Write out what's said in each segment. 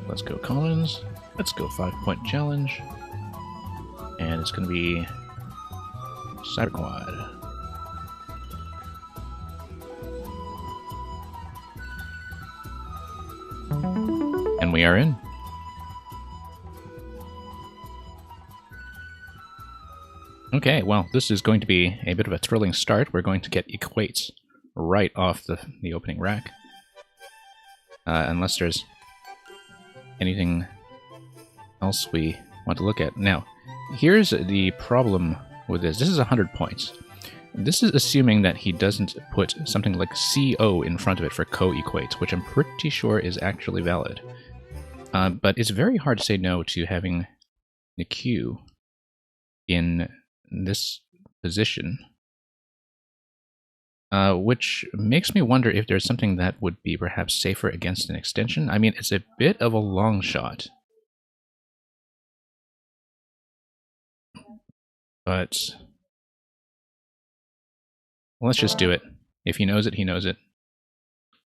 Let's go commons. Let's go 5-point challenge. And it's going to be Cyber Quad. And we are in. Okay, well, this is going to be a bit of a thrilling start. We're going to get equates right off the opening rack. Unless there's anything else we want to look at. Now, here's the problem with this. This is 100 points. This is assuming that he doesn't put something like CO in front of it for co-equates, which I'm pretty sure is actually valid. But it's very hard to say no to having the Q in this position. Which makes me wonder if there's something that would be perhaps safer against an extension. I mean, it's a bit of a long shot. But let's just do it. If he knows it, he knows it.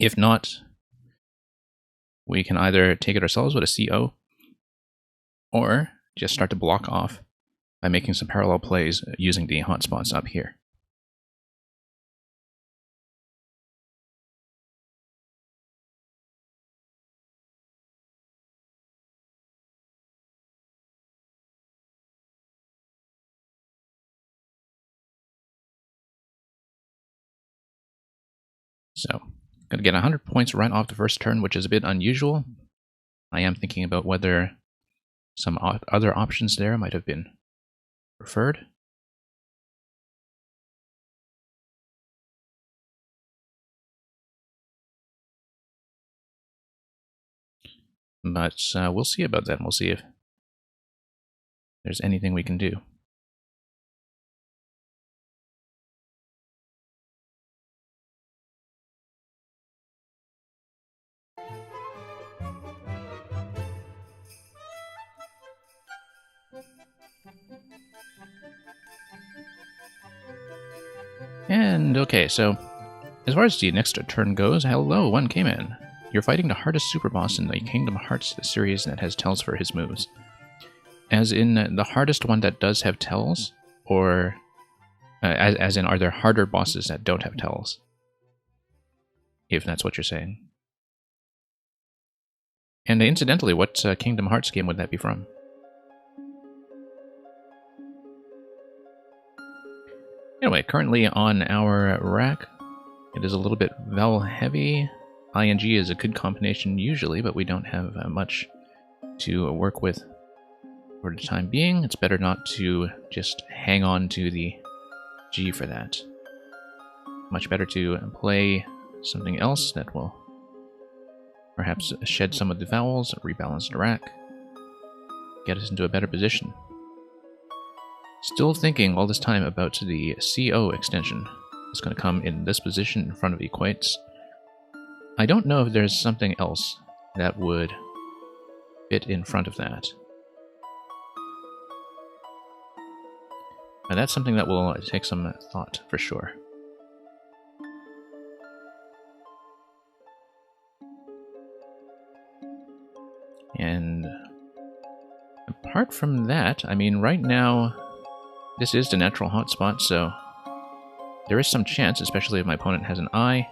If not, we can either take it ourselves with a CO, or just start to block off by making some parallel plays using the hotspots up here. So, going to get 100 points right off the first turn, which is a bit unusual. I am thinking about whether some other options there might have been preferred. But we'll see about that, and we'll see if there's anything we can do. And okay, so as far as the next turn goes, hello, one came in. You're fighting the hardest super boss in the Kingdom Hearts series that has tells for his moves. As in the hardest one that does have tells, or as in are there harder bosses that don't have tells? If that's what you're saying. And incidentally, what Kingdom Hearts game would that be from? Anyway, currently on our rack, it is a little bit vowel heavy. ING is a good combination usually, but we don't have much to work with for the time being. It's better not to just hang on to the G for that. Much better to play something else that will perhaps shed some of the vowels, rebalance the rack, get us into a better position. Still thinking all this time about the CO extension. It's going to come in this position in front of equates. I don't know if there's something else that would fit in front of that. And that's something that will take some thought for sure. And apart from that, I mean, right now, this is the natural hotspot, so there is some chance, especially if my opponent has an eye,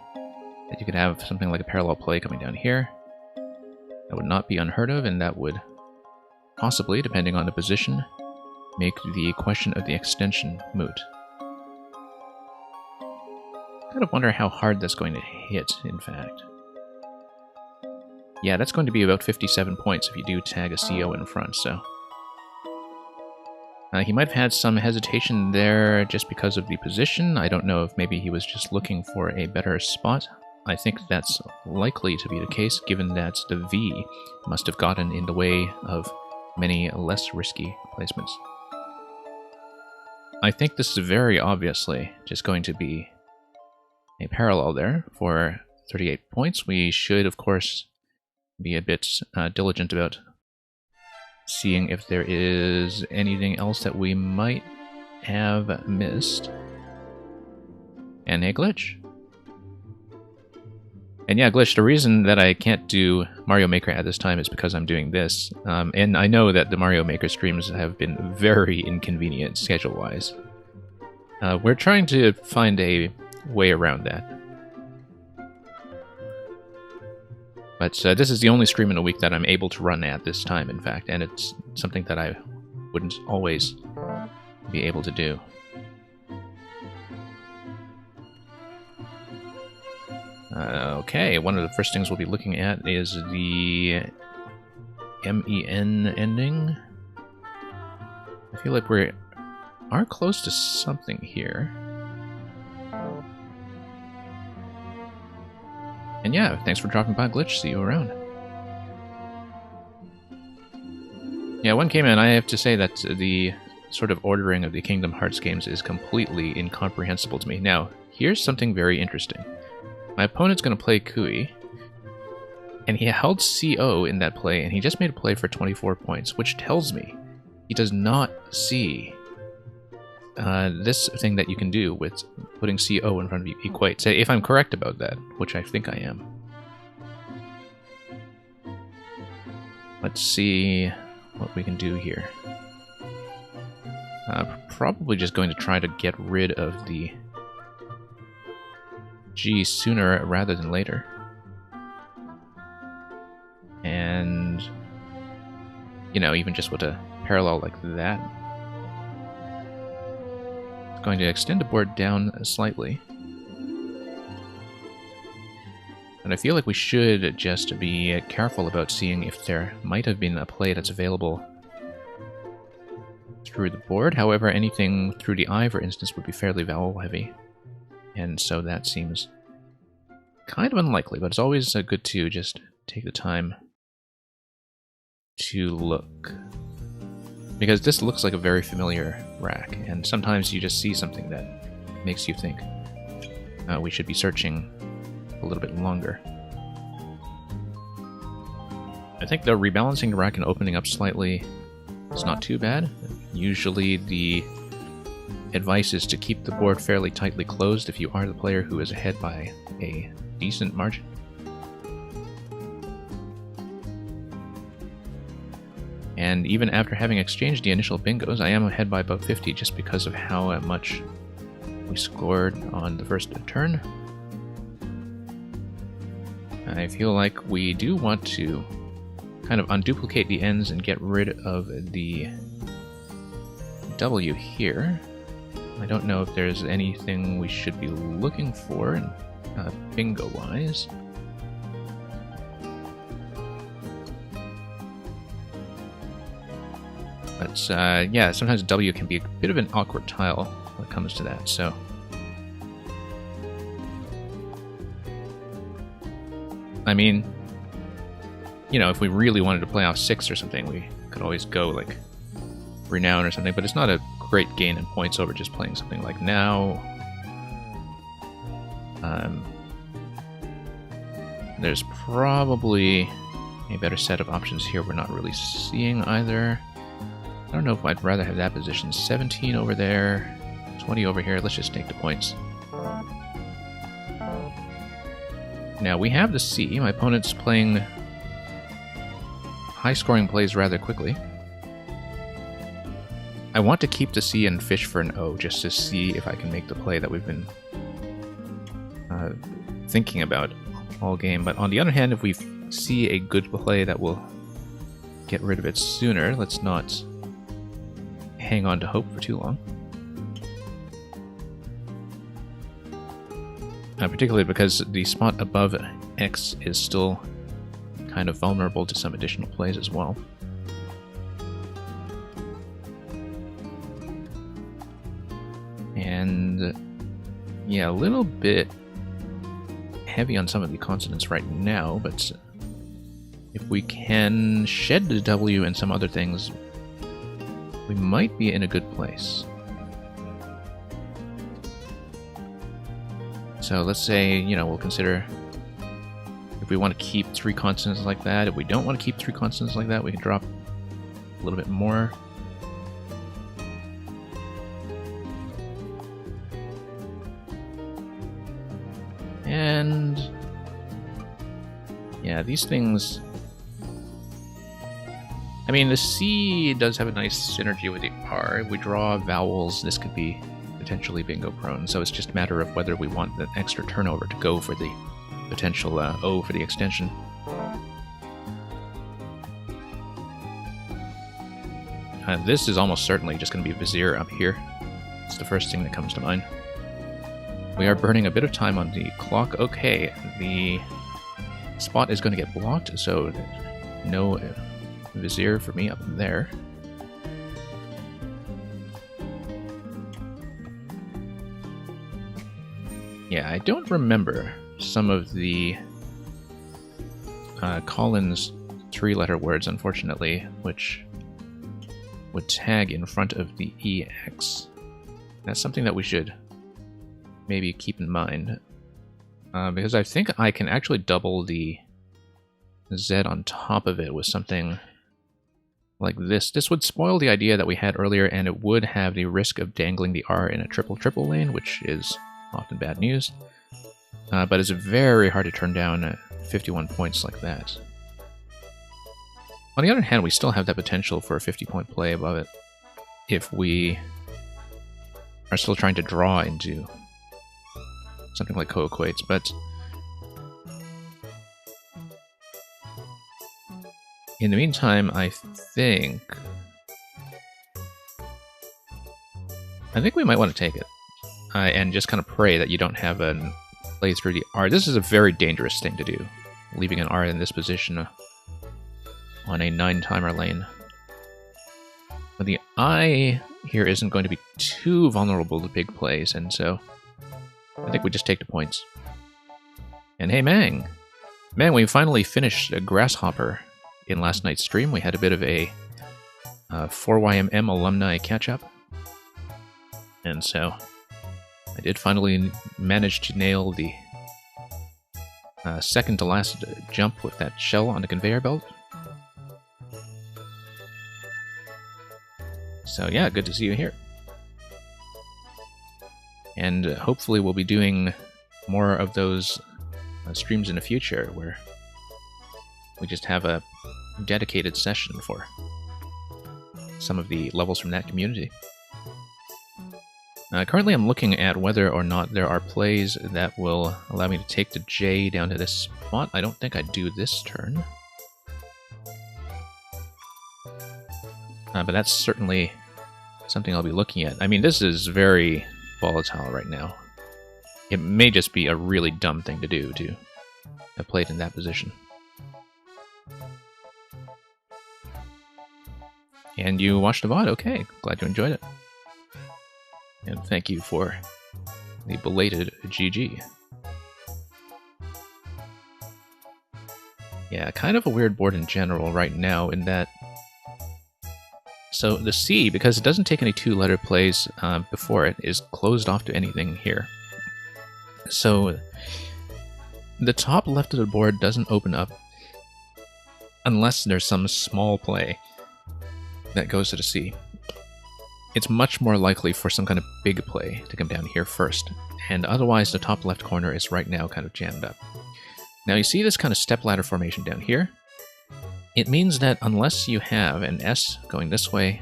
that you could have something like a parallel play coming down here. That would not be unheard of, and that would possibly, depending on the position, make the question of the extension moot. I kind of wonder how hard that's going to hit, in fact. Yeah, that's going to be about 57 points if you do tag a CO in front, so... he might have had some hesitation there just because of the position. I don't know if maybe he was just looking for a better spot. I think that's likely to be the case, given that the V must have gotten in the way of many less risky placements. I think this is very obviously just going to be a parallel there for 38 points. We should, of course, be a bit diligent about seeing if there is anything else that we might have missed. And a glitch. And yeah, Glitch, the reason that I can't do Mario Maker at this time is because I'm doing this. And I know that the Mario Maker streams have been very inconvenient schedule-wise. We're trying to find a way around that. But this is the only stream in a week that I'm able to run at this time, in fact, and it's something that I wouldn't always be able to do. Okay, one of the first things we'll be looking at is the MEN ending. I feel like we are close to something here. And yeah, thanks for dropping by, Glitch. See you around. Yeah, one came in. I have to say that the sort of ordering of the Kingdom Hearts games is completely incomprehensible to me. Now, here's something very interesting. My opponent's going to play Kui, and he held CO in that play, and he just made a play for 24 points, which tells me he does not see this thing that you can do with putting CO in front of equate. Say, if I'm correct about that, which I think I am. Let's see what we can do here. Probably just going to try to get rid of the G sooner rather than later. And, you know, even just with a parallel like that, it's going to extend the board down slightly. And I feel like we should just be careful about seeing if there might have been a play that's available through the board. However, anything through the eye, for instance, would be fairly vowel heavy. And so that seems kind of unlikely, but it's always good to just take the time to look. Because this looks like a very familiar rack, and sometimes you just see something that makes you think we should be searching a little bit longer. I think the rebalancing the rack and opening up slightly is not too bad. Usually the advice is to keep the board fairly tightly closed if you are the player who is ahead by a decent margin. And even after having exchanged the initial bingos, I am ahead by about 50 just because of how much we scored on the first turn. I feel like we do want to kind of unduplicate the ends and get rid of the W here. I don't know if there's anything we should be looking for in bingo-wise. But yeah, sometimes W can be a bit of an awkward tile when it comes to that, so... I mean, you know, if we really wanted to play off 6 or something, we could always go, like, Renown or something, but it's not a great gain in points over just playing something like Now. There's probably a better set of options here we're not really seeing either. I don't know if I'd rather have that position. 17 over there, 20 over here. Let's just take the points. Now, we have the C. My opponent's playing high-scoring plays rather quickly. I want to keep the C and fish for an O, just to see if I can make the play that we've been thinking about all game. But on the other hand, if we see a good play that will get rid of it sooner, let's not hang on to hope for too long. Particularly because the spot above X is still kind of vulnerable to some additional plays as well. And yeah, a little bit heavy on some of the consonants right now, but if we can shed the W and some other things, we might be in a good place. So let's say, you know, we'll consider if we want to keep 3 consonants like that. If we don't want to keep 3 consonants like that, we can drop a little bit more. And Yeah, these things... I mean, the C does have a nice synergy with the R. If we draw vowels, this could be potentially bingo prone, so it's just a matter of whether we want the extra turnover to go for the potential O for the extension. This is almost certainly just going to be Vizier up here. It's the first thing that comes to mind. We are burning a bit of time on the clock. Okay, the spot is going to get blocked, so no Vizier for me up there. Yeah, I don't remember some of the Collins three-letter words, unfortunately, which would tag in front of the EX. That's something that we should maybe keep in mind, because I think I can actually double the Z on top of it with something like this. This would spoil the idea that we had earlier, and it would have the risk of dangling the R in a triple-triple lane, which is often bad news. But it's very hard to turn down at 51 points like that. On the other hand, we still have that potential for a 50-point play above it if we are still trying to draw into something like co-equates, but in the meantime, I think we might want to take it and just kind of pray that you don't have a play through the R. This is a very dangerous thing to do, leaving an R in this position on a 9-timer lane. But the I here isn't going to be too vulnerable to big plays, and so I think we just take the points. And hey, Mang! Man, we finally finished a Grasshopper in last night's stream. We had a bit of a 4YMM alumni catch-up. And so I did finally manage to nail the second to last jump with that shell on the conveyor belt. So yeah, good to see you here. And hopefully we'll be doing more of those streams in the future where we just have a dedicated session for some of the levels from that community. Currently I'm looking at whether or not there are plays that will allow me to take the J down to this spot. I don't think I do this turn. But that's certainly something I'll be looking at. I mean, this is very volatile right now. It may just be a really dumb thing to do to have played in that position. And you watched the VOD? Okay, glad you enjoyed it. And thank you for the belated GG. Yeah, kind of a weird board in general right now in that... So the C, because it doesn't take any two-letter plays before it, is closed off to anything here. So the top left of the board doesn't open up unless there's some small play that goes to the C. It's much more likely for some kind of big play to come down here first, and otherwise the top left corner is right now kind of jammed up. Now you see this kind of stepladder formation down here? It means that unless you have an S going this way,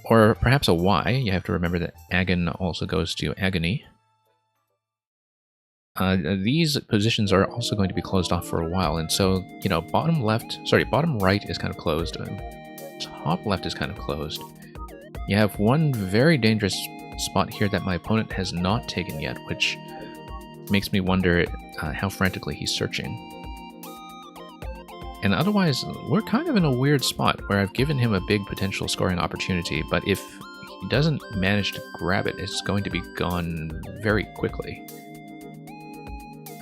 or perhaps a Y, you have to remember that agon also goes to agony. These positions are also going to be closed off for a while, and so, you know, bottom right is kind of closed, and top left is kind of closed. You have one very dangerous spot here that my opponent has not taken yet, which makes me wonder how frantically he's searching. And otherwise, we're kind of in a weird spot where I've given him a big potential scoring opportunity, but if he doesn't manage to grab it, it's going to be gone very quickly.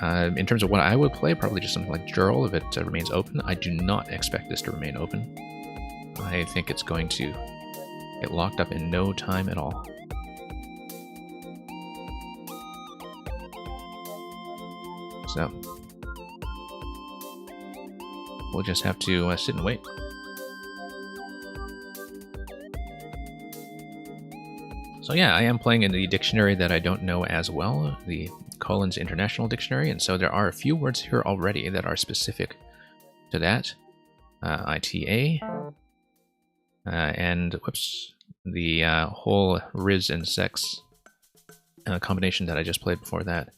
In terms of what I would play, probably just something like Jurl if it remains open. I do not expect this to remain open. I think it's going to get locked up in no time at all. So we'll just have to sit and wait. So yeah, I am playing in the dictionary that I don't know as well, the Collins International Dictionary, and so there are a few words here already that are specific to that. ITA, and whoops, the whole Riz and Sex combination that I just played before that.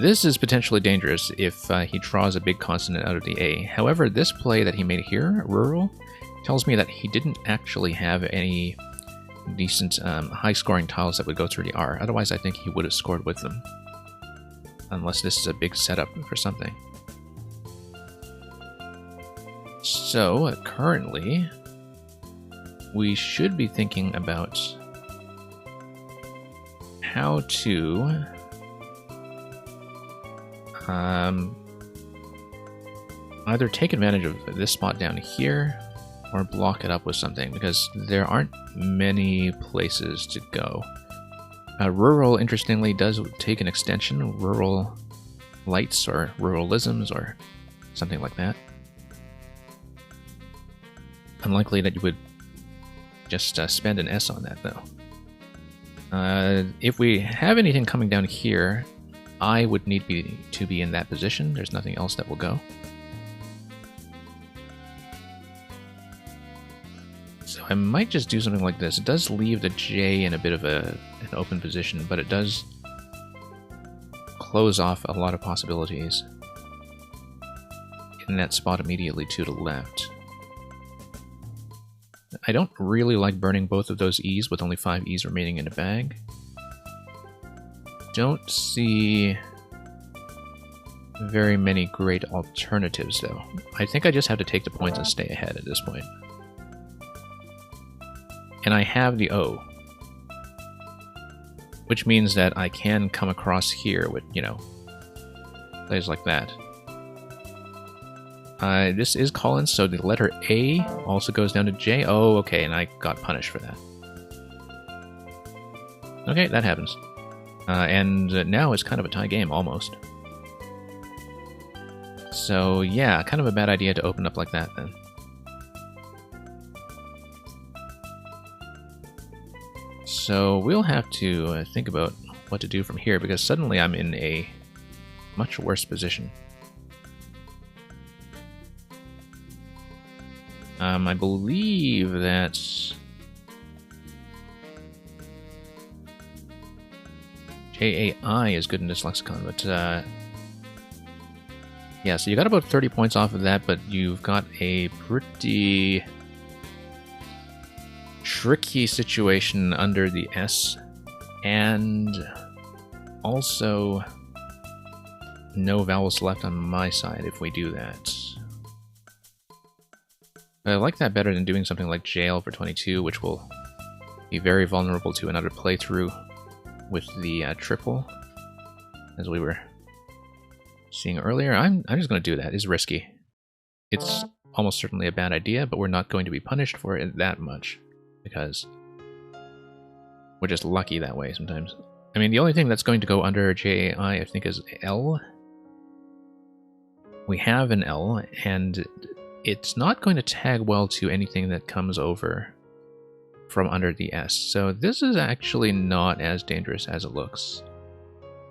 This is potentially dangerous if he draws a big consonant out of the A. However, this play that he made here, rural, tells me that he didn't actually have any decent high-scoring tiles that would go through the R. Otherwise, I think he would have scored with them. Unless this is a big setup for something. So, currently, we should be thinking about how to either take advantage of this spot down here or block it up with something, because there aren't many places to go. Rural, interestingly, does take an extension, rural lights or ruralisms or something like that. Unlikely that you would just spend an S on that, though. If we have anything coming down here, I would need to be in that position. There's nothing else that will go. So I might just do something like this. It does leave the J in a bit of an open position, but it does close off a lot of possibilities in that spot immediately to the left. I don't really like burning both of those E's with only 5 E's remaining in the bag. Don't see very many great alternatives, though. I think I just have to take the points and stay ahead at this point. And I have the O, which means that I can come across here with, you know, plays like that. This is Collins, so the letter A also goes down to J. Oh, okay, and I got punished for that. Okay, that happens. And now it's kind of a tie game, almost. So, yeah, kind of a bad idea to open up like that, then. So we'll have to think about what to do from here, because suddenly I'm in a much worse position. I believe that JAI is good in this lexicon, but yeah, so you got about 30 points off of that, but you've got a pretty tricky situation under the S, and also no vowels left on my side if we do that. I like that better than doing something like jail for 22, which will be very vulnerable to another playthrough with the triple, as we were seeing earlier. I'm just going to do that. It's risky. It's almost certainly a bad idea, but we're not going to be punished for it that much, because we're just lucky that way sometimes. I mean, the only thing that's going to go under JAI, I think, is L. We have an L, and it's not going to tag well to anything that comes over from under the S. So this is actually not as dangerous as it looks.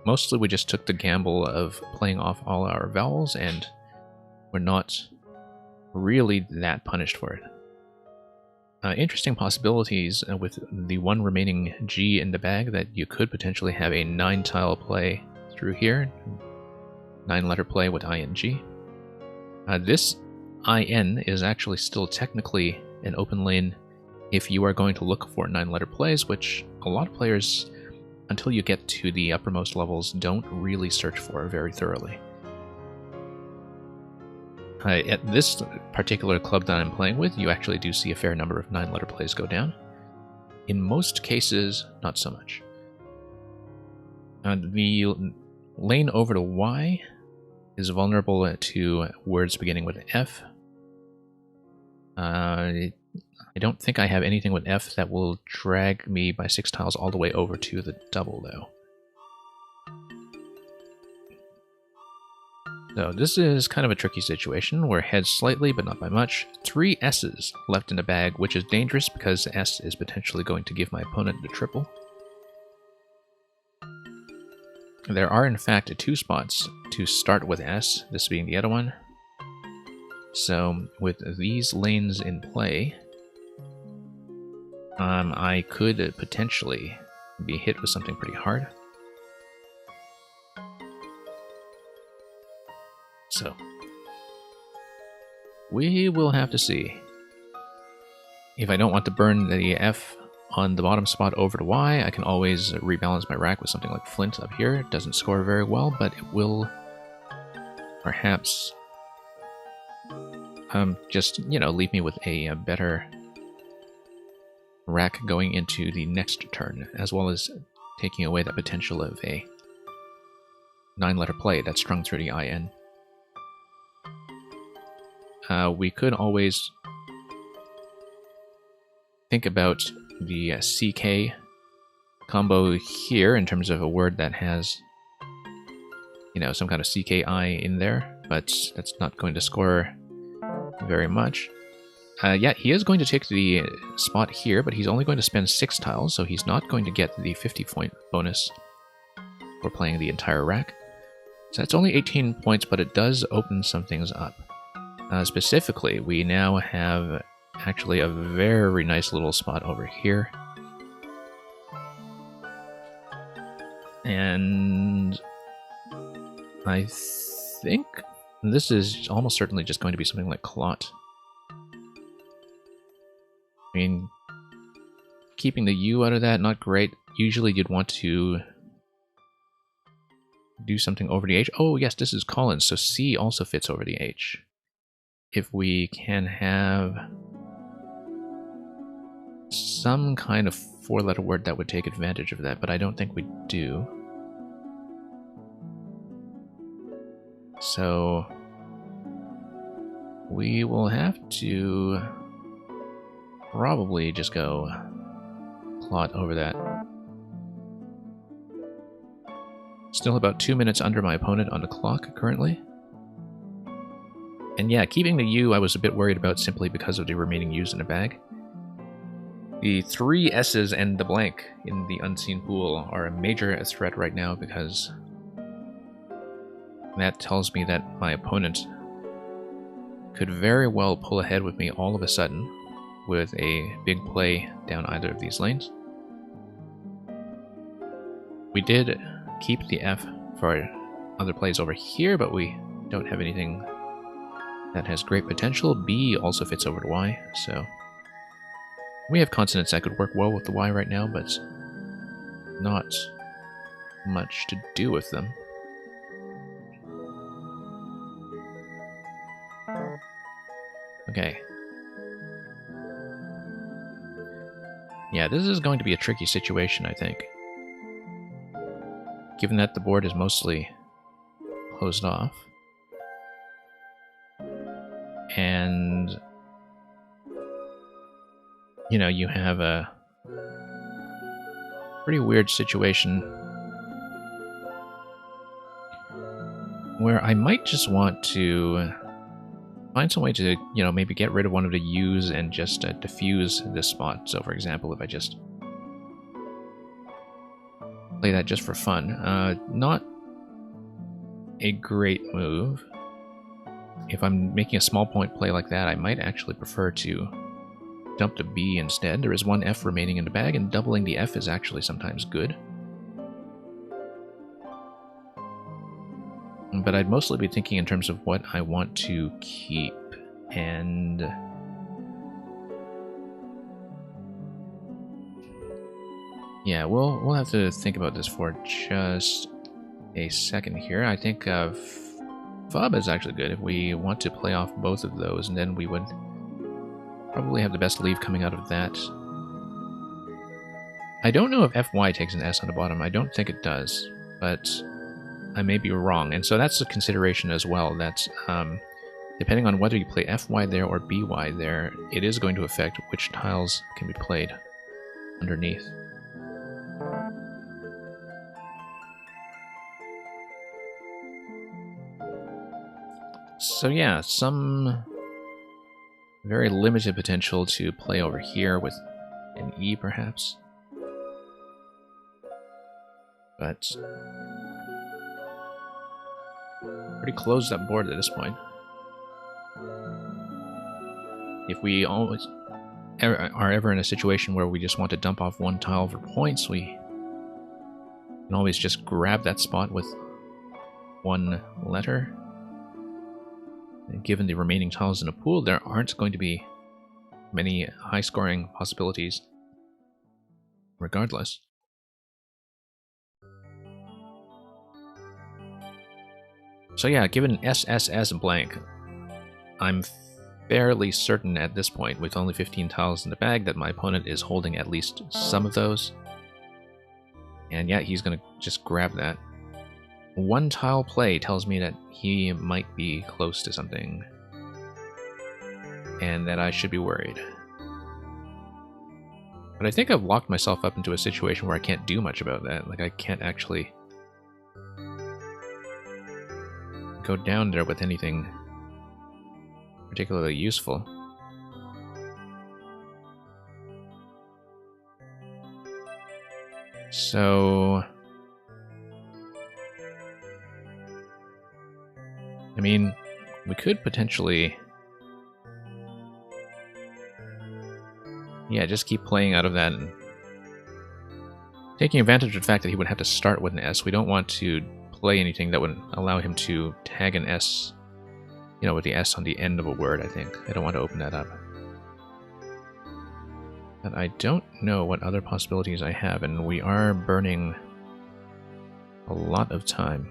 Mostly we just took the gamble of playing off all our vowels, and we're not really that punished for it. Interesting possibilities with the one remaining G in the bag, that you could potentially have a 9-tile play through here. 9-letter play with ING. This IN is actually still technically an open lane if you are going to look for 9-letter plays, which a lot of players, until you get to the uppermost levels, don't really search for very thoroughly. At this particular club that I'm playing with, you actually do see a fair number of 9-letter plays go down. In most cases, not so much. The lane over to Y is vulnerable to words beginning with F. I don't think I have anything with F that will drag me by 6 tiles all the way over to the double, though. So this is kind of a tricky situation. We're ahead slightly, but not by much. 3 S's left in the bag, which is dangerous because S is potentially going to give my opponent the triple. There are, in fact, 2 spots to start with S, this being the other one. So with these lanes in play, I could potentially be hit with something pretty hard. So we will have to see. If I don't want to burn the F on the bottom spot over to Y, I can always rebalance my rack with something like Flint up here. It doesn't score very well, but it will perhaps just, you know, leave me with a better rack going into the next turn, as well as taking away the potential of a 9-letter play that's strung through the IN. We could always think about the CK combo here in terms of a word that has, you know, some kind of CKI in there, but that's not going to score very much. Yeah, he is going to take the spot here, but he's only going to spend 6 tiles, so he's not going to get the 50-point bonus for playing the entire rack. So that's only 18 points, but it does open some things up. Specifically, we now have actually a very nice little spot over here. And I think this is almost certainly just going to be something like Clot. I mean, keeping the U out of that, not great. Usually you'd want to do something over the H. Oh yes, this is Collins, so C also fits over the H. If we can have some kind of 4-letter word that would take advantage of that, but I don't think we do. So we will have to probably just go plot over that. Still about 2 minutes under my opponent on the clock currently. And yeah, keeping the U I was a bit worried about simply because of the remaining U's in the bag. The 3 S's and the blank in the unseen pool are a major threat right now because that tells me that my opponent could very well pull ahead with me all of a sudden with a big play down either of these lanes. We did keep the F for other plays over here, but we don't have anything that has great potential. B also fits over to Y, so we have consonants that could work well with the Y right now, but not much to do with them. Okay. Yeah, this is going to be a tricky situation, I think. Given that the board is mostly closed off. And, you know, you have a pretty weird situation where I might just want to find some way to, you know, maybe get rid of one of the U's and just diffuse this spot. So, for example, if I just play that just for fun, not a great move. If I'm making a small point play like that, I might actually prefer to dump to B instead. There is 1 F remaining in the bag, and doubling the F is actually sometimes good. But I'd mostly be thinking in terms of what I want to keep, and yeah, we'll have to think about this for just a second here. I think Fob is actually good if we want to play off both of those, and then we would probably have the best leave coming out of that. I don't know if FY takes an S on the bottom. I don't think it does, but I may be wrong, and so that's a consideration as well. That's depending on whether you play FY there or BY there, it is going to affect which tiles can be played underneath. So yeah, some very limited potential to play over here with an E, perhaps. But pretty closed up board at this point. If we always are ever in a situation where we just want to dump off one tile for points, we can always just grab that spot with one letter. And given the remaining tiles in a pool, there aren't going to be many high-scoring possibilities regardless. So yeah, given SSS blank, I'm fairly certain at this point, with only 15 tiles in the bag, that my opponent is holding at least some of those. And yeah, he's going to just grab that. One tile play tells me that he might be close to something, and that I should be worried. But I think I've locked myself up into a situation where I can't do much about that. Like, I can't actually go down there with anything particularly useful. So, I mean, we could potentially, yeah, just keep playing out of that and taking advantage of the fact that he would have to start with an S. We don't want to play anything that would allow him to tag an S, you know, with the S on the end of a word, I think. I don't want to open that up. But I don't know what other possibilities I have, and we are burning a lot of time.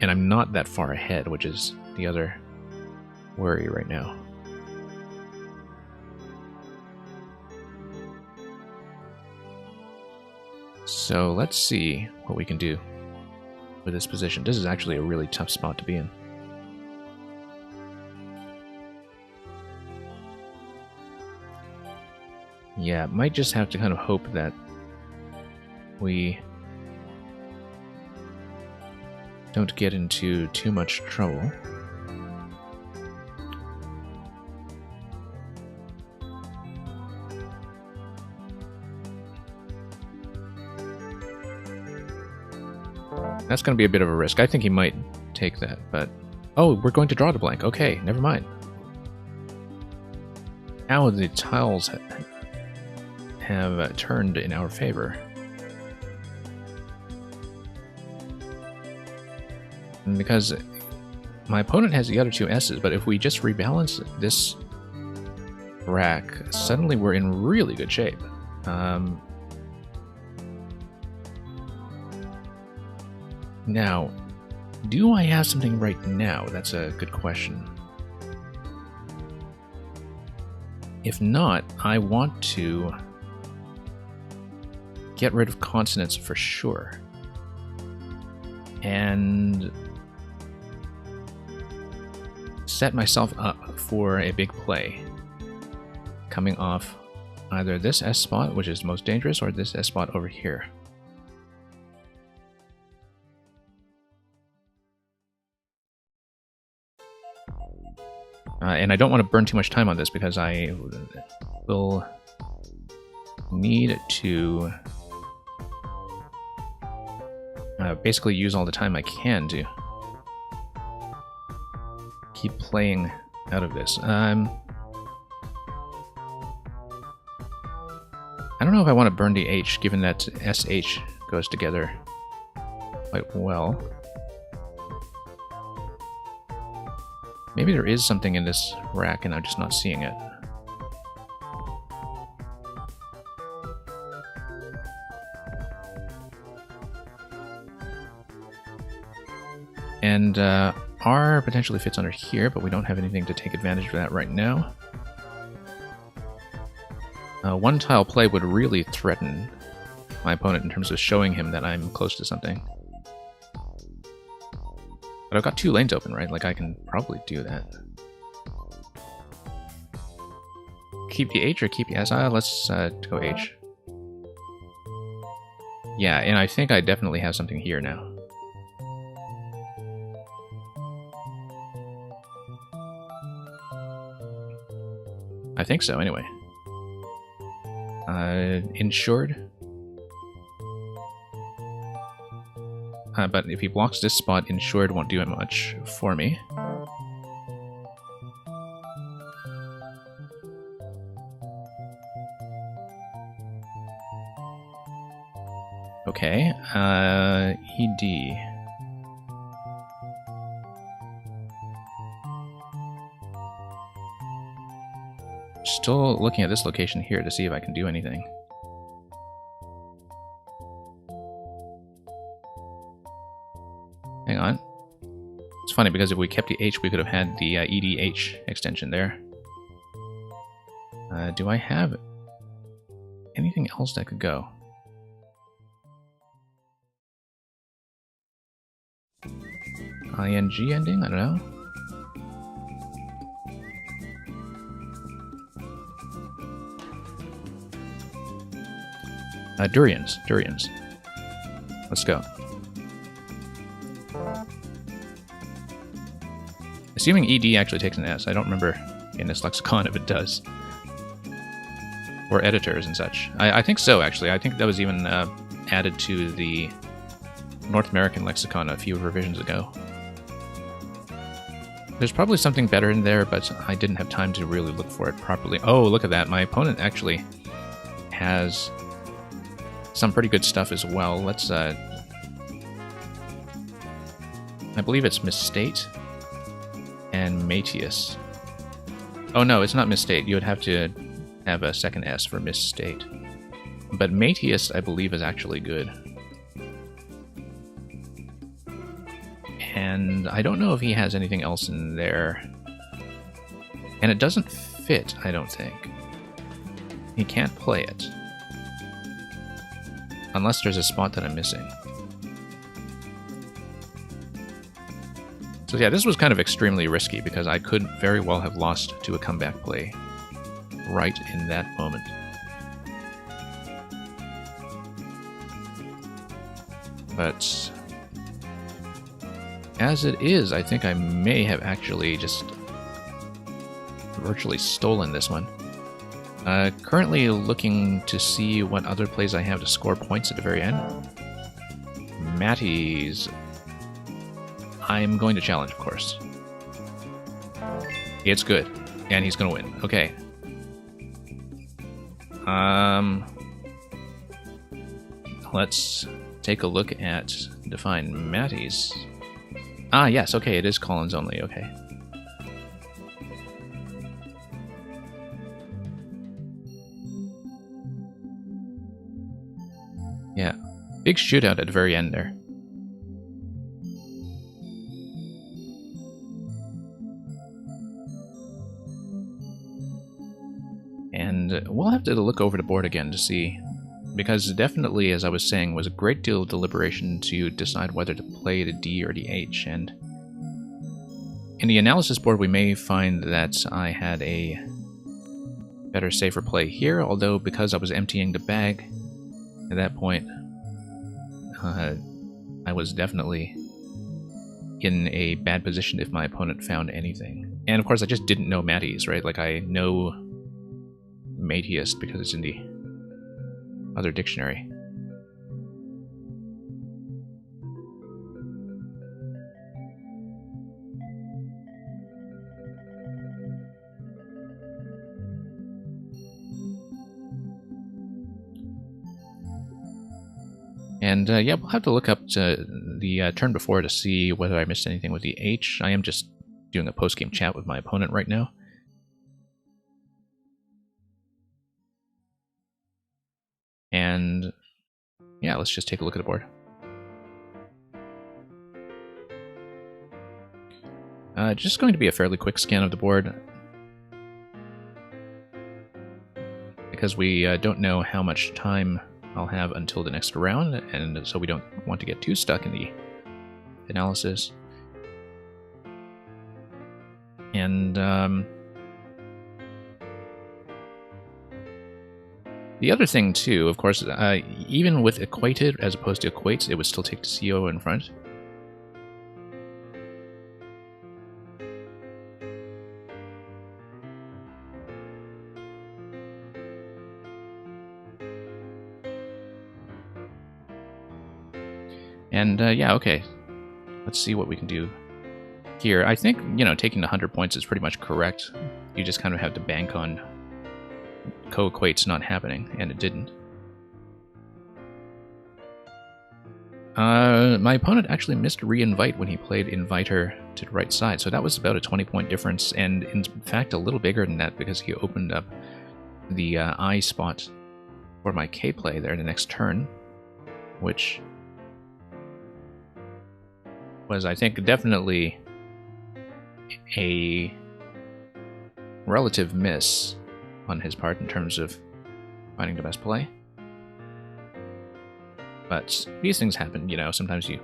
And I'm not that far ahead, which is the other worry right now. So let's see what we can do with this position. This is actually a really tough spot to be in. Yeah, might just have to kind of hope that we don't get into too much trouble. That's going to be a bit of a risk. I think he might take that, but... Oh, we're going to draw the blank. Okay, never mind. Now the tiles have turned in our favor. And because my opponent has the other two S's, but if we just rebalance this rack, suddenly we're in really good shape. Now, do I have something right now? That's a good question. If not, I want to get rid of consonants for sure. And set myself up for a big play. Coming off either this S spot, which is most dangerous, or this S spot over here. And I don't want to burn too much time on this because I will need to basically use all the time I can to keep playing out of this. I don't know if I want to burn the H, given that SH goes together quite well. Maybe there is something in this rack and I'm just not seeing it. And R potentially fits under here, but we don't have anything to take advantage of that right now. One tile play would really threaten my opponent in terms of showing him that I'm close to something. But I've got two lanes open, right? Like, I can probably do that. Keep the H or keep the S? Let's go H. Yeah, and I think I definitely have something here now. I think so, anyway. Insured. But if he blocks this spot, insured won't do much for me. Okay, ED. Still looking at this location here to see if I can do anything. Hang on. It's funny because if we kept the H, we could have had the EDH extension there. Do I have anything else that could go? ING ending? I don't know. Durians. Let's go. Assuming ED actually takes an S. I don't remember in this lexicon if it does. Or editors and such. I think so, actually. I think that was even added to the North American lexicon a few revisions ago. There's probably something better in there, but I didn't have time to really look for it properly. Oh, look at that. My opponent actually has some pretty good stuff as well. Let's, I believe it's Misstate and Mateus. Oh no, it's not Misstate. You would have to have a second S for Misstate. But Mateus, I believe, is actually good. And I don't know if he has anything else in there. And it doesn't fit, I don't think. He can't play it. Unless there's a spot that I'm missing. So yeah, this was kind of extremely risky because I could very well have lost to a comeback play right in that moment. But as it is, I think I may have actually just virtually stolen this one. Currently looking to see what other plays I have to score points at the very end. Matty's. I'm going to challenge, of course. It's good. And he's going to win. Okay. Let's take a look at define Matty's. Ah, yes, okay, it is Collins only, okay. Yeah, big shootout at the very end there. And we'll have to look over the board again to see, because definitely, as I was saying, was a great deal of deliberation to decide whether to play the D or the H, and in the analysis board we may find that I had a better, safer play here, although because I was emptying the bag at that point, I was definitely in a bad position if my opponent found anything. And of course I just didn't know Matty's, right? Like I know Mateus because it's in the other dictionary. And yeah, we'll have to look up the turn before to see whether I missed anything with the H. I am just doing a post-game chat with my opponent right now. And yeah, let's just take a look at the board. Just going to be a fairly quick scan of the board, because we don't know how much time I'll have until the next round, and so we don't want to get too stuck in the analysis. And the other thing too, of course, even with equated as opposed to equates, it would still take the CO in front. And yeah, okay. Let's see what we can do here. I think, taking the 100 points is pretty much correct. You just kind of have to bank on co-equates not happening, and it didn't. My opponent actually missed re-invite when he played inviter to the right side, so that was about a 20-point difference, and in fact a little bigger than that because he opened up the I spot for my K play there the next turn, which was, I think, definitely a relative miss on his part in terms of finding the best play. But these things happen, sometimes you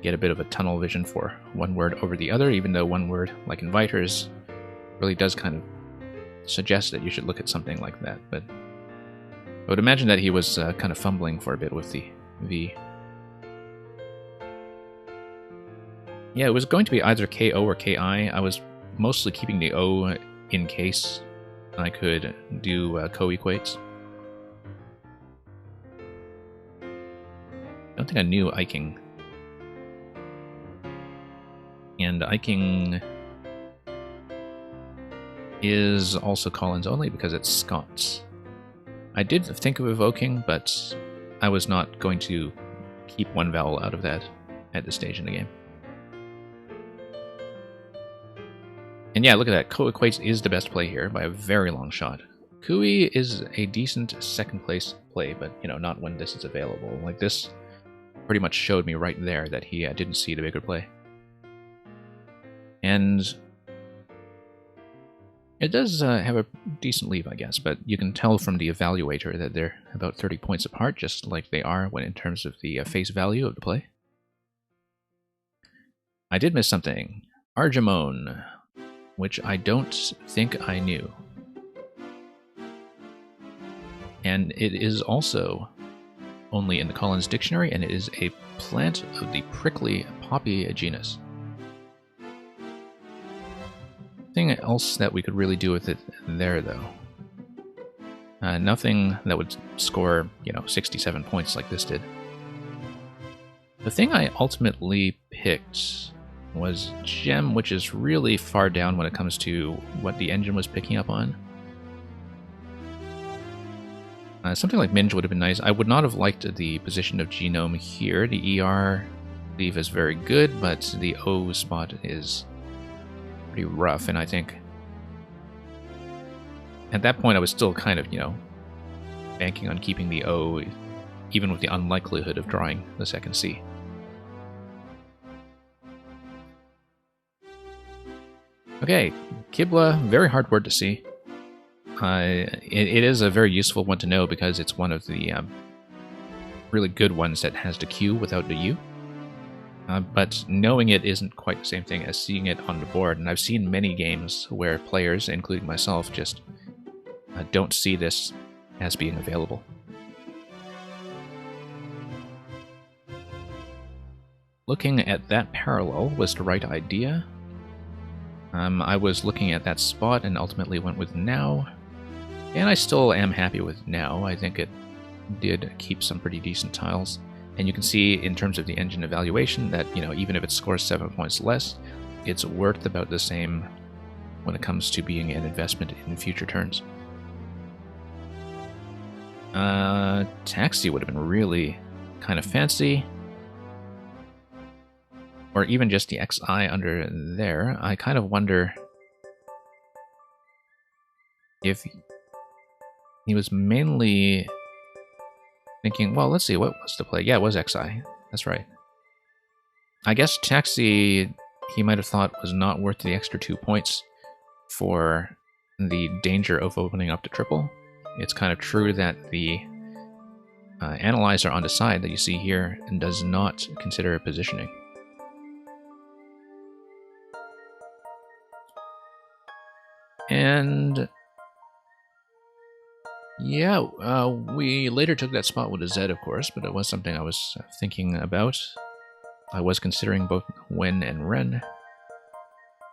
get a bit of a tunnel vision for one word over the other, even though one word, like inviters, really does kind of suggest that you should look at something like that. But I would imagine that he was kind of fumbling for a bit with the V. Yeah, it was going to be either KO or KI. I was mostly keeping the O in case I could do co-equates. I don't think I knew Iking. And Iking is also Collins only because it's Scots. I did think of evoking, but I was not going to keep one vowel out of that at this stage in the game. And yeah, look at that. Co-equates is the best play here by a very long shot. Kui is a decent second place play, but not when this is available. Like this pretty much showed me right there that he didn't see the bigger play. And it does have a decent leave, I guess, but you can tell from the evaluator that they're about 30 points apart, just like they are when in terms of the face value of the play. I did miss something. Argemone, which I don't think I knew. And it is also only in the Collins Dictionary, and it is a plant of the prickly poppy genus. Nothing else that we could really do with it there, though. Nothing that would score, 67 points like this did. The thing I ultimately picked was Gem, which is really far down when it comes to what the engine was picking up on. Something like Minge would have been nice. I would not have liked the position of Genome here. The ER leave is very good, but the O spot is pretty rough, and I think at that point I was still kind of, banking on keeping the O, even with the unlikelihood of drawing the second C. Okay, Kibla, very hard word to see. It is a very useful one to know because it's one of the really good ones that has the Q without the U. But knowing it isn't quite the same thing as seeing it on the board, and I've seen many games where players, including myself, just don't see this as being available. Looking at that parallel was the right idea. I was looking at that spot and ultimately went with now. And I still am happy with now. I think it did keep some pretty decent tiles. And you can see in terms of the engine evaluation that, even if it scores 7 points less, it's worth about the same when it comes to being an investment in future turns. Taxi would have been really kind of fancy. Or even just the XI under there. I kind of wonder if he was mainly thinking, well, let's see, what was the play? Yeah, it was XI. That's right. I guess Taxi, he might have thought was not worth the extra 2 points for the danger of opening up to triple. It's kind of true that the analyzer on the side that you see here does not consider positioning. And yeah, we later took that spot with a Z, of course, but it was something I was thinking about. I was considering both Wen and Ren,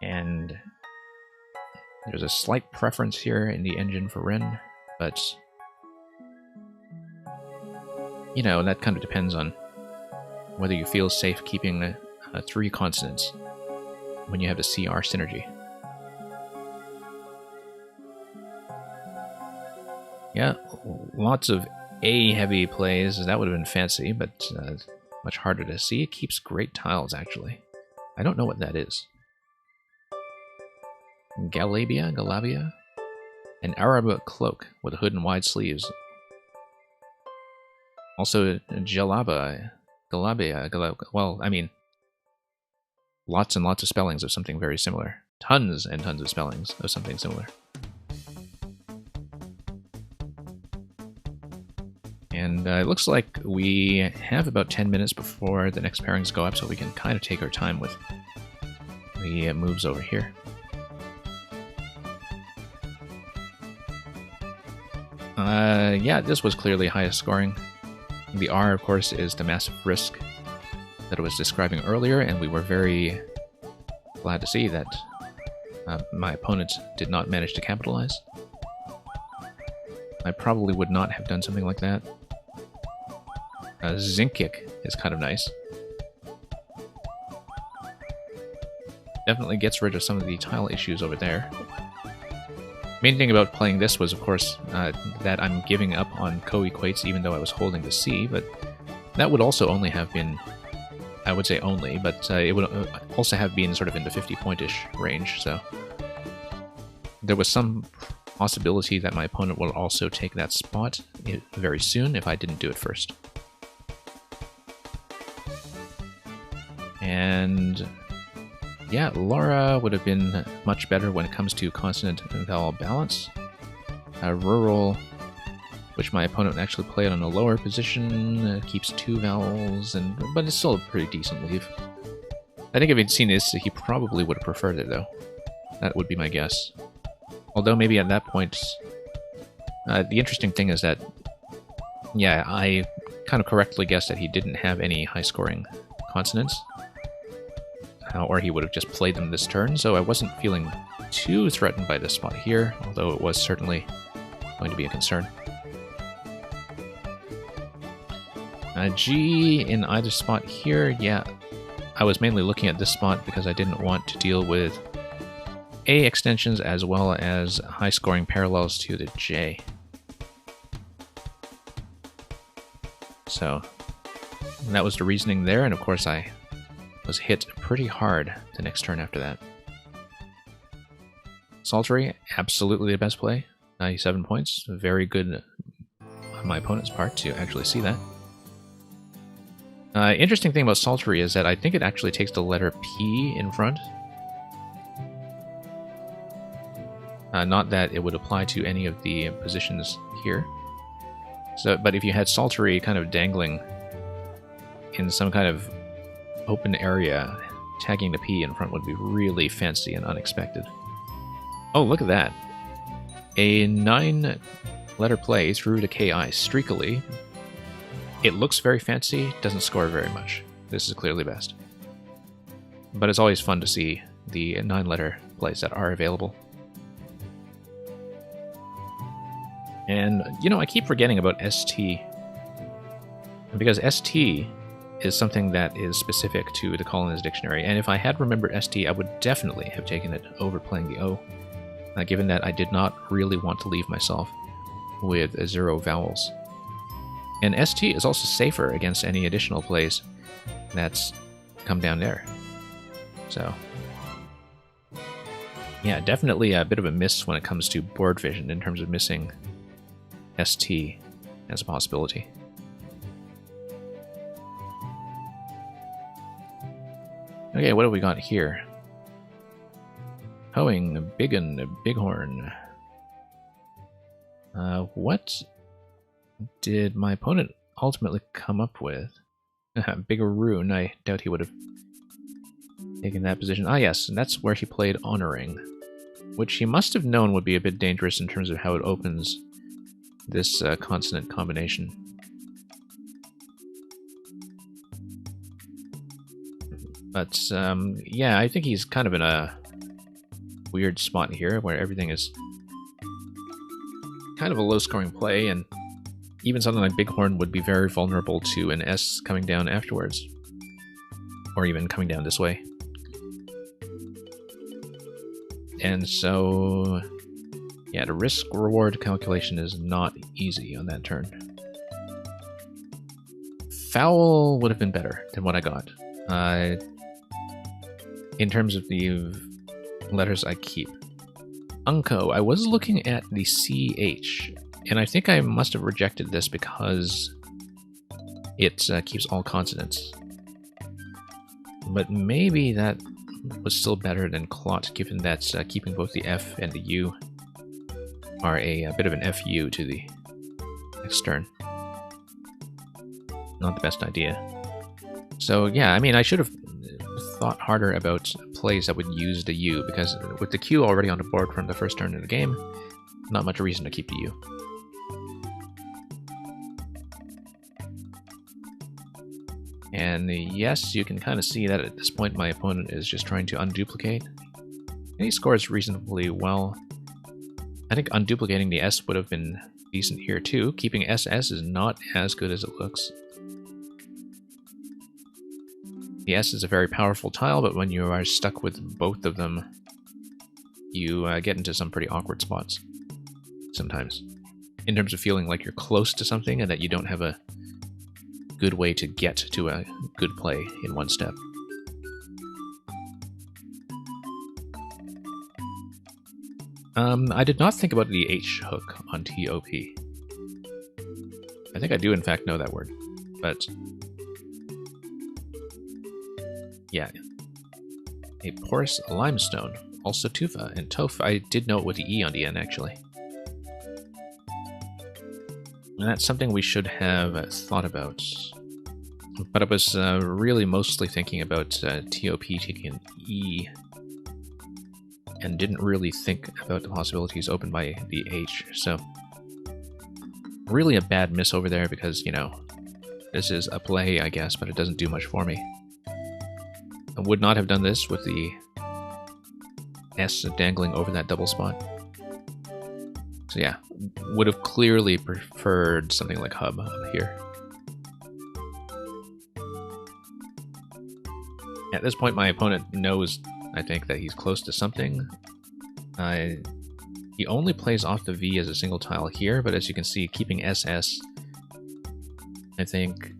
and there's a slight preference here in the engine for Ren, but that kind of depends on whether you feel safe keeping 3 consonants when you have a CR synergy. Yeah, lots of A-heavy plays. That would have been fancy, but much harder to see. It keeps great tiles, actually. I don't know what that is. Galabia? An Arab cloak with a hood and wide sleeves. Also, Galabia. Well, I mean, lots and lots of spellings of something very similar. Tons and tons of spellings of something similar. And it looks like we have about 10 minutes before the next pairings go up, so we can kind of take our time with the moves over here. Yeah, this was clearly highest scoring. The R, of course, is the massive risk that I was describing earlier, and we were very glad to see that my opponent did not manage to capitalize. I probably would not have done something like that. Zinc kick is kind of nice. Definitely gets rid of some of the tile issues over there. Main thing about playing this was, of course, that I'm giving up on co-equates even though I was holding the C, but that would also only have been, I would say only, but it would also have been sort of in the 50-point-ish range, so there was some possibility that my opponent will also take that spot very soon if I didn't do it first. And yeah, Laura would have been much better when it comes to consonant and vowel balance. Rural, which my opponent actually played on a lower position, keeps 2 vowels, but it's still a pretty decent leave. I think if he'd seen this, he probably would have preferred it, though. That would be my guess. Although maybe at that point, the interesting thing is that, yeah, I kind of correctly guessed that he didn't have any high-scoring consonants. Or he would have just played them this turn, so I wasn't feeling too threatened by this spot here, although it was certainly going to be a concern. G in either spot here, yeah, I was mainly looking at this spot because I didn't want to deal with A extensions as well as high-scoring parallels to the J. So that was the reasoning there, and of course I was hit pretty hard the next turn after that. Saltery, absolutely the best play. 97 points. Very good on my opponent's part to actually see that. Interesting thing about Saltery is that I think it actually takes the letter P in front. Not that it would apply to any of the positions here. So, but if you had Saltery kind of dangling in some kind of open area, tagging the P in front would be really fancy and unexpected. Oh, look at that. A 9-letter play through to KI streakily. It looks very fancy, doesn't score very much. This is clearly best. But it's always fun to see the 9-letter plays that are available. And, you know, I keep forgetting about ST. Because ST is something that is specific to the Collins Dictionary, and if I had remembered ST, I would definitely have taken it over playing the O, given that I did not really want to leave myself with 0 vowels. And ST is also safer against any additional plays that's come down there. So, yeah, definitely a bit of a miss when it comes to board vision in terms of missing ST as a possibility. Okay, what have we got here? Hoeing, Biggin, Bighorn. What did my opponent ultimately come up with? Biggeroon, I doubt he would have taken that position. Ah yes, and that's where he played Honoring, which he must have known would be a bit dangerous in terms of how it opens this consonant combination. But, yeah, I think he's kind of in a weird spot here, where everything is kind of a low-scoring play, and even something like Bighorn would be very vulnerable to an S coming down afterwards. or even coming down this way. And so, yeah, the risk-reward calculation is not easy on that turn. Foul would have been better than what I got. In terms of the letters I keep. Unco, I was looking at the CH, and I think I must have rejected this because it keeps all consonants. But maybe that was still better than clot, given that keeping both the F and the U are a bit of an FU to the next turn. Not the best idea. So yeah, I mean, I should have thought harder about plays that would use the U, because with the Q already on the board from the first turn of the game, not much reason to keep the U. And yes, you can kind of see that at this point my opponent is just trying to unduplicate. And he scores reasonably well. I think unduplicating the S would have been decent here too. Keeping SS is not as good as it looks. The S is a very powerful tile, but when you are stuck with both of them, you get into some pretty awkward spots sometimes. In terms of feeling like you're close to something and that you don't have a good way to get to a good play in one step. I did not think about the H hook on TOP. I think I do in fact know that word, but yeah. A porous limestone, also tufa, and tof, I did know it with the E on the end actually. And that's something we should have thought about. But I was really mostly thinking about TOP taking an E, and didn't really think about the possibilities opened by the H, so really a bad miss over there because, you know, this is a play, I guess, but it doesn't do much for me. I would not have done this with the S dangling over that double spot. So yeah, would have clearly preferred something like hub up here. At this point, my opponent knows, I think, that he's close to something. He only plays off the V as a single tile here, but as you can see, keeping SS, I think,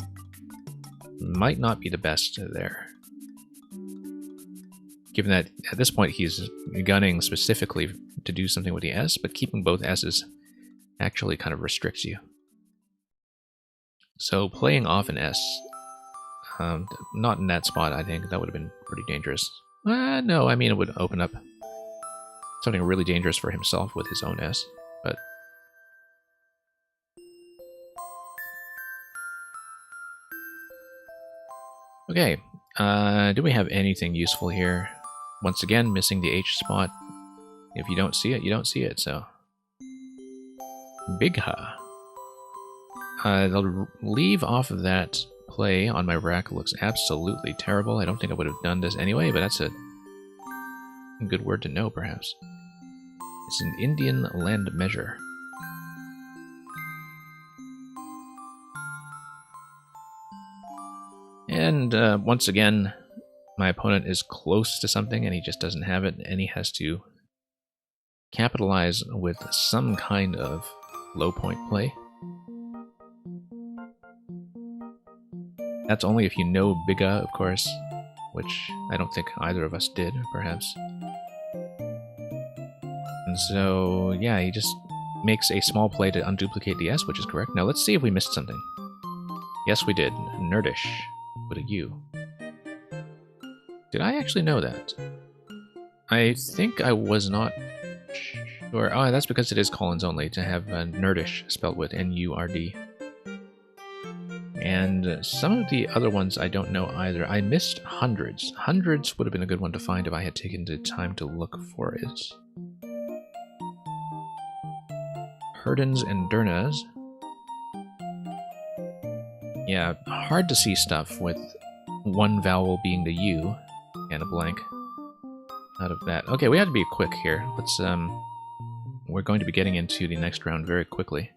might not be the best there. Given that at this point he's gunning specifically to do something with the S, but keeping both S's actually kind of restricts you. So playing off an S, not in that spot, I think. That would have been pretty dangerous. No, I mean, it would open up something really dangerous for himself with his own S, but... Okay, do we have anything useful here? Once again, missing the H spot. If you don't see it, you don't see it, so... Big Ha. The leave off of that play on my rack looks absolutely terrible. I don't think I would have done this anyway, but that's a good word to know, perhaps. It's an Indian land measure. And once again, my opponent is close to something and he just doesn't have it, and he has to capitalize with some kind of low point play. That's only if you know Biga, of course, which I don't think either of us did, perhaps. And so, yeah, he just makes a small play to unduplicate the S, which is correct. Now let's see if we missed something. Yes, we did. Nerdish with a U. Did I actually know that? I think I was not sure. Oh, that's because it is Collins only to have Nerdish spelled with N-U-R-D. And some of the other ones I don't know either. I missed hundreds. Hundreds would have been a good one to find if I had taken the time to look for it. Herdens and Dernas. Yeah, hard to see stuff with one vowel being the U and a blank out of that. Okay, we have to be quick here. Let's, we're going to be getting into the next round very quickly.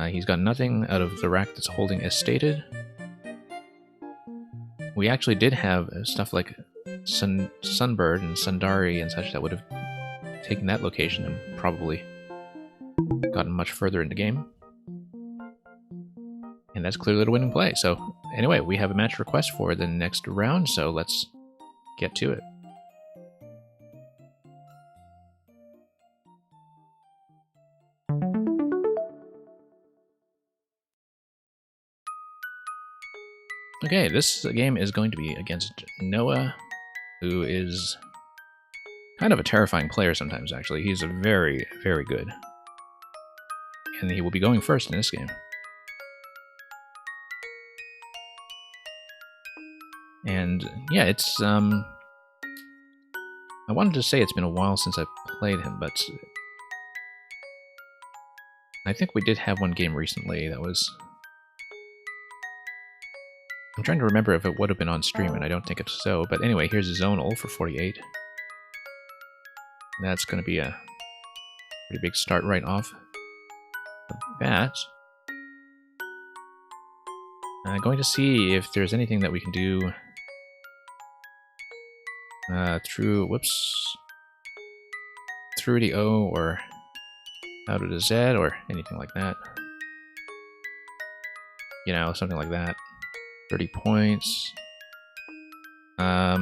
He's got nothing out of the rack that's holding as stated. We actually did have stuff like Sunbird and Sundari and such that would have taken that location and probably gotten much further in the game. And that's clearly the winning play. So anyway, we have a match request for the next round, so let's get to it. Okay, this game is going to be against Noah, who is kind of a terrifying player sometimes, actually. He's a very, very good. And he will be going first in this game. And yeah, it's I wanted to say it's been a while since I played him, but I think we did have one game recently that was... I'm trying to remember if it would have been on stream, and I don't think it's so. But anyway, here's Zonal for 48. That's going to be a pretty big start right off the bat. I'm going to see if there's anything that we can do through the O or out of the Z or anything like that. You know, something like that. 30 points. I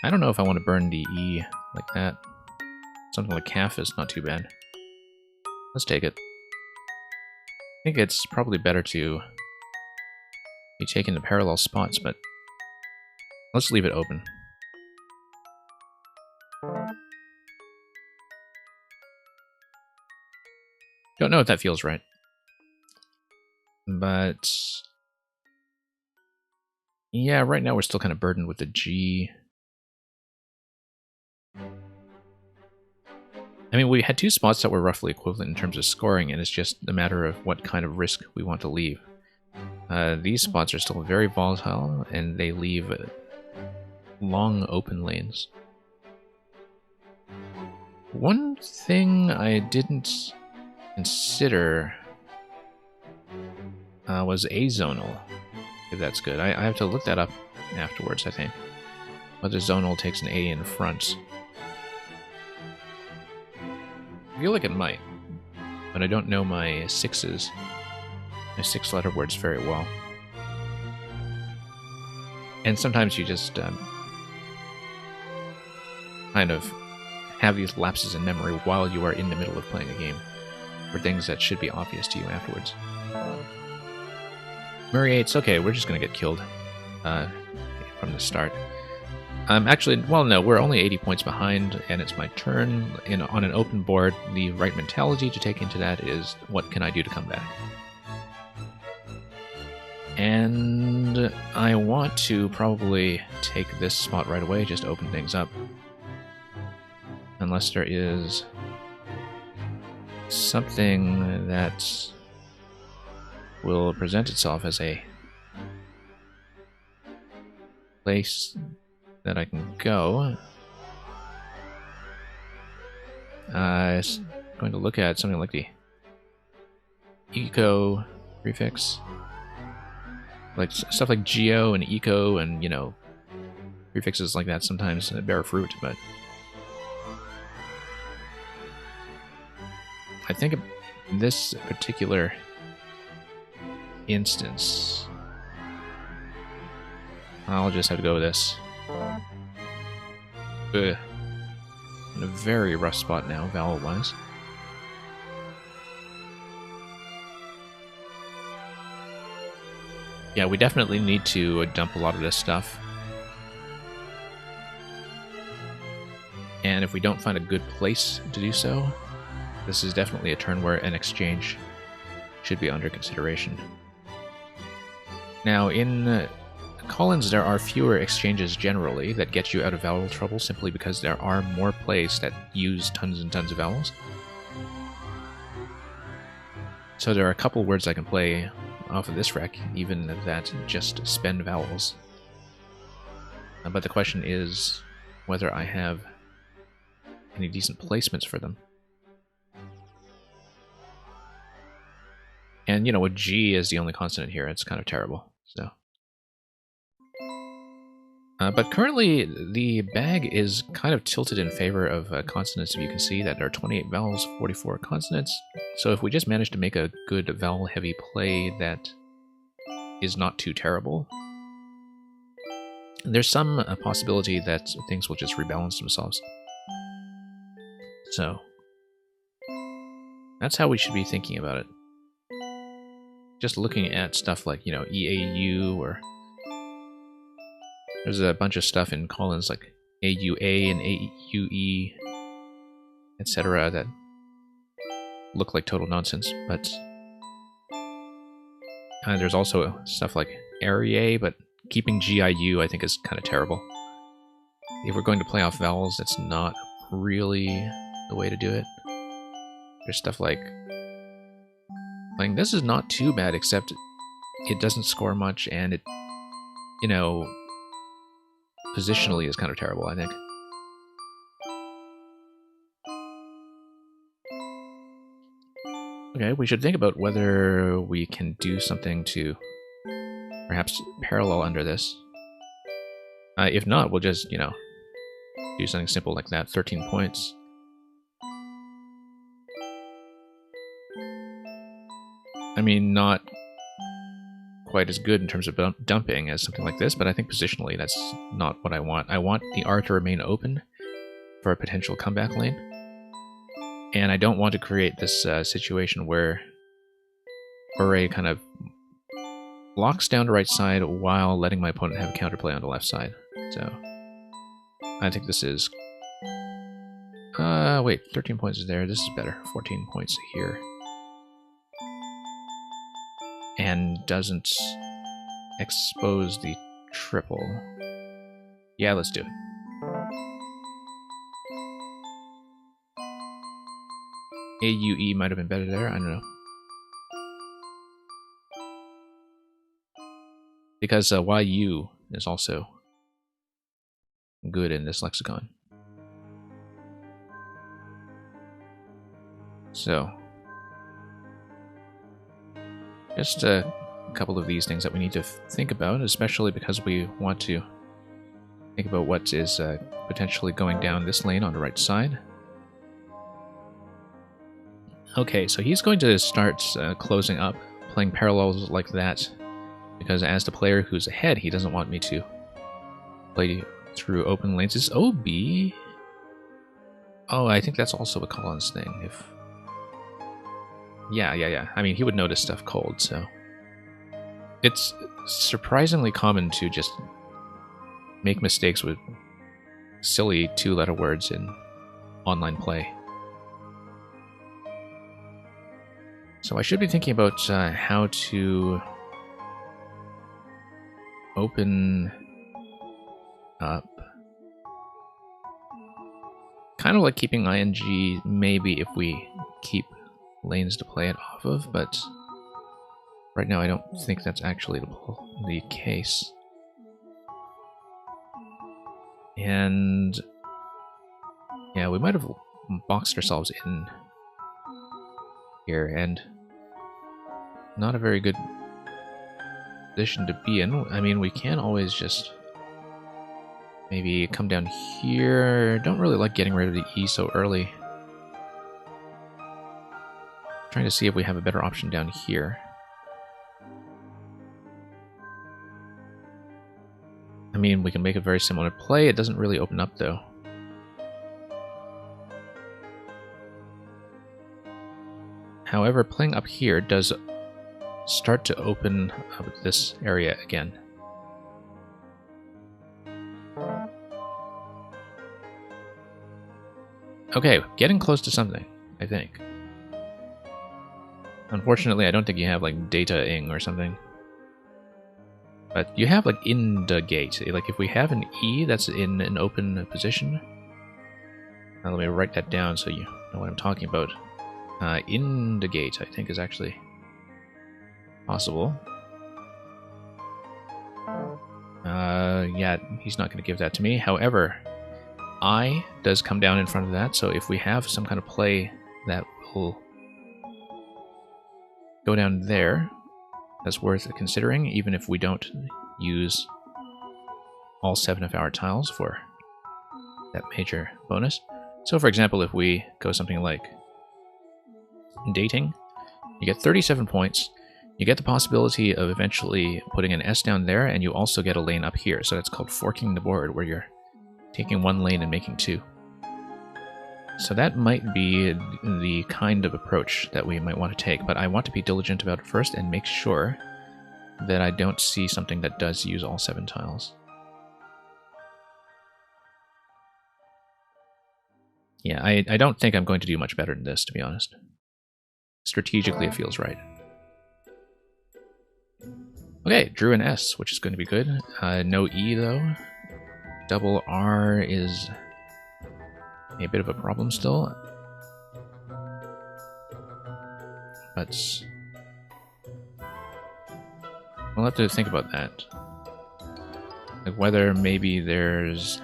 don't know if I want to burn the E like that. Something like calf is not too bad. Let's take it. I think it's probably better to be taking the parallel spots, but let's leave it open. Don't know if that feels right. But yeah, right now we're still kind of burdened with the G. I mean, we had two spots that were roughly equivalent in terms of scoring, and it's just a matter of what kind of risk we want to leave. These spots are still very volatile, and they leave long open lanes. One thing I didn't consider was azonal, if that's good. I have to look that up afterwards, I think. Whether zonal takes an A in front. I feel like it might, but I don't know my sixes, my six-letter words very well. And sometimes you just kind of have these lapses in memory while you are in the middle of playing a game, for things that should be obvious to you afterwards. Murray 8's okay, we're just going to get killed from the start. Actually, well, no, we're only 80 points behind, and it's my turn. On an open board, the right mentality to take into that is, what can I do to come back? And I want to probably take this spot right away, just open things up. Unless there is something that will present itself as a place that I can go. I'm going to look at something like the eco prefix. Like stuff like geo and eco and, you know, prefixes like that sometimes bear fruit, but I think in this particular instance, I'll just have to go with this. Ugh. In a very rough spot now, vowel-wise. Yeah, we definitely need to dump a lot of this stuff. And if we don't find a good place to do so, this is definitely a turn where an exchange should be under consideration. Now, in Collins, there are fewer exchanges generally that get you out of vowel trouble simply because there are more plays that use tons and tons of vowels. So there are a couple words I can play off of this rec, even that just spend vowels. But the question is whether I have any decent placements for them. And, you know, with G as the only consonant here, it's kind of terrible. So, but currently, the bag is kind of tilted in favor of consonants. If you can see that there are 28 vowels, 44 consonants. So if we just manage to make a good vowel-heavy play that is not too terrible, there's some possibility that things will just rebalance themselves. So that's how we should be thinking about it. Just looking at stuff like, you know, EAU, or there's a bunch of stuff in Collins like AUA and AUE, etc. that look like total nonsense, but there's also stuff like ARIA, but keeping GIU I think is kind of terrible. If we're going to play off vowels, that's not really the way to do it. There's stuff like this is not too bad, except it doesn't score much, and it, you know, positionally is kind of terrible, I think. Okay, we should think about whether we can do something to perhaps parallel under this. If not, we'll just, you know, do something simple like that. 13 points. I mean, not quite as good in terms of dumping as something like this, but I think positionally that's not what I want. I want the R to remain open for a potential comeback lane. And I don't want to create this situation where Ure kind of locks down to right side while letting my opponent have a counterplay on the left side. So I think this is... wait, 13 points is there. This is better. 14 points here. And doesn't expose the triple. Yeah, let's do it. AUE might have been better there, I don't know. Because YU is also good in this lexicon. So, just a couple of these things that we need to think about, especially because we want to think about what is potentially going down this lane on the right side. Okay, so he's going to start closing up, playing parallels like that, because as the player who's ahead, he doesn't want me to play through open lanes. Is OB? Oh, I think that's also a Collins thing. If Yeah. I mean, he would notice stuff cold, so... It's surprisingly common to just make mistakes with silly two-letter words in online play. So I should be thinking about how to open up. Kind of like keeping ing, maybe if we keep lanes to play it off of, but right now I don't think that's actually the case. And yeah, we might have boxed ourselves in here, and not a very good position to be in. I mean, we can always just maybe come down here. Don't really like getting rid of the E so early. Trying to see if we have a better option down here. I mean, we can make a very similar play. It doesn't really open up, though. However, playing up here does start to open up this area again. Okay, getting close to something, I think. Unfortunately, I don't think you have, like, data-ing or something. But you have, like, in the gate. Like, if we have an E that's in an open position... Now, let me write that down so you know what I'm talking about. In the gate, I think, is actually possible. Yeah, he's not going to give that to me. However, I does come down in front of that, so if we have some kind of play that will go down there. That's worth considering, even if we don't use all 7 of our tiles for that major bonus. So for example, if we go something like dating, you get 37 points. You get the possibility of eventually putting an S down there, and you also get a lane up here. So that's called forking the board, where you're taking one lane and making 2. So that might be the kind of approach that we might want to take, but I want to be diligent about it first and make sure that I don't see something that does use all 7 tiles. Yeah, I don't think I'm going to do much better than this, to be honest. Strategically, it feels right. Okay, drew an S, which is going to be good. No E, though. Double R is a bit of a problem still. But we'll have to think about that. Like whether maybe there's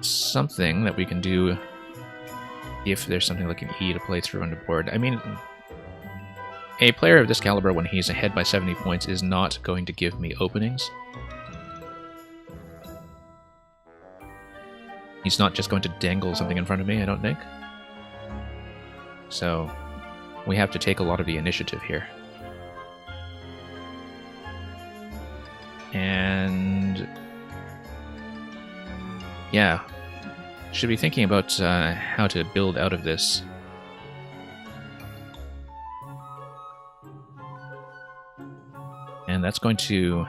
something that we can do if there's something like an E to play through on the board. I mean, a player of this caliber, when he's ahead by 70 points, is not going to give me openings. He's not just going to dangle something in front of me, I don't think. So, we have to take a lot of the initiative here. And yeah, should be thinking about how to build out of this. And that's going to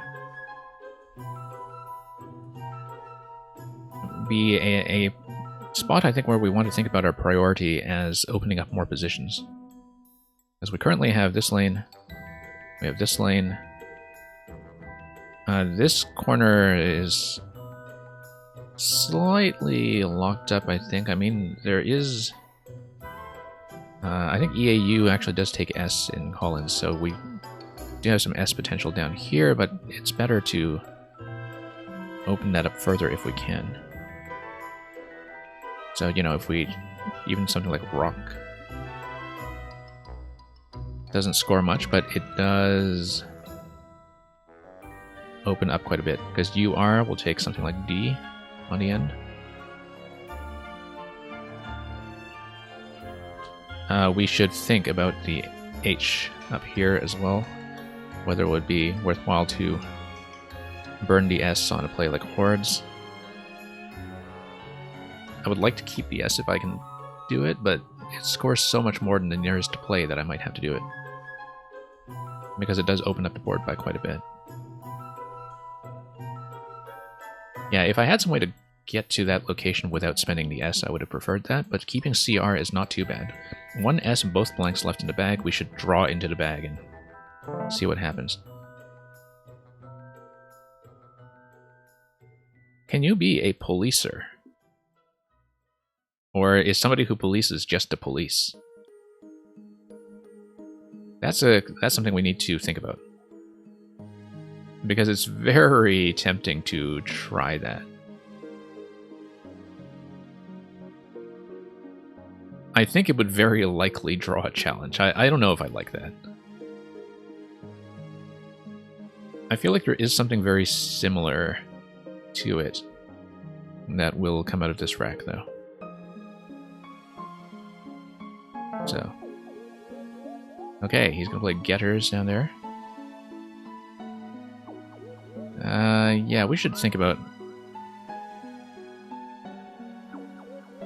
be a spot, I think, where we want to think about our priority as opening up more positions. Because we currently have this lane, we have this lane. This corner is slightly locked up, I think. I mean, there is... I think EAU actually does take S in Collins, so we do have some S potential down here, but it's better to open that up further if we can. So, you know, if we... even something like Rock doesn't score much, but it does open up quite a bit, because UR will take something like D on the end. We should think about the H up here as well, whether it would be worthwhile to burn the S on a play like Hordes. I would like to keep the S if I can do it, but it scores so much more than the nearest to play that I might have to do it, because it does open up the board by quite a bit. Yeah, if I had some way to get to that location without spending the S, I would have preferred that, but keeping CR is not too bad. One S and both blanks left in the bag, we should draw into the bag and see what happens. Can you be a policer? Or is somebody who polices just a police? That's something we need to think about. Because it's very tempting to try that. I think it would very likely draw a challenge. I don't know if I like that. I feel like there is something very similar to it that will come out of this rack, though. So. Okay, he's gonna play Getters down there. Yeah, we should think about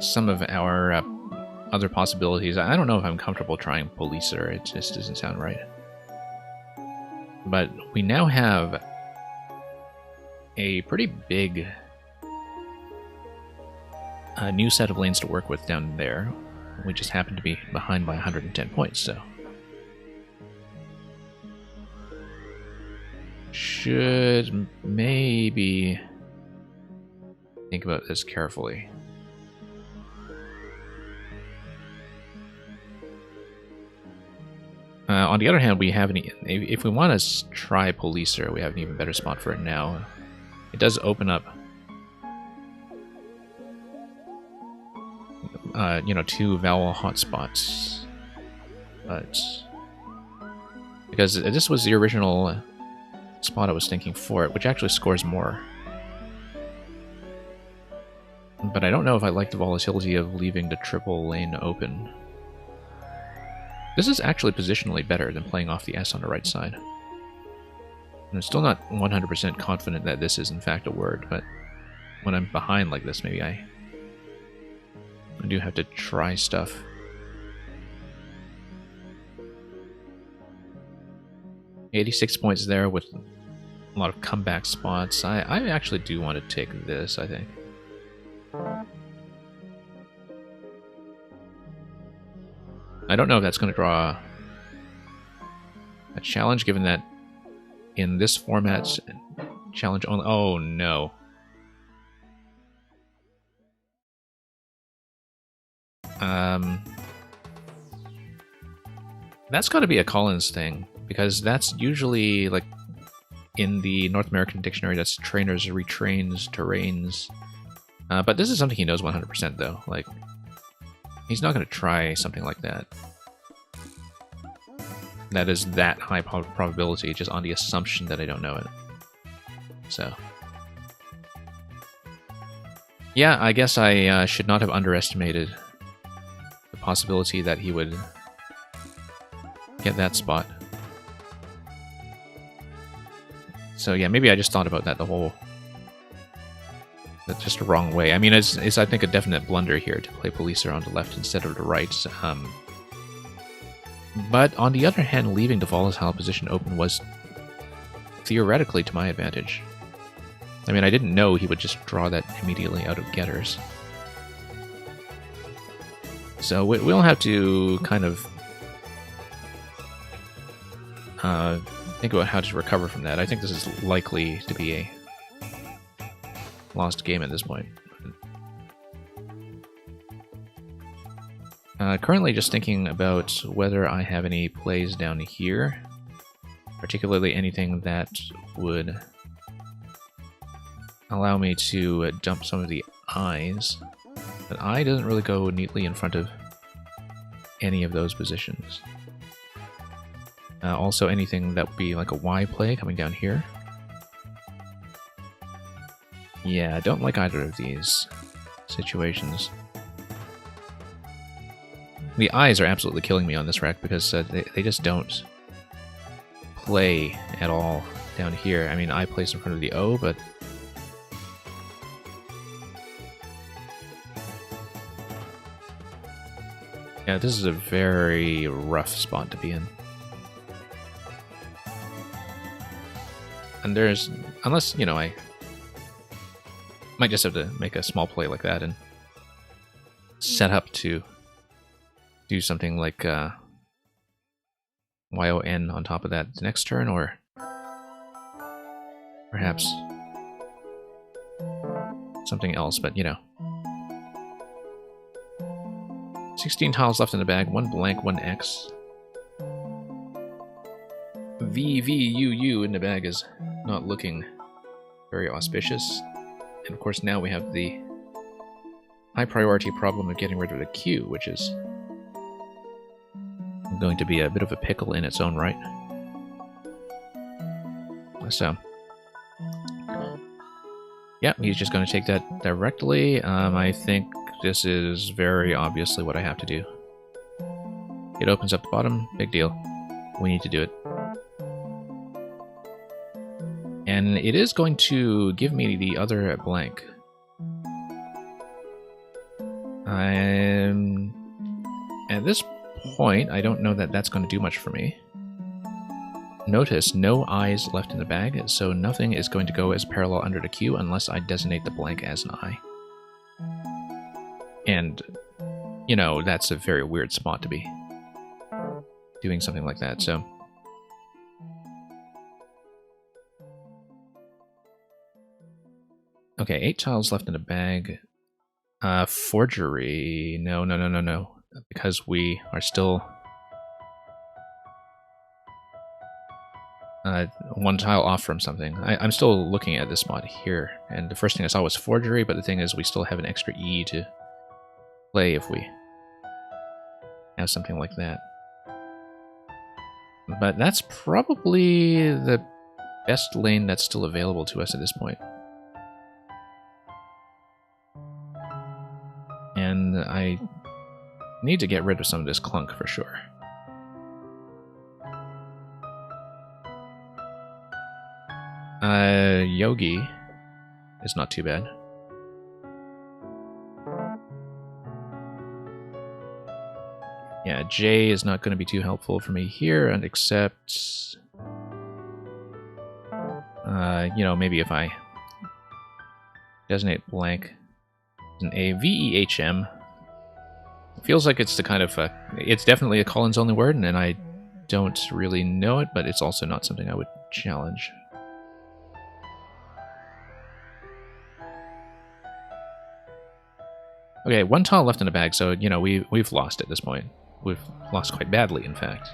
some of our other possibilities. I don't know if I'm comfortable trying Policer, it just doesn't sound right. But we now have a pretty big new set of lanes to work with down there. We just happen to be behind by 110 points, so... should maybe think about this carefully. On the other hand, we have if we want to try Policer, we have an even better spot for it now. It does open up, you know, 2 vowel hotspots, but Because this was the original spot I was thinking for it, which actually scores more. But I don't know if I like the volatility of leaving the triple lane open. This is actually positionally better than playing off the S on the right side. And I'm still not 100% confident that this is in fact a word, but when I'm behind like this, maybe I do have to try stuff. $86 points there with a lot of comeback spots. I actually do want to take this, I think. I don't know if that's going to draw a challenge, given that in this format, challenge only... Oh, no. That's got to be a Collins thing, because that's usually, like, in the North American dictionary, that's trainers, retrains, terrains. But this is something he knows 100%, though. Like, he's not going to try something like that. That is that high probability, just on the assumption that I don't know it. So... yeah, I guess I should not have underestimated the possibility that he would get that spot. So yeah, maybe I just thought about that the whole... that's just the wrong way. I mean, it's I think, a definite blunder here to play Policer on the left instead of the right. But on the other hand, leaving the volatile position open was theoretically to my advantage. I mean, I didn't know he would just draw that immediately out of getters. So we'll have to kind of think about how to recover from that. I think this is likely to be a lost game at this point. Currently just thinking about whether I have any plays down here, particularly anything that would allow me to dump some of the eyes. But eye doesn't really go neatly in front of any of those positions. Also anything that would be like a Y play coming down here. Yeah, I don't like either of these situations. The eyes are absolutely killing me on this rack because they just don't play at all down here. I mean, I place in front of the O, but... yeah, this is a very rough spot to be in. And there's... unless, you know, I might just have to make a small play like that and set up to do something like YON on top of that next turn, or perhaps something else, but you know. 16 tiles left in the bag, 1 blank, 1 X. VVUU in the bag is not looking very auspicious. And of course now we have the high priority problem of getting rid of the Q, which is going to be a bit of a pickle in its own right. So, yeah, he's just going to take that directly. I think this is very obviously what I have to do. It opens up the bottom, big deal. We need to do it. And it is going to give me the other blank. At this point, I don't know that that's going to do much for me. Notice, no eyes left in the bag, so nothing is going to go as parallel under the Q unless I designate the blank as an eye. And, you know, that's a very weird spot to be doing something like that, so... okay, 8 tiles left in the bag. Forgery. No. Because we are still 1 tile off from something. I'm still looking at this spot here, and the first thing I saw was forgery, but the thing is we still have an extra E to play if we have something like that. But that's probably the best lane that's still available to us at this point. And I need to get rid of some of this clunk for sure. Yogi is not too bad. Yeah, J is not going to be too helpful for me here, and except, you know, maybe if I designate blank as an A, VEHM. Feels like it's the kind of, it's definitely a Collins-only word, and I don't really know it, but it's also not something I would challenge. Okay, one tile left in the bag, so, you know, we've lost at this point. We've lost quite badly, in fact.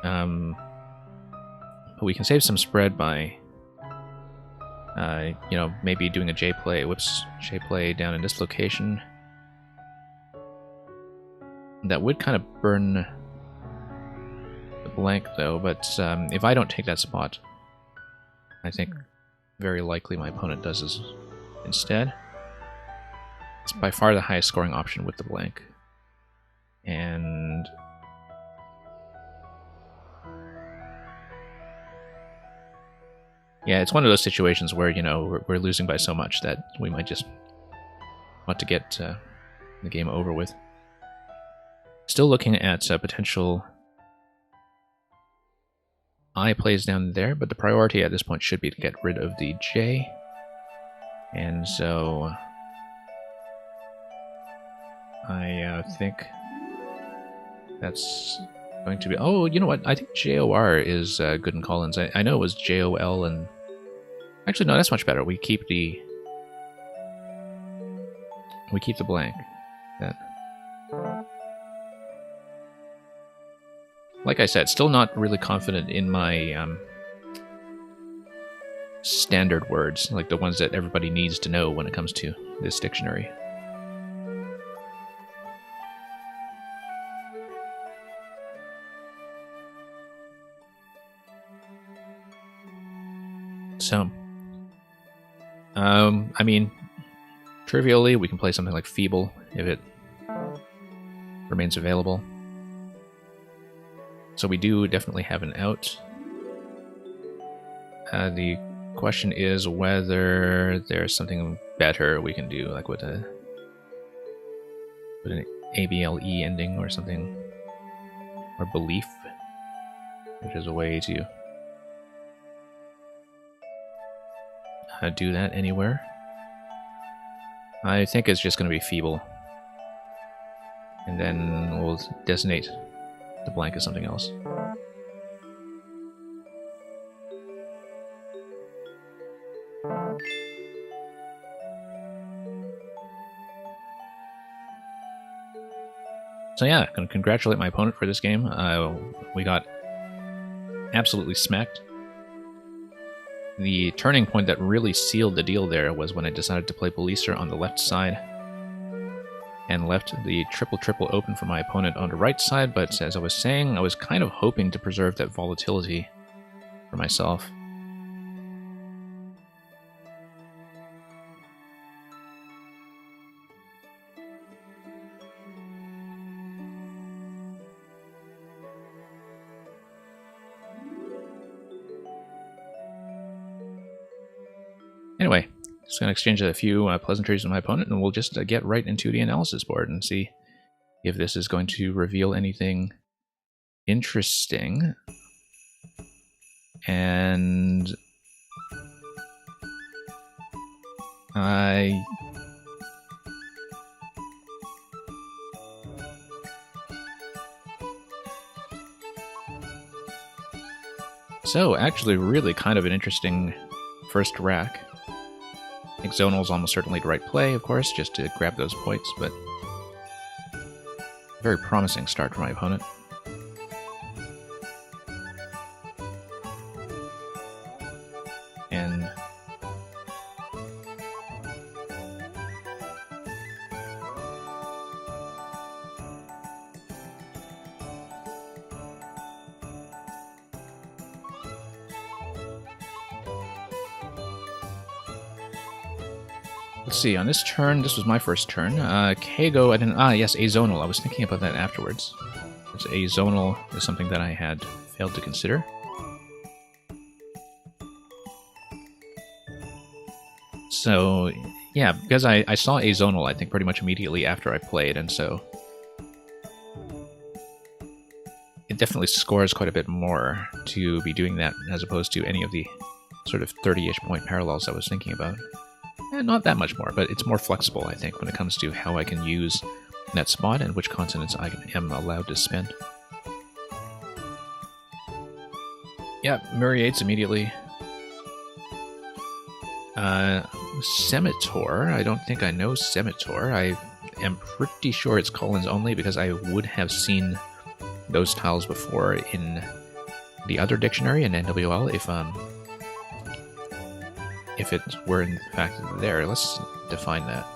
But we can save some spread by, you know, maybe doing a J play. Whoops, J play down in this location. That would kind of burn the blank, though, but if I don't take that spot, I think very likely my opponent does this instead. It's by far the highest scoring option with the blank. And yeah, it's one of those situations where, you know, we're losing by so much that we might just want to get the game over with. Still looking at potential I plays down there, but the priority at this point should be to get rid of the J. And so I think that's going to be... Oh, you know what? I think JOR is good in Collins. I know it was JOL and... Actually, no, that's much better. We keep the blank. That... Like I said, still not really confident in my standard words, like the ones that everybody needs to know when it comes to this dictionary. So, I mean, trivially, we can play something like Feeble if it remains available. So we do definitely have an out. The question is whether there's something better we can do, like with an ABLE ending or something, or Belief, which is a way to do that anywhere. I think it's just going to be Feeble, and then we'll designate the blank as something else. So yeah, gonna congratulate my opponent for this game. We got absolutely smacked. The turning point that really sealed the deal there was when I decided to play Policer on the left side and left the triple open for my opponent on the right side, but as I was saying, I was kind of hoping to preserve that volatility for myself. Anyway, just going to exchange a few pleasantries with my opponent, and we'll just get right into the analysis board and see if this is going to reveal anything interesting. And so actually really kind of an interesting first rack. I think Zonal's almost certainly the right play, of course, just to grab those points, but very promising start for my opponent. And Let's see, on this turn, this was my first turn. Kago, I didn't. Ah, yes, azonal. I was thinking about that afterwards. Because azonal is something that I had failed to consider. So, yeah, because I saw azonal, I think, pretty much immediately after I played, and so it definitely scores quite a bit more to be doing that as opposed to any of the sort of 30-ish point parallels I was thinking about. Not that much more, but it's more flexible, I think, when it comes to how I can use that spot and which consonants I am allowed to spend. Yeah, Muriates immediately. Scimitar, I don't think I know Scimitar. I am pretty sure it's Collins only because I would have seen those tiles before in the other dictionary in NWL if it were in fact there. Let's define that.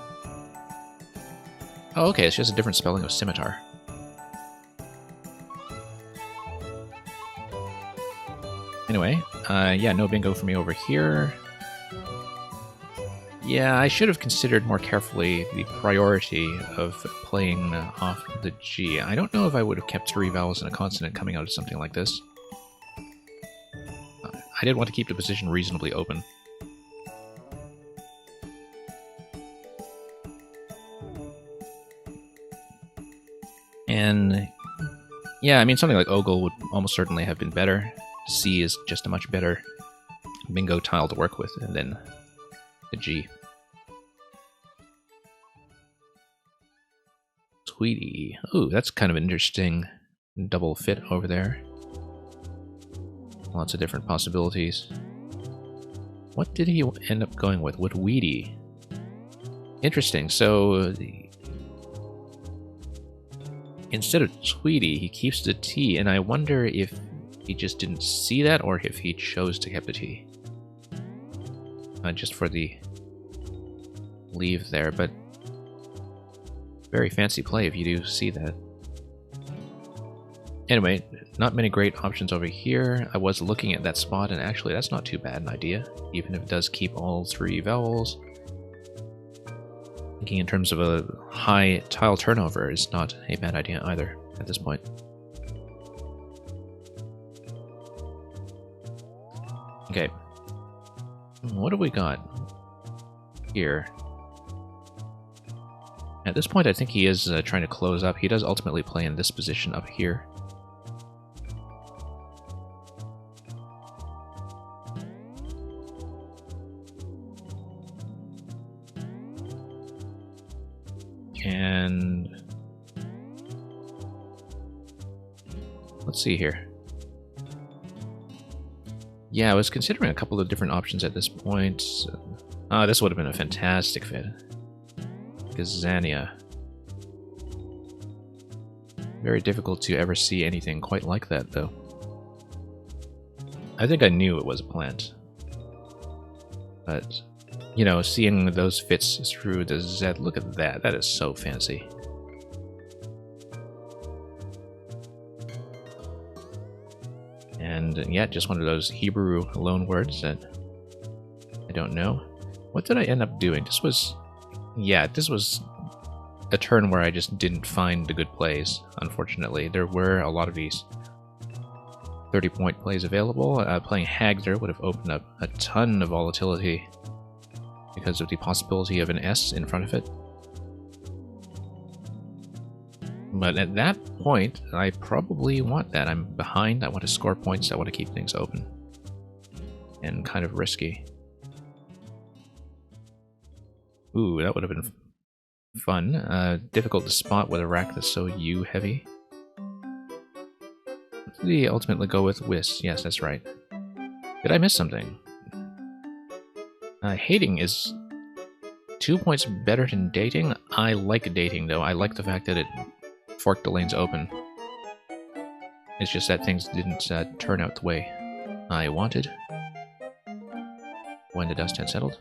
Oh, okay, it's just a different spelling of scimitar. Anyway, yeah, no bingo for me over here. Yeah, I should have considered more carefully the priority of playing off the G. I don't know if I would have kept 3 vowels and a consonant coming out of something like this. I did want to keep the position reasonably open. And yeah, I mean, something like Ogle would almost certainly have been better. C is just a much better bingo tile to work with than the G. Tweety. Ooh, that's kind of an interesting double fit over there. Lots of different possibilities. What did he end up going with? With Weedy. Interesting. So instead of Tweety, he keeps the T, and I wonder if he just didn't see that or if he chose to keep the T. Just for the leave there, but very fancy play if you do see that. Anyway, not many great options over here. I was looking at that spot, and actually that's not too bad an idea, even if it does keep all 3 vowels. Thinking in terms of a high tile turnover is not a bad idea either at this point. Okay. What have we got here? At this point, I think he is trying to close up. He does ultimately play in this position up here. And let's see here. Yeah, I was considering a couple of different options at this point. This would have been a fantastic fit. Gazania. Very difficult to ever see anything quite like that, though. I think I knew it was a plant. But, you know, seeing those fits through the Z, look at that. That is so fancy. And, yeah, just one of those Hebrew loanwords that I don't know. What did I end up doing? This was... Yeah, this was a turn where I just didn't find the good plays, unfortunately. There were a lot of these 30-point plays available. Playing Hag there would have opened up a ton of volatility because of the possibility of an S in front of it. But at that point, I probably want that. I'm behind, I want to score points, I want to keep things open. And kind of risky. Ooh, that would have been fun. Difficult to spot with a rack that's so U-heavy. What did he ultimately go with? Whist. Yes, that's right. Did I miss something? Hating is 2 points better than dating. I like dating, though. I like the fact that it forked the lanes open. It's just that things didn't turn out the way I wanted when the dust had settled.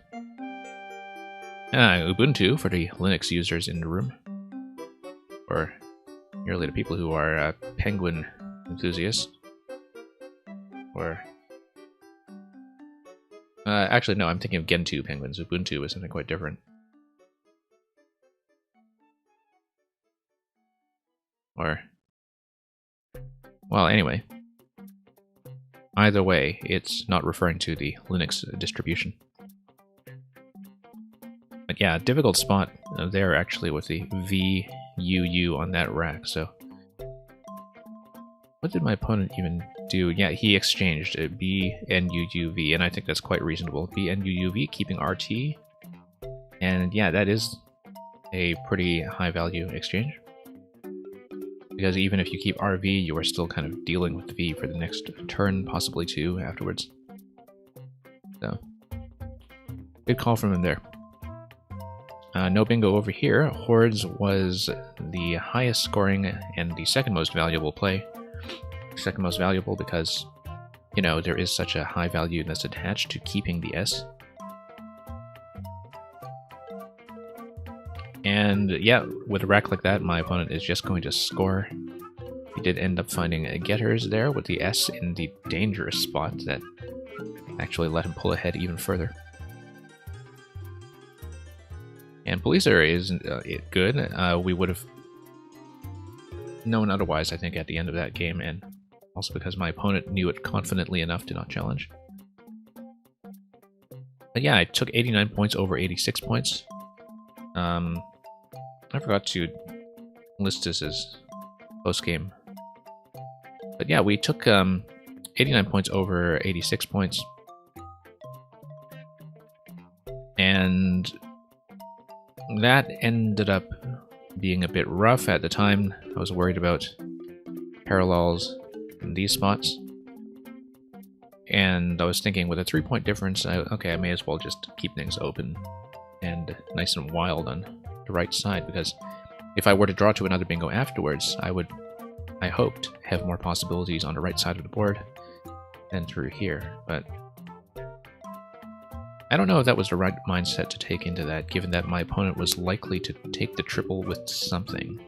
Ubuntu for the Linux users in the room. Or merely the people who are Penguin enthusiasts. Or... actually, no, I'm thinking of Gentoo penguins. Ubuntu is something quite different. Or, well, anyway. Either way, it's not referring to the Linux distribution. But yeah, difficult spot there actually with the VUU on that rack, so... What did my opponent even do? Yeah, he exchanged BNUUV, and I think that's quite reasonable. BNUUV, keeping RT, and yeah, that is a pretty high value exchange. Because even if you keep RV, you are still kind of dealing with V for the next turn, possibly two afterwards. So, good call from him there. No bingo over here. Hordes was the highest scoring and the second most valuable play. Second most valuable because, you know, there is such a high value that's attached to keeping the S. And yeah, with a rack like that, my opponent is just going to score. He did end up finding getters there with the S in the dangerous spot that actually let him pull ahead even further. And Policer isn't good. We would have known otherwise, I think, at the end of that game, and also because my opponent knew it confidently enough to not challenge. But yeah, I took 89 points over 86 points. I forgot to list this as post-game. But yeah, we took 89 points over 86 points. And that ended up being a bit rough at the time. I was worried about parallels in these spots. And I was thinking with a 3-point difference, okay, I may as well just keep things open and nice and wild on the right side, because if I were to draw to another bingo afterwards, I hoped, have more possibilities on the right side of the board than through here, but I don't know if that was the right mindset to take into that, given that my opponent was likely to take the triple with something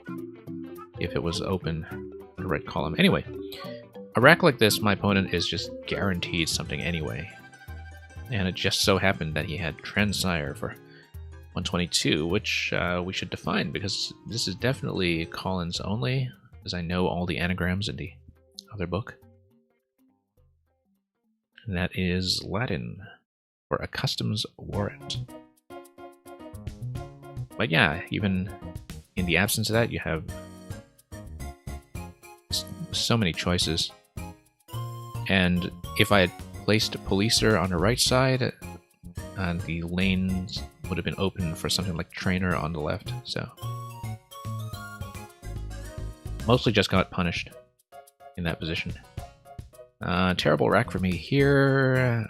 if it was open on the right column. Anyway, a rack like this, my opponent is just guaranteed something anyway, and it just so happened that he had Transire for 122, which we should define, because this is definitely Collins only, as I know all the anagrams in the other book. And that is Latin for a customs warrant. But yeah, even in the absence of that, you have so many choices. And if I had placed a Policer on the right side, the lanes would have been open for something like Trainer on the left, so... Mostly just got punished in that position. Terrible rack for me here.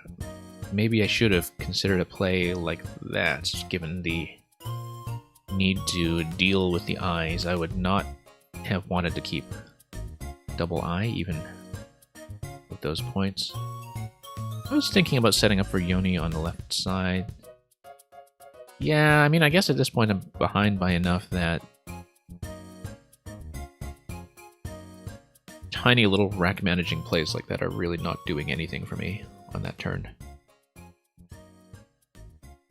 Maybe I should have considered a play like that, given the need to deal with the eyes. I would not have wanted to keep double I, even with those points. I was thinking about setting up for Yoni on the left side. Yeah, I mean, I guess at this point I'm behind by enough that tiny little rack managing plays like that are really not doing anything for me on that turn.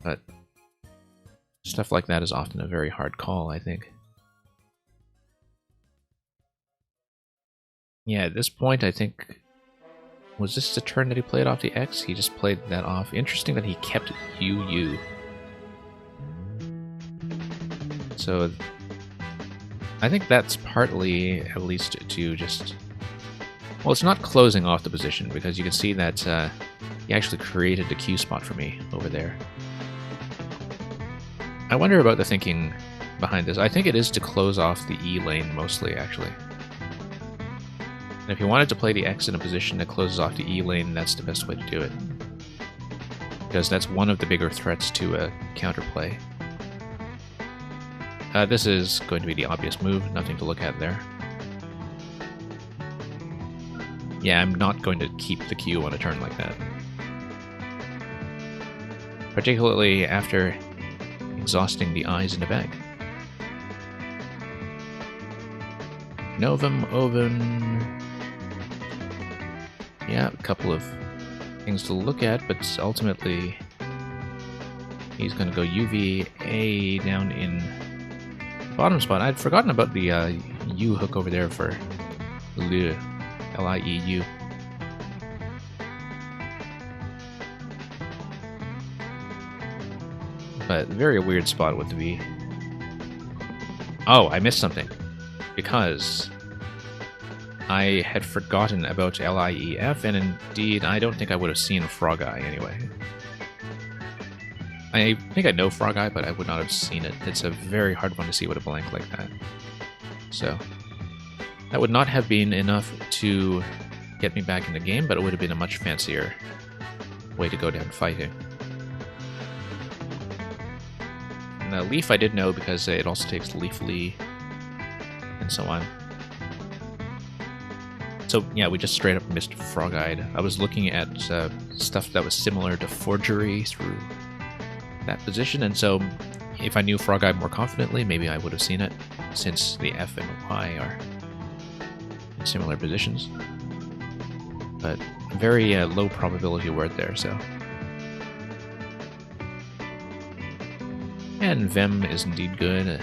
But stuff like that is often a very hard call, I think. Yeah, at this point, I think... Was this the turn that he played off the X? He just played that off. Interesting that he kept UU. So, I think that's partly, at least, to just... Well, it's not closing off the position, because you can see that he actually created the Q spot for me over there. I wonder about the thinking behind this. I think it is to close off the E lane, mostly, actually. And if you wanted to play the X in a position that closes off the E lane, that's the best way to do it. Because that's one of the bigger threats to a counterplay. This is going to be the obvious move, nothing to look at there. Yeah, I'm not going to keep the Q on a turn like that. Particularly after exhausting the eyes in the bag. Novum, Ovum... Yeah, a couple of things to look at, but ultimately he's going to go UVA down in Bottom spot. I'd forgotten about the U hook over there for Lieu. L-I-E-U. But very weird spot with the V. Oh, I missed something. Because I had forgotten about L-I-E-F, and indeed, I don't think I would have seen Frog Eye anyway. I think I know Frog Eye, but I would not have seen it. It's a very hard one to see with a blank like that. So, that would not have been enough to get me back in the game, but it would have been a much fancier way to go down fighting. And Leaf I did know because it also takes Leafly and so on. So yeah, we just straight up missed Frog-Eyed. I was looking at stuff that was similar to Forgery through that position, and so if I knew Frog-Eyed more confidently, maybe I would have seen it, since the F and Y are in similar positions. But very low probability word there, so. And Vem is indeed good.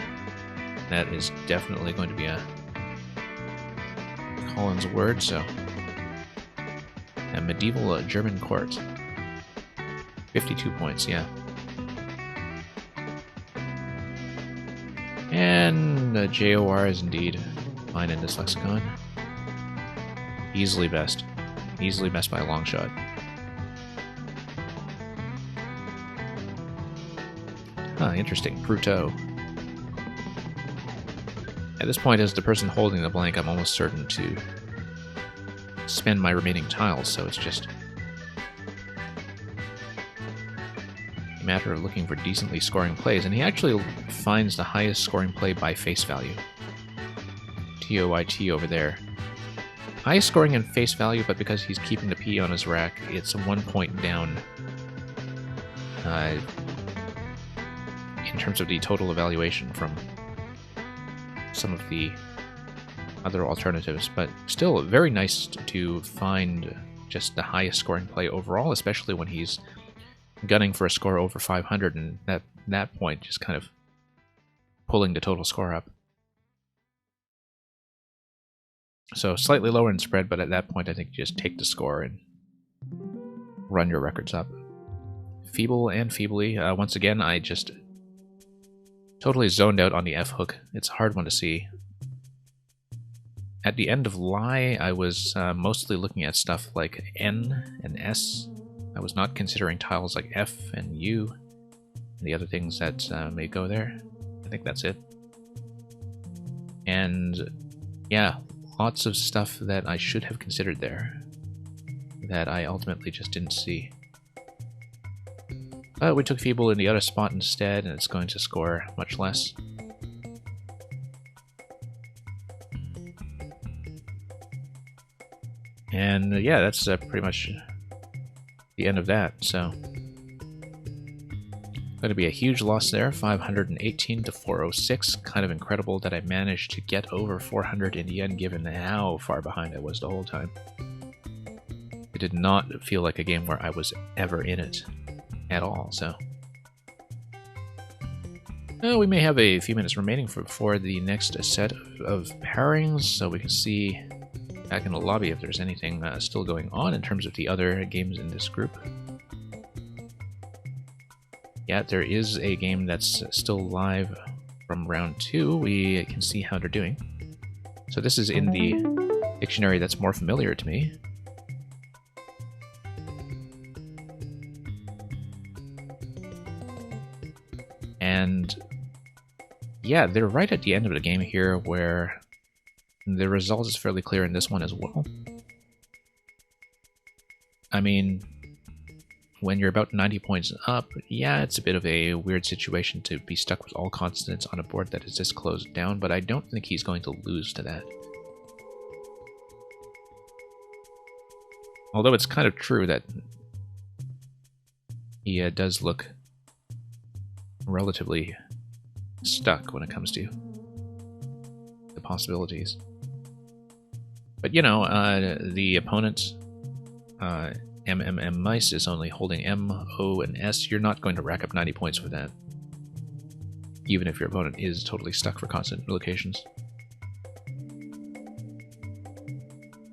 That is definitely going to be a Collins word, so. A medieval German court. 52 points, yeah. And JOR is indeed fine in this lexicon. Easily best. Easily best by a long shot. Huh, interesting. Pruto. At this point, as the person holding the blank, I'm almost certain to spend my remaining tiles, so it's just a matter of looking for decently scoring plays, and he actually finds the highest scoring play by face value. TOYT over there. Highest scoring in face value, but because he's keeping the P on his rack, it's 1 point down in terms of the total evaluation from some of the other alternatives, but still very nice to find just the highest scoring play overall, especially when he's gunning for a score over 500, and at that point just kind of pulling the total score up. So slightly lower in spread, but at that point I think you just take the score and run your records up. Feeble and Feebly, once again I just totally zoned out on the F hook. It's a hard one to see. At the end of Lie, I was mostly looking at stuff like N and S. I was not considering tiles like F and U and the other things that may go there. I think that's it. And yeah, lots of stuff that I should have considered there that I ultimately just didn't see. But we took Feeble in the other spot instead, and it's going to score much less. And yeah, that's pretty much the end of that, so. Going to be a huge loss there, 518 to 406. Kind of incredible that I managed to get over 400 in the end, given how far behind I was the whole time. It did not feel like a game where I was ever in it at all, so. We may have a few minutes remaining before the next set of pairings, so we can see back in the lobby if there's anything still going on in terms of the other games in this group. Yeah, there is a game that's still live from round 2. We can see how they're doing. So this is in the dictionary that's more familiar to me. And yeah, they're right at the end of the game here, where the result is fairly clear in this one as well. I mean, when you're about 90 points up, yeah, it's a bit of a weird situation to be stuck with all consonants on a board that is this closed down, but I don't think he's going to lose to that. Although it's kind of true that he does look relatively stuck when it comes to the possibilities. But you know, the opponent, MMM Mice, is only holding M, O, and S. You're not going to rack up 90 points for that. even if your opponent is totally stuck for constant locations.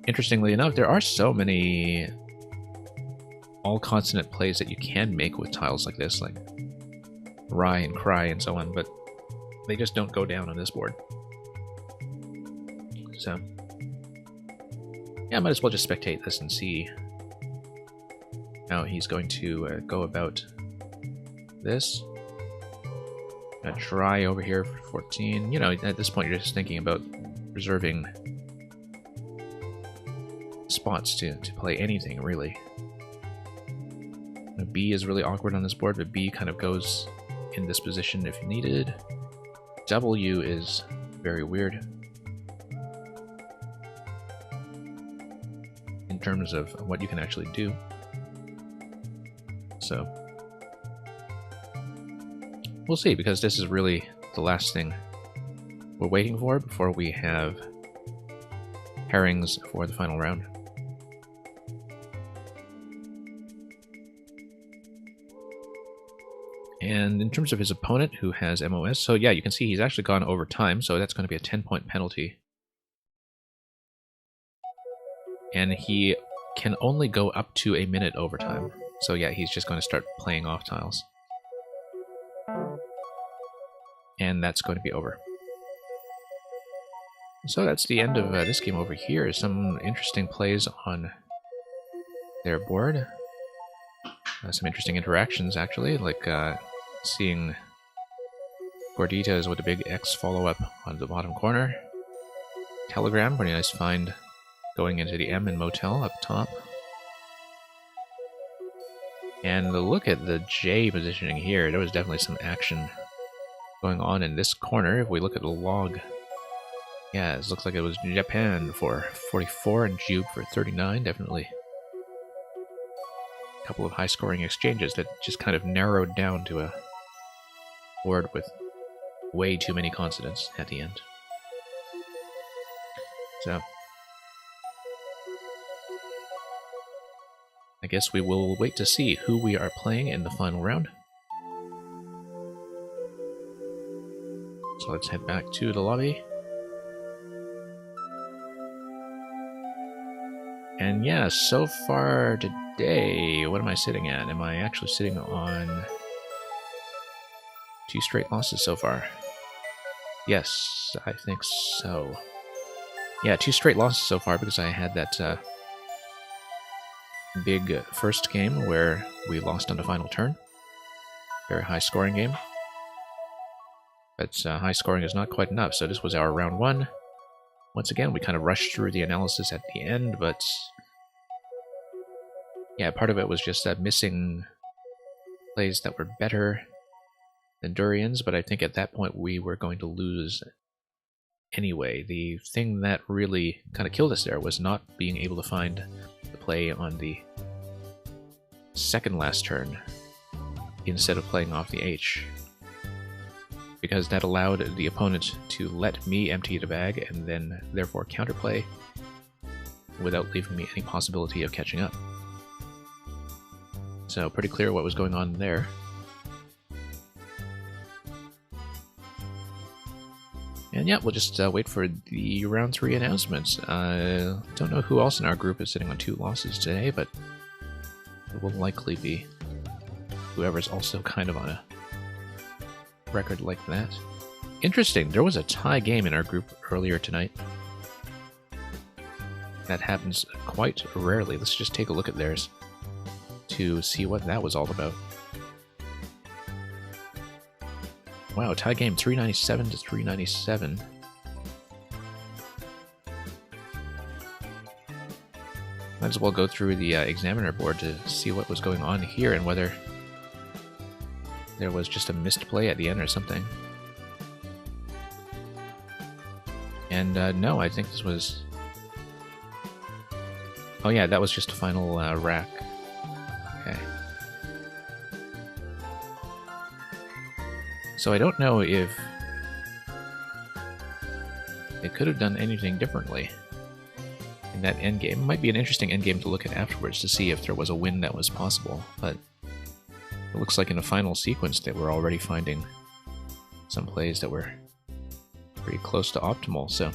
Interestingly enough, there are so many all-consonant plays that you can make with tiles like this, like rye and cry and so on, but they just don't go down on this board. So, yeah, I might as well just spectate this and see how he's going to go about this. Got try over here for 14. You know, at this point you're just thinking about reserving spots to play anything, really. B is really awkward on this board, but B kind of goes in this position if needed. W is very weird in terms of what you can actually do. So we'll see, because this is really the last thing we're waiting for before we have pairings for the final round. And in terms of his opponent, who has MOS, so yeah, you can see he's actually gone over time, so that's going to be a 10-point penalty. And he can only go up to a minute overtime. So yeah, he's just going to start playing off tiles. And that's going to be over. So that's the end of this game over here. Some interesting plays on their board. Some interesting interactions, actually, like seeing Gorditas with a big X follow-up on the bottom corner. Telegram, pretty nice find going into the M in Motel up top. And look at the J positioning here. There was definitely some action going on in this corner. If we look at the log, yeah, it looks like it was Japan for 44 and Jube for 39, definitely. A couple of high-scoring exchanges that just kind of narrowed down to a board with way too many consonants at the end. So I guess we will wait to see who we are playing in the final round. So let's head back to the lobby. And yeah, so far today, what am I sitting at? Am I actually sitting on 2 straight losses so far? Yes, I think so. Yeah, 2 straight losses so far, because I had that big first game where we lost on the final turn. Very high scoring game. But high scoring is not quite enough, so this was our round 1. Once again, we kind of rushed through the analysis at the end, but yeah, part of it was just missing plays that were better than Durian's, but I think at that point we were going to lose anyway. The thing that really kind of killed us there was not being able to find the play on the second last turn instead of playing off the H, because that allowed the opponent to let me empty the bag and then therefore counterplay without leaving me any possibility of catching up. So pretty clear what was going on there. And yeah, we'll just wait for the round 3 announcements. Don't know who else in our group is sitting on 2 losses today, but it will likely be whoever's also kind of on a record like that. Interesting, there was a tie game in our group earlier tonight. That happens quite rarely. Let's just take a look at theirs to see what that was all about. Wow, tie game 397 to 397. Might as well go through the examiner board to see what was going on here and whether there was just a missed play at the end or something. And no, I think this was... Oh yeah, that was just a final rack. Okay. So I don't know if it could have done anything differently in that endgame. It might be an interesting endgame to look at afterwards to see if there was a win that was possible, but it looks like in the final sequence that we're already finding some plays that were pretty close to optimal. So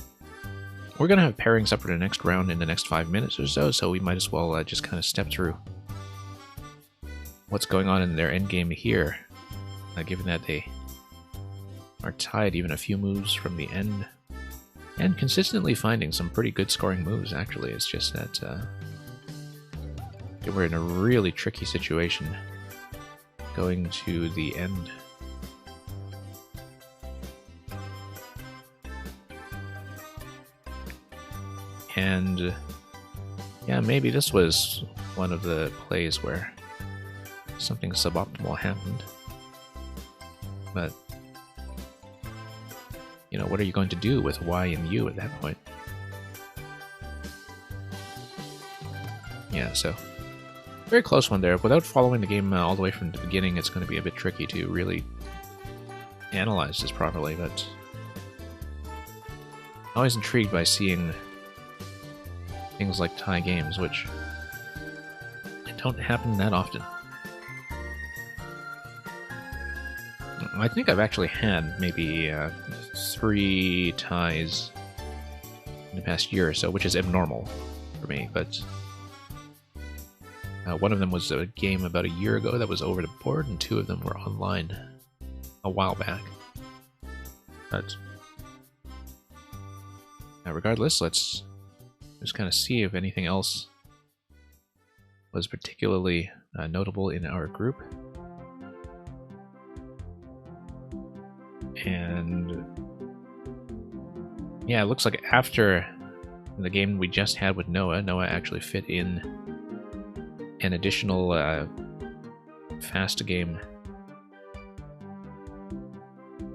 we're going to have pairings up for the next round in the next 5 minutes or so, so we might as well just kind of step through what's going on in their endgame here, given that they are tied even a few moves from the end, and consistently finding some pretty good scoring moves, actually. It's just that they were in a really tricky situation going to the end. And yeah, maybe this was one of the plays where something suboptimal happened. But, you know, what are you going to do with Y and U at that point? Yeah, so very close one there. Without following the game all the way from the beginning, it's going to be a bit tricky to really analyze this properly, but I'm always intrigued by seeing things like tie games, which don't happen that often. I think I've actually had maybe 3 ties in the past year or so, which is abnormal for me, but one of them was a game about a year ago that was over the board, and 2 of them were online a while back. But regardless, let's just kind of see if anything else was particularly notable in our group. And yeah, it looks like after the game we just had with Noah actually fit in an additional fast game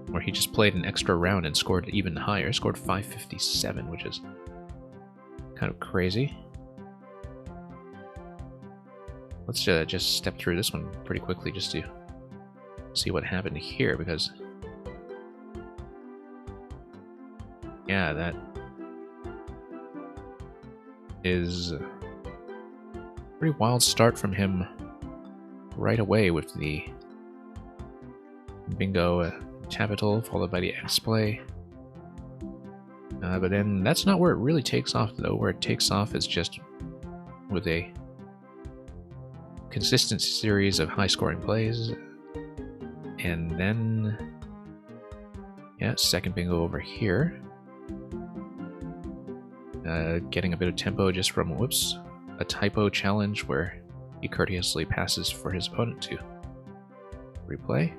where he just played an extra round and scored even higher, scored 557, which is kind of crazy. Let's just step through this one pretty quickly just to see what happened here, because yeah, that is a pretty wild start from him right away with the bingo capital followed by the X play. But then that's not where it really takes off, though. Where it takes off is just with a consistent series of high-scoring plays. And then, yeah, second bingo over here. Getting a bit of tempo just from, whoops, a typo challenge where he courteously passes for his opponent to replay.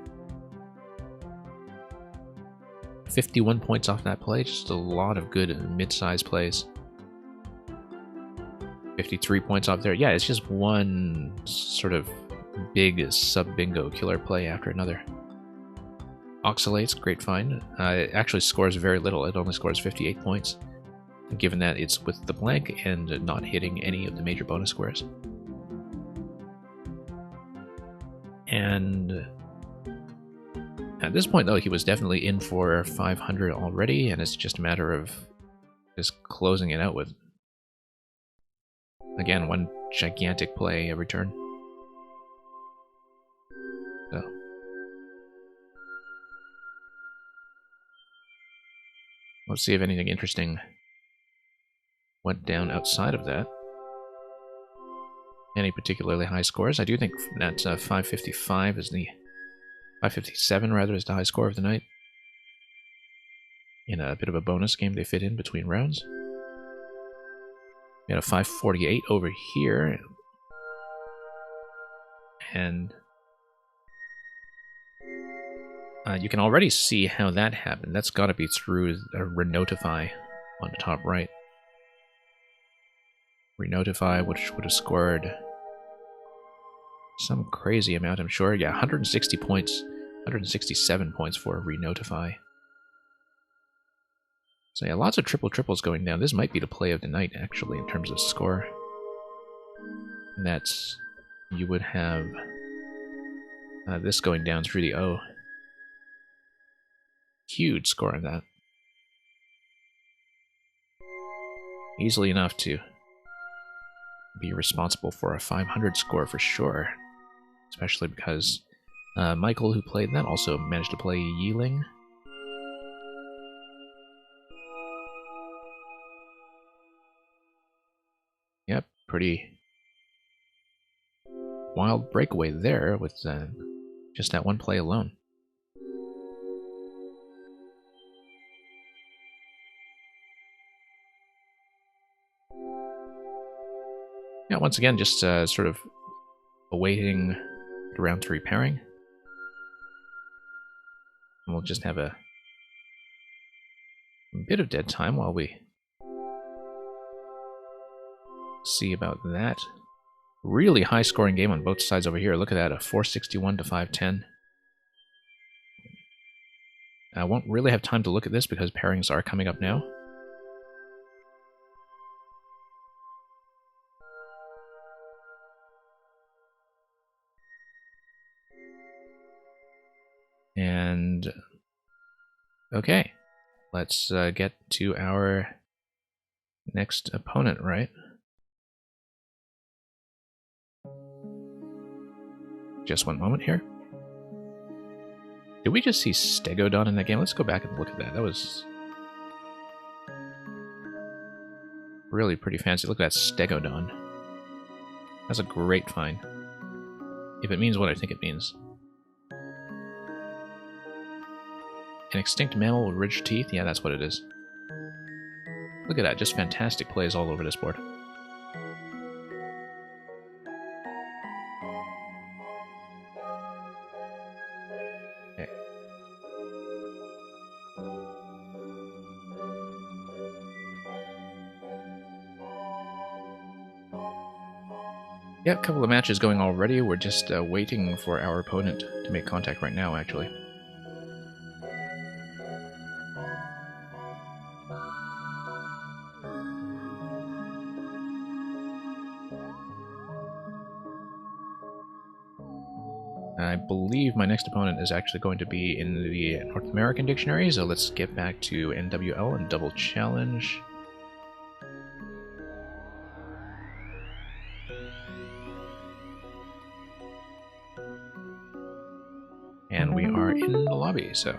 51 points off that play, just a lot of good mid-sized plays. 53 points off there. Yeah, it's just one sort of big sub-bingo killer play after another. Oscillates, great find. It actually scores very little. It only scores 58 points, given that it's with the blank and not hitting any of the major bonus squares. And at this point, though, he was definitely in for 500 already, and it's just a matter of just closing it out with, again, one gigantic play every turn. So let's see if anything interesting went down outside of that. Any particularly high scores? I do think that 555 is the 557 rather is the high score of the night. In a bit of a bonus game they fit in between rounds. We had a 548 over here. And you can already see how that happened. That's got to be through a Renotify on the top right. Renotify, which would have scored some crazy amount, I'm sure. Yeah, 160 points, 167 points for Renotify. So yeah, lots of triples going down. This might be the play of the night, actually, in terms of score. And that's, you would have this going down through the O. Huge score on that. Easily enough to be responsible for a 500 score for sure. Especially because Michael, who played that, also managed to play Yeeling. Yep, pretty wild breakaway there with just that one play alone. Yeah, once again, just sort of awaiting the round 3 pairing. And we'll just have a bit of dead time while we see about that. Really high scoring game on both sides over here. Look at that, a 461 to 510. I won't really have time to look at this because pairings are coming up now. And okay, let's get to our next opponent, right? Just one moment here. Did we just see Stegodon in that game? Let's go back and look at that. That was really pretty fancy. Look at that Stegodon. That's a great find. If it means what I think it means. An extinct mammal with ridged teeth? Yeah, that's what it is. Look at that, just fantastic plays all over this board. Okay. Yeah, a couple of matches going already. We're just waiting for our opponent to make contact right now, actually. I believe my next opponent is actually going to be in the North American dictionary, so let's get back to NWL and double challenge. And we are in the lobby, so...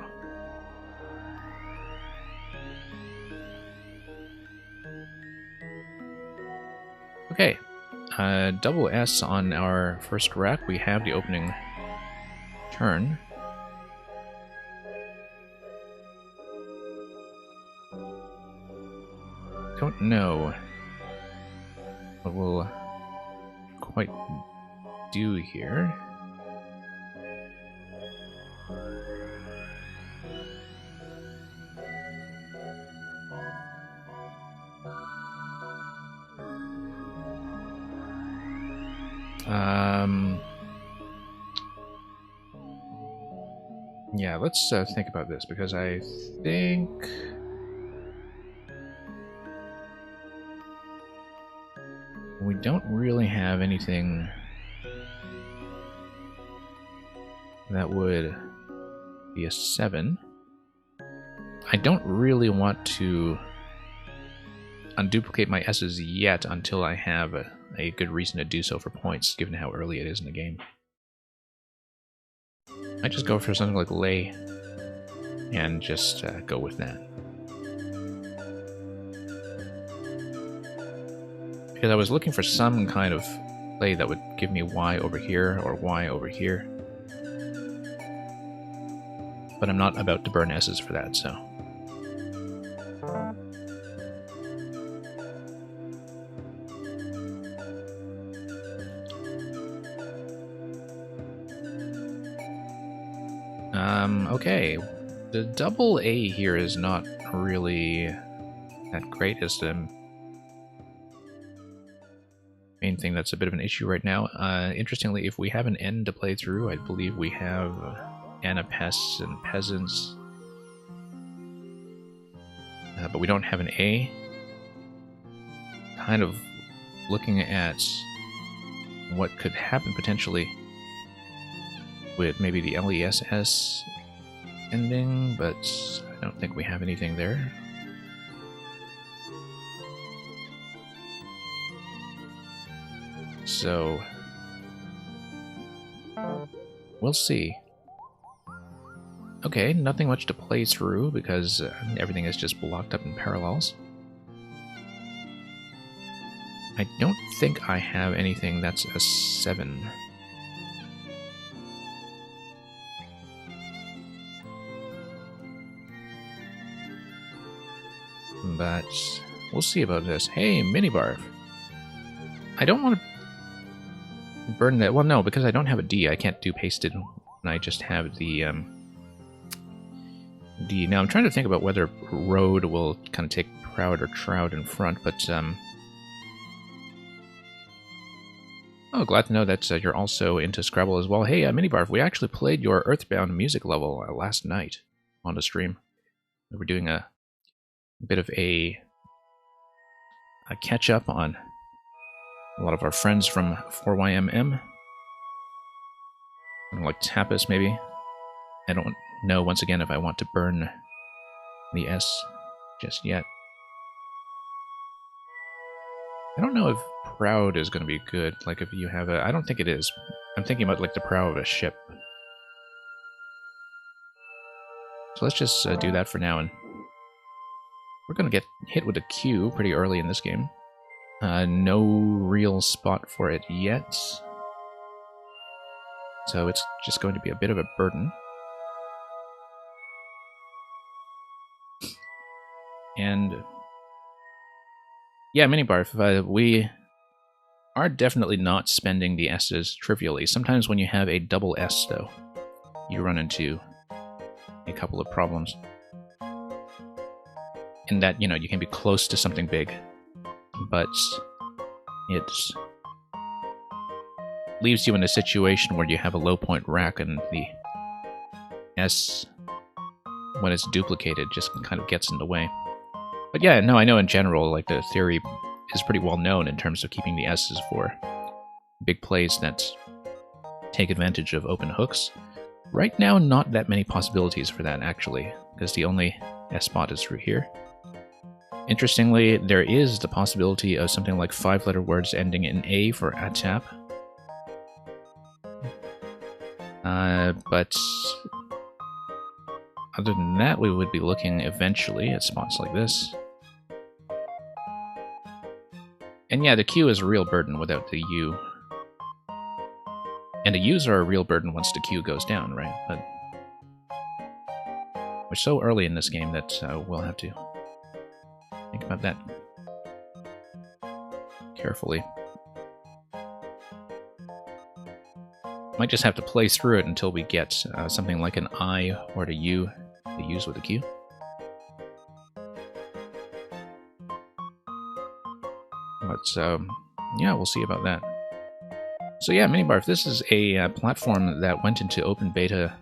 Okay, double S on our first rack. We have the opening turn. Don't know what we'll quite do here. Yeah, let's think about this, because I think... we don't really have anything that would be a 7. I don't really want to unduplicate my S's yet until I have a good reason to do so for points, given how early it is in the game. I just go for something like lay and just go with that. Because I was looking for some kind of play that would give me Y over here or Y over here. But I'm not about to burn S's for that, so... okay. The double A here is not really that great. It's the main thing that's a bit of an issue right now. Interestingly, if we have an N to play through, I believe we have Anapests and Peasants. But we don't have an A. Kind of looking at what could happen potentially with maybe the LESS ending, but I don't think we have anything there. So we'll see. Okay, nothing much to play through because everything is just blocked up in parallels. I don't think I have anything that's a 7. But we'll see about this. Hey, minibarf. I don't want to burn that. Well, no, because I don't have a D. I can't do pasted. And I just have the D. Now, I'm trying to think about whether road will kind of take proud or trout in front, but oh, glad to know that you're also into Scrabble as well. Hey, minibarf, we actually played your Earthbound music level last night on the stream. We were doing a bit of a catch up on a lot of our friends from 4YMM. Like Tapas, maybe. I don't know, once again, if I want to burn the S just yet. I don't know if proud is going to be good. Like, if you have a... I don't think it is. I'm thinking about, like, the prow of a ship. So let's just do that for now, and we're going to get hit with a Q pretty early in this game. No real spot for it yet. So it's just going to be a bit of a burden. And yeah, minibarf, we are definitely not spending the S's trivially. Sometimes when you have a double S, though, you run into a couple of problems. In that, you know, you can be close to something big, but it leaves you in a situation where you have a low point rack and the S, when it's duplicated, just kind of gets in the way. But yeah, no, I know in general, like, the theory is pretty well known in terms of keeping the S's for big plays that take advantage of open hooks. Right now, not that many possibilities for that, actually, because the only S spot is through here. Interestingly, there is the possibility of something like 5-letter words ending in A for ATAP. But other than that, we would be looking eventually at spots like this. And yeah, the Q is a real burden without the U. And the U's are a real burden once the Q goes down, right? But we're so early in this game that we'll have to think about that carefully. Might just have to play through it until we get something like an I or the U to use with the Q. But yeah, we'll see about that. So yeah, minibarf, this is a platform that went into open beta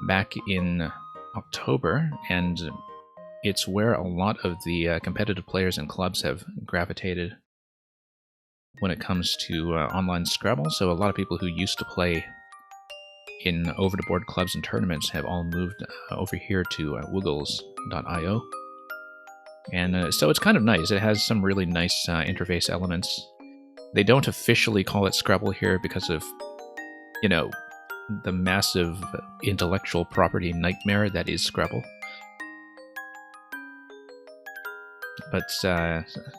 back in October, and it's where a lot of the competitive players and clubs have gravitated when it comes to online Scrabble. So a lot of people who used to play in over-the-board clubs and tournaments have all moved over here to woogles.io. And so it's kind of nice. It has some really nice interface elements. They don't officially call it Scrabble here because of, you know, the massive intellectual property nightmare that is Scrabble. But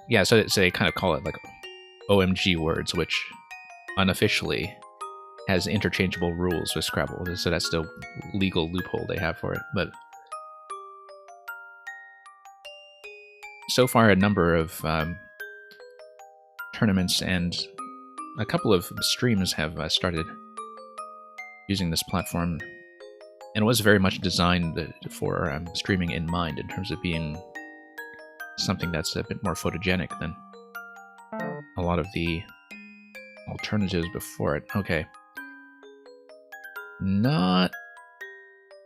yeah, so they kind of call it like OMG words, which unofficially has interchangeable rules with Scrabble. So that's the legal loophole they have for it. But so far, a number of tournaments and a couple of streams have started using this platform, and it was very much designed for streaming in mind in terms of being something that's a bit more photogenic than a lot of the alternatives before it. Okay. Not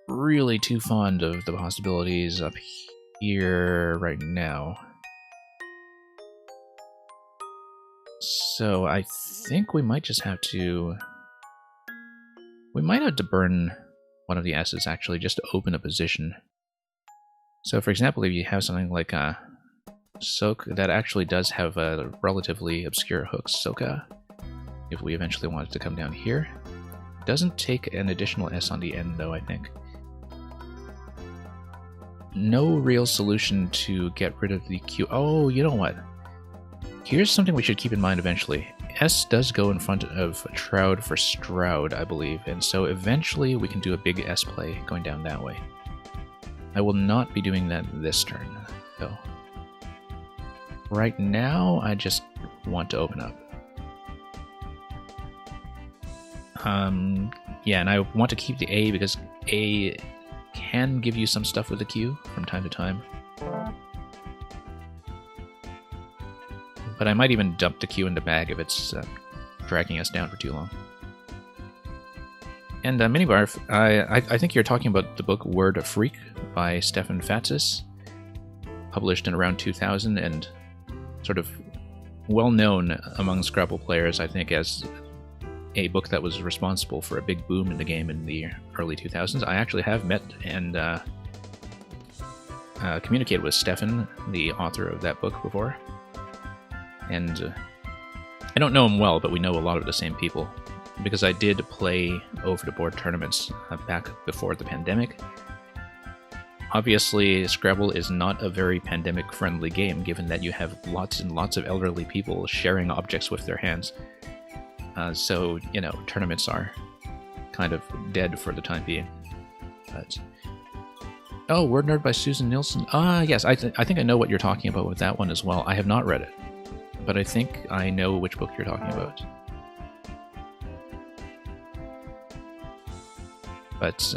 really too fond of the possibilities up here right now. So I think we might just have to... We might have to burn one of the S's, actually, just to open a position. So, for example, if you have something like a Soak, that actually does have a relatively obscure hook, Soka, if we eventually wanted to come down here. Doesn't take an additional S on the end, though, I think. No real solution to get rid of the Q. Oh, you know what? Here's something we should keep in mind eventually. S does go in front of Shroud for Stroud, I believe, and so eventually we can do a big S play going down that way. I will not be doing that this turn, though. Right now, I just want to open up. Yeah, and I want to keep the A because A can give you some stuff with the Q from time to time. But I might even dump the Q in the bag if it's dragging us down for too long. And Minibarf, I think you're talking about the book Word Freak by Stefan Fatsis, published in around 2000 and sort of well known among Scrabble players, I think, as a book that was responsible for a big boom in the game in the early 2000s. I actually have met and communicated with Stefan, the author of that book, before. And I don't know him well, but we know a lot of the same people, because I did play over-the-board tournaments back before the pandemic. Obviously, Scrabble is not a very pandemic-friendly game, given that you have lots and lots of elderly people sharing objects with their hands. So, you know, tournaments are kind of dead for the time being. But oh, Word Nerd by Susan Nielsen. Yes, I think I know what you're talking about with that one as well. I have not read it, but I think I know which book you're talking about. But,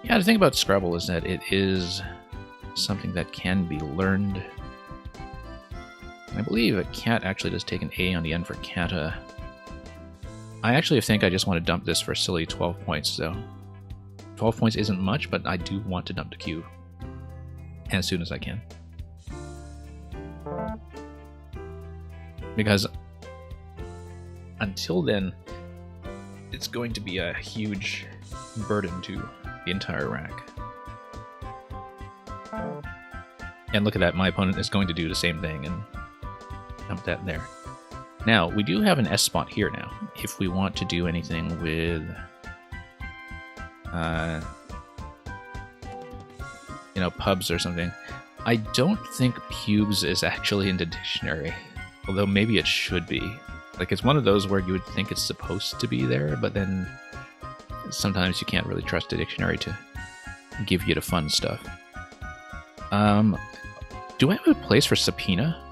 yeah, the thing about Scrabble is that it is something that can be learned. I believe a cat actually does take an A on the end for kata. I actually think I just want to dump this for silly 12 points, though. 12 points isn't much, but I do want to dump the Q as soon as I can. Because until then, it's going to be a huge burden to the entire rack. And look at that, my opponent is going to do the same thing and dump that there. Now, we do have an S spot here now, if we want to do anything with, you know, pubs or something. I don't think pubes is actually in the dictionary, although maybe it should be. Like, it's one of those where you would think it's supposed to be there, but then sometimes you can't really trust the dictionary to give you the fun stuff. Do I have a place for subpoena?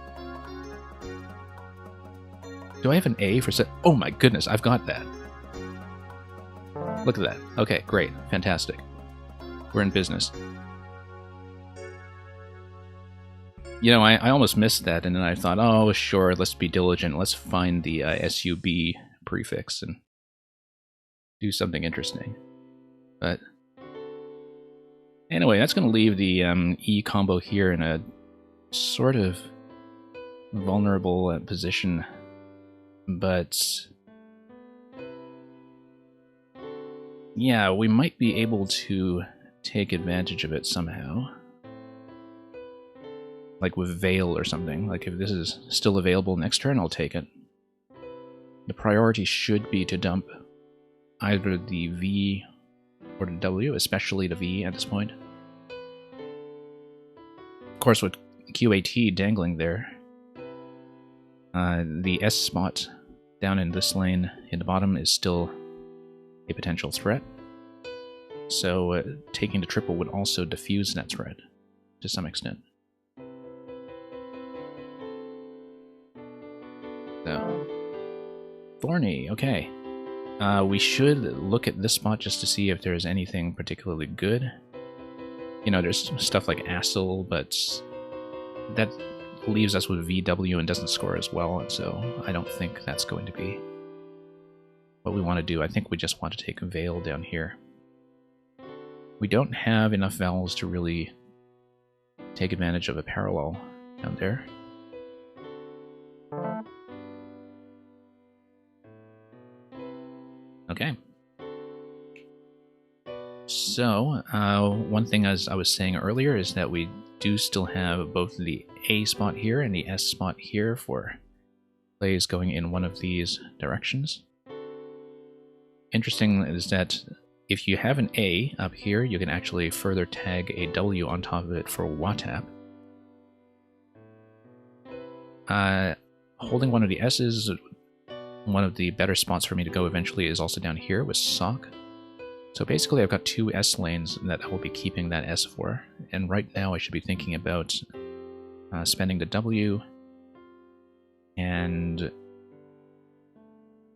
Do I have an A for oh my goodness, I've got that. Look at that. Okay, great. Fantastic. We're in business. You know, I almost missed that, and then I thought, oh, sure, let's be diligent. Let's find the SUB prefix and do something interesting. But anyway, that's going to leave the E combo here in a sort of vulnerable position. But yeah, we might be able to take advantage of it somehow. Like with Veil or something. Like if this is still available next turn, I'll take it. The priority should be to dump either the V or the W, especially the V at this point. Of course, with QAT dangling there, the S spot down in this lane in the bottom is still a potential threat. So taking the triple would also diffuse that threat to some extent. So, Thorny, okay. We should look at this spot just to see if there's anything particularly good. You know, there's stuff like Assel, but that leaves us with VW and doesn't score as well, and so I don't think that's going to be what we want to do. I think we just want to take Veil down here. We don't have enough vowels to really take advantage of a parallel down there. Okay. So, one thing as I was saying earlier is that we do still have both the A spot here and the S spot here for plays going in one of these directions. Interesting is that if you have an A up here, you can actually further tag a W on top of it for WATAP. Holding one of the S's, one of the better spots for me to go eventually is also down here with Sock. So basically I've got 2 S lanes that I will be keeping that S for, and right now I should be thinking about spending the W and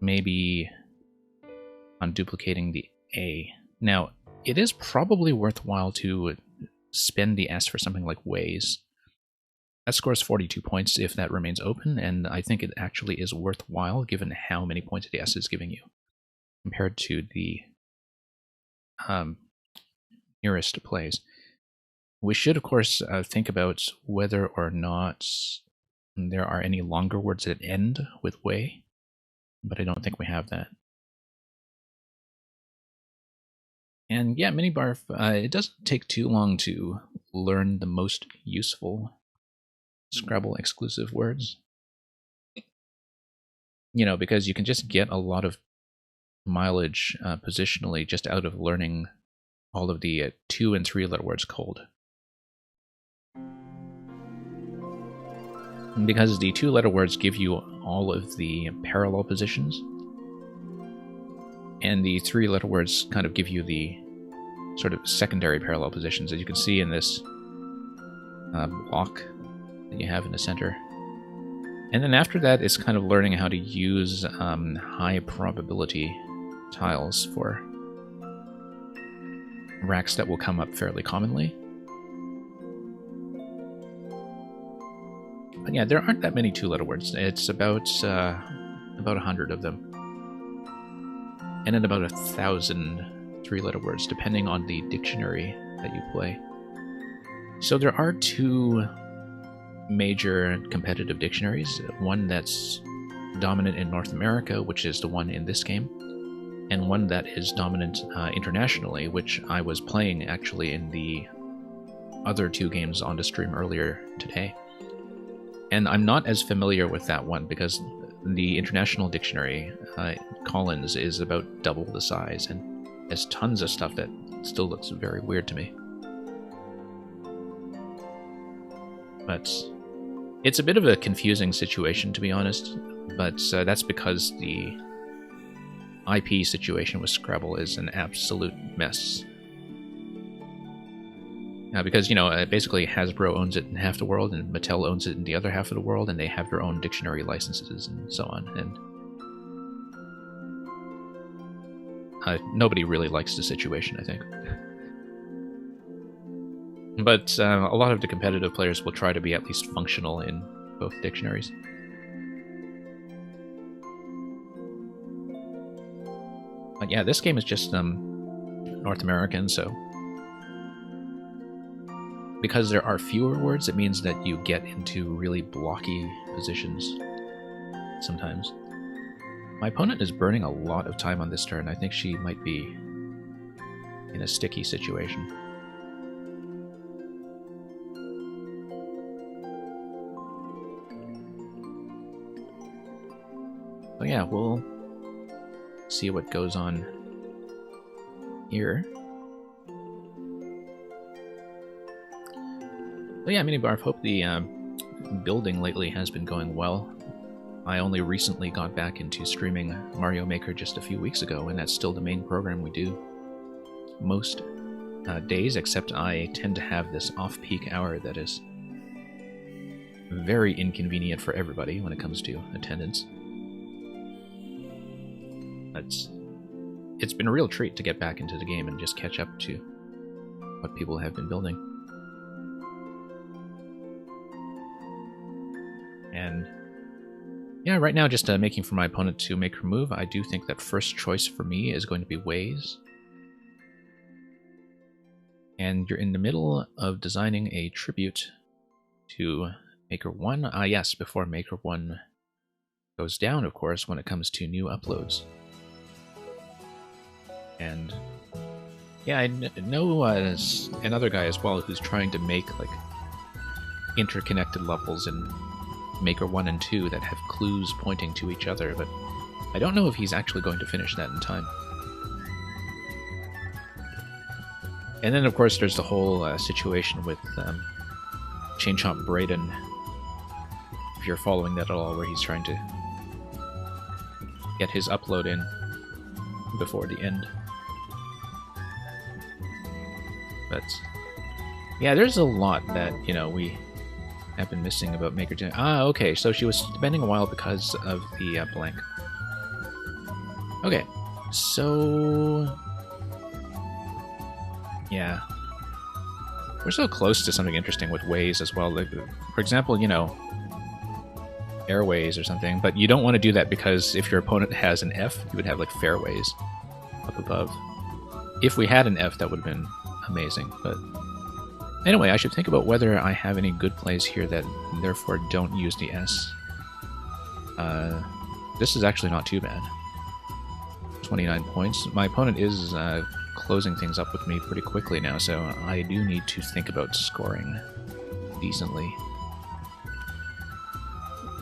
maybe on duplicating the A. Now, it is probably worthwhile to spend the S for something like Ways. That scores 42 points if that remains open, and I think it actually is worthwhile given how many points the S is giving you compared to the nearest plays. We should, of course, think about whether or not there are any longer words that end with way, but I don't think we have that. And yeah, Minibarf, it doesn't take too long to learn the most useful Scrabble exclusive words. You know, because you can just get a lot of mileage positionally just out of learning all of the 2- and 3-letter words cold. And because the 2-letter words give you all of the parallel positions, and the 3-letter words kind of give you the sort of secondary parallel positions, as you can see in this block that you have in the center. And then after that, it's kind of learning how to use high probability tiles for racks that will come up fairly commonly. But yeah, there aren't that many 2-letter words. It's about 100 of them. And then about 1,000 3-letter words, depending on the dictionary that you play. So there are 2 major competitive dictionaries. One that's dominant in North America, which is the one in this game, and one that is dominant internationally, which I was playing actually in the other 2 games on the stream earlier today. And I'm not as familiar with that one because the international dictionary, Collins, is about double the size and has tons of stuff that still looks very weird to me. But it's a bit of a confusing situation, to be honest, but that's because the IP situation with Scrabble is an absolute mess. Because, you know, basically Hasbro owns it in half the world, and Mattel owns it in the other half of the world, and they have their own dictionary licenses and so on, and nobody really likes the situation, I think. But a lot of the competitive players will try to be at least functional in both dictionaries. But yeah, this game is just North American, so because there are fewer words, it means that you get into really blocky positions sometimes. My opponent is burning a lot of time on this turn. I think she might be in a sticky situation. So yeah, we'll see what goes on here. So yeah, Minibarf, hope the building lately has been going well. I only recently got back into streaming Mario Maker just a few weeks ago, and that's still the main program we do most days, except I tend to have this off-peak hour that is very inconvenient for everybody when it comes to attendance. It's been a real treat to get back into the game and just catch up to what people have been building. And yeah, right now just making for my opponent to make her move. I do think that first choice for me is going to be Ways. And you're in the middle of designing a tribute to Maker 1. Yes, before Maker 1 goes down, of course, when it comes to new uploads. And yeah, I know another guy as well who's trying to make like interconnected levels in Maker 1 and 2 that have clues pointing to each other, but I don't know if he's actually going to finish that in time. And then, of course, there's the whole situation with Chain Chomp Brayden if you're following that at all, where he's trying to get his upload in before the end. But yeah, there's a lot that, you know, we have been missing about Maker 2. Ah, okay, so she was spending a while because of the blank. Okay, so yeah, we're so close to something interesting with ways as well. Like, for example, you know, airways or something, but you don't want to do that because if your opponent has an F, you would have like fairways up above. If we had an F, that would have been amazing. But anyway, I should think about whether I have any good plays here that therefore don't use the S. This is actually not too bad. 29 points. My opponent is closing things up with me pretty quickly now, so I do need to think about scoring decently.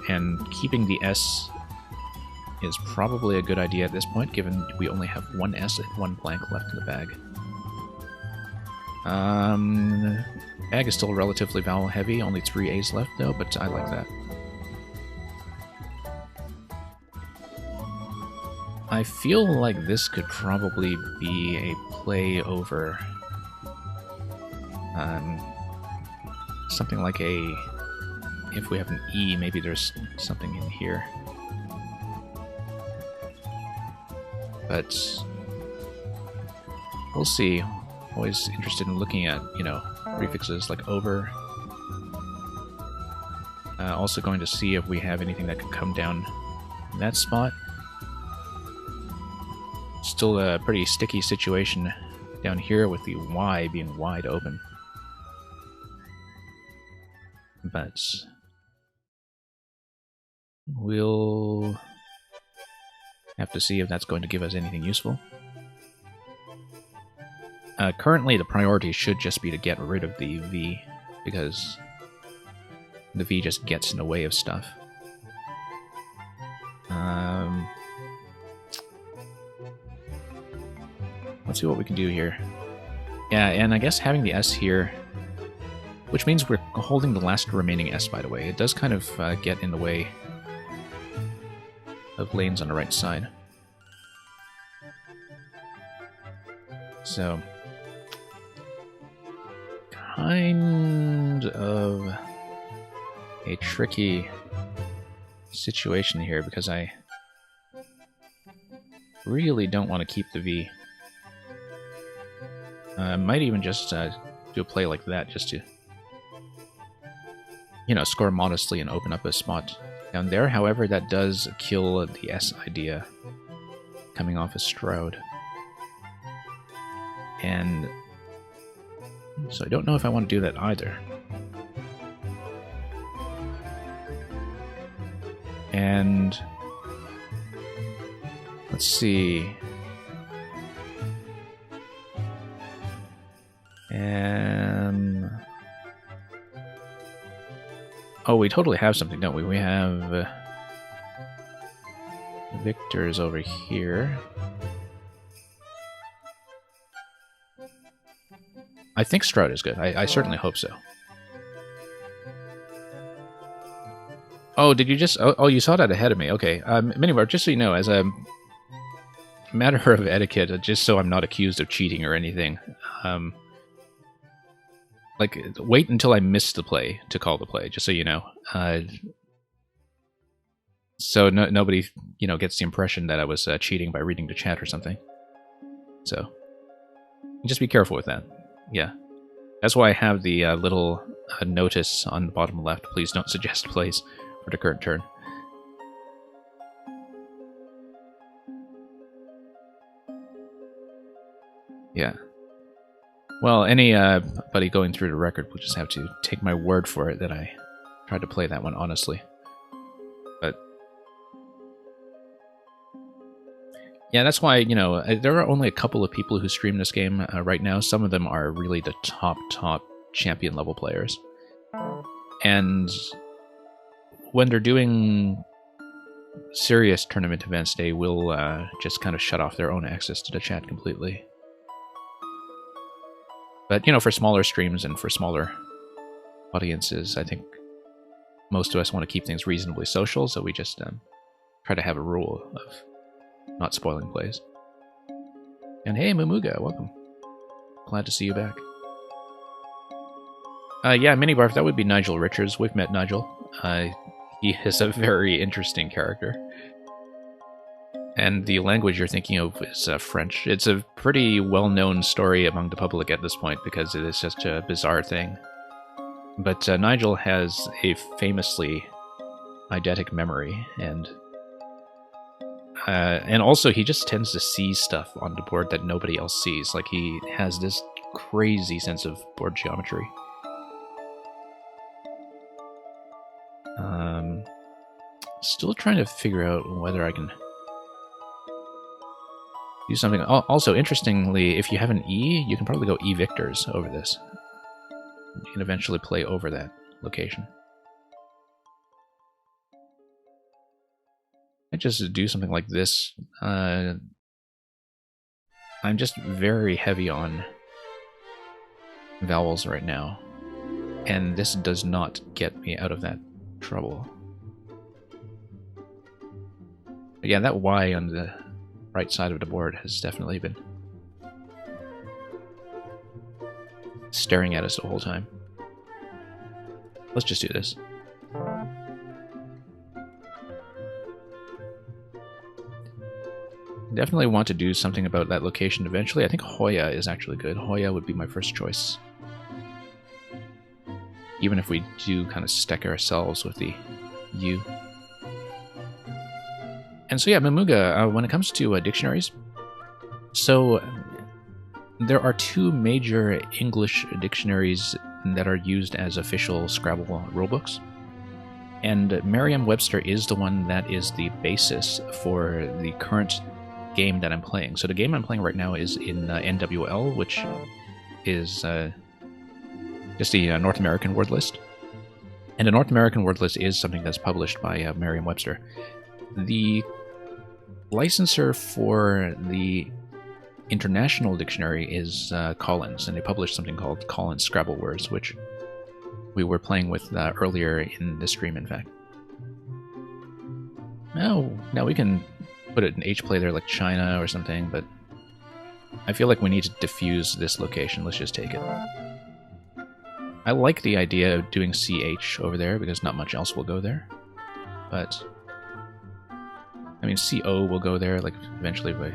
And keeping the S is probably a good idea at this point, given we only have one S and one blank left in the bag. Bag is still relatively vowel heavy, only 3 A's left though, but I like that. I feel like this could probably be a play over something like a... If we have an E, maybe there's something in here. But we'll see. Always interested in looking at, you know, prefixes like over. Also going to see if we have anything that could come down in that spot. Still a pretty sticky situation down here with the Y being wide open. But we'll have to see if that's going to give us anything useful. Currently, the priority should just be to get rid of the V, because the V just gets in the way of stuff. Let's see what we can do here. Yeah, and I guess having the S here, which means we're holding the last remaining S, by the way. It does kind of get in the way of lanes on the right side. So, kind of a tricky situation here, because I really don't want to keep the V. I might even just do a play like that, just to, you know, score modestly and open up a spot down there. However, that does kill the S idea coming off a Stroud. And so I don't know if I want to do that either. And let's see. Oh, we totally have something, don't we? We have Victor's over here. I think Stroud is good. I certainly hope so. Oh, did you just... Oh, you saw that ahead of me. Okay. Minibar, just so you know, as a matter of etiquette, just so I'm not accused of cheating or anything, like, wait until I miss the play to call the play, just so you know. So nobody, you know, gets the impression that I was cheating by reading the chat or something. So, just be careful with that. Yeah. That's why I have the little notice on the bottom left. Please don't suggest plays for the current turn. Yeah. Well, anybody going through the record will just have to take my word for it that I tried to play that one honestly. But yeah, that's why, you know, there are only a couple of people who stream this game right now. Some of them are really the top champion level players. And when they're doing serious tournament events, they will just kind of shut off their own access to the chat completely. But, you know, for smaller streams and for smaller audiences, I think most of us want to keep things reasonably social, so we just try to have a rule of not spoiling plays. And hey, Mumuga, welcome. Glad to see you back. Yeah, Minibarf, that would be Nigel Richards. We've met Nigel. He is a very interesting character. And the language you're thinking of is French. It's a pretty well-known story among the public at this point because it is such a bizarre thing. But Nigel has a famously eidetic memory, and also he just tends to see stuff on the board that nobody else sees. Like, he has this crazy sense of board geometry. Still trying to figure out whether I can do something. Also, interestingly, if you have an E, you can probably go E victors over this. You can eventually play over that location. I just do something like this. I'm just very heavy on vowels right now, and this does not get me out of that trouble. But yeah, that Y on the right side of the board has definitely been staring at us the whole time. Let's just do this. Definitely want to do something about that location eventually. I think Hoya is actually good. Hoya would be my first choice. Even if we do kind of stick ourselves with the U. And so yeah, Mamuga, when it comes to dictionaries, so there are two major English dictionaries that are used as official Scrabble rulebooks. And Merriam-Webster is the one that is the basis for the current game that I'm playing. So the game I'm playing right now is in NWL, which is just the North American word list. And the North American word list is something that's published by Merriam-Webster. The licensor for the international dictionary is Collins, and they published something called Collins Scrabble Words, which we were playing with earlier in the stream, in fact. Now we can put it in H-play there like China or something, but I feel like we need to diffuse this location. Let's just take it. I like the idea of doing CH over there because not much else will go there, but I mean, CO will go there, like, eventually by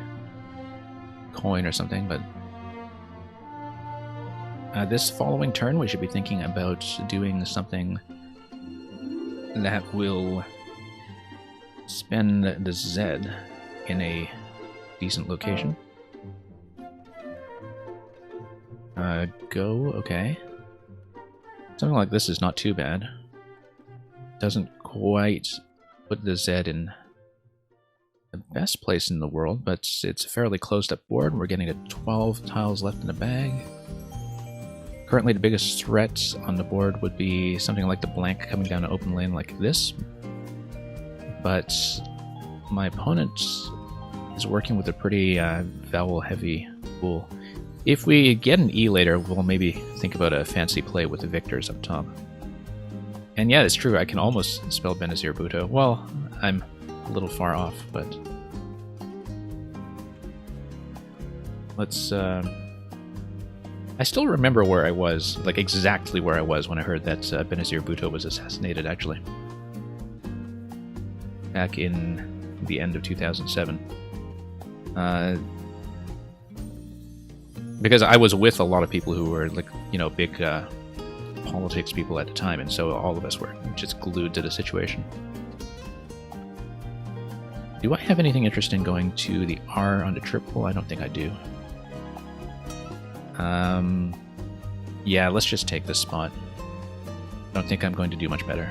coin or something, but this following turn we should be thinking about doing something that will spend the Z in a decent location. Go, okay. Something like this is not too bad. Doesn't quite put the Z in the best place in the world, but it's a fairly closed up board. We're getting to 12 tiles left in the bag. Currently the biggest threat on the board would be something like the blank coming down an open lane like this. But my opponent is working with a pretty vowel heavy pool. If we get an E later, we'll maybe think about a fancy play with the victors up top. And yeah, it's true, I can almost spell Benazir Bhutto. Well, I'm a little far off, but let's I still remember where I was, like exactly where I was when I heard that Benazir Bhutto was assassinated, actually. Back in the end of 2007. Because I was with a lot of people who were, like, you know, big politics people at the time, and so all of us were just glued to the situation. Do I have anything interesting going to the R on the triple? I don't think I do. Yeah, let's just take this spot. Don't think I'm going to do much better.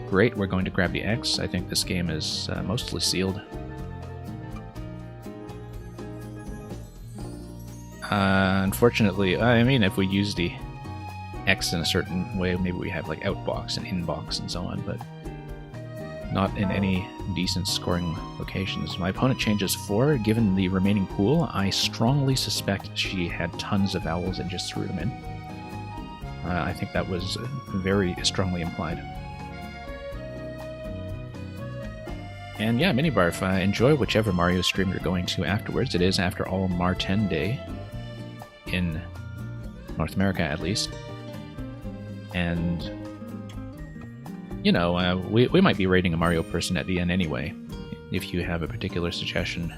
Great, we're going to grab the X. I think this game is mostly sealed. Unfortunately, I mean, if we use the X in a certain way, maybe we have like outbox and inbox and so on, but not in any decent scoring locations. My opponent changes 4. Given the remaining pool, I strongly suspect she had tons of vowels and just threw them in. I think that was very strongly implied. And yeah, Minibarf, enjoy whichever Mario stream you're going to afterwards. It is, after all, Mar-10 Day, in North America at least. And, you know, we might be rating a Mario person at the end anyway, if you have a particular suggestion.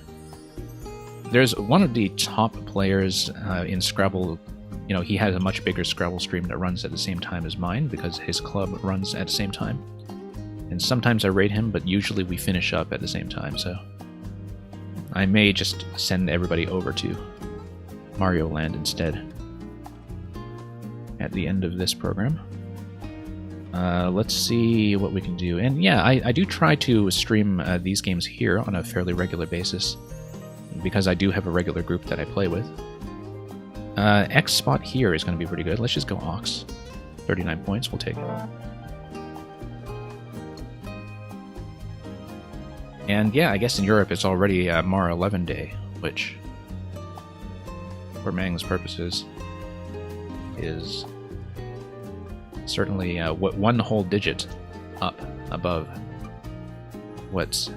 There's one of the top players in Scrabble. You know, he has a much bigger Scrabble stream that runs at the same time as mine, because his club runs at the same time. And sometimes I rate him, but usually we finish up at the same time, so I may just send everybody over to Mario Land instead at the end of this program. Let's see what we can do. And yeah, I do try to stream these games here on a fairly regular basis, because I do have a regular group that I play with. X spot here is going to be pretty good. Let's just go Ox. 39 points, we'll take it. And yeah, I guess in Europe it's already Mar 11 Day, which, for Mang's purposes, is certainly one whole digit up above what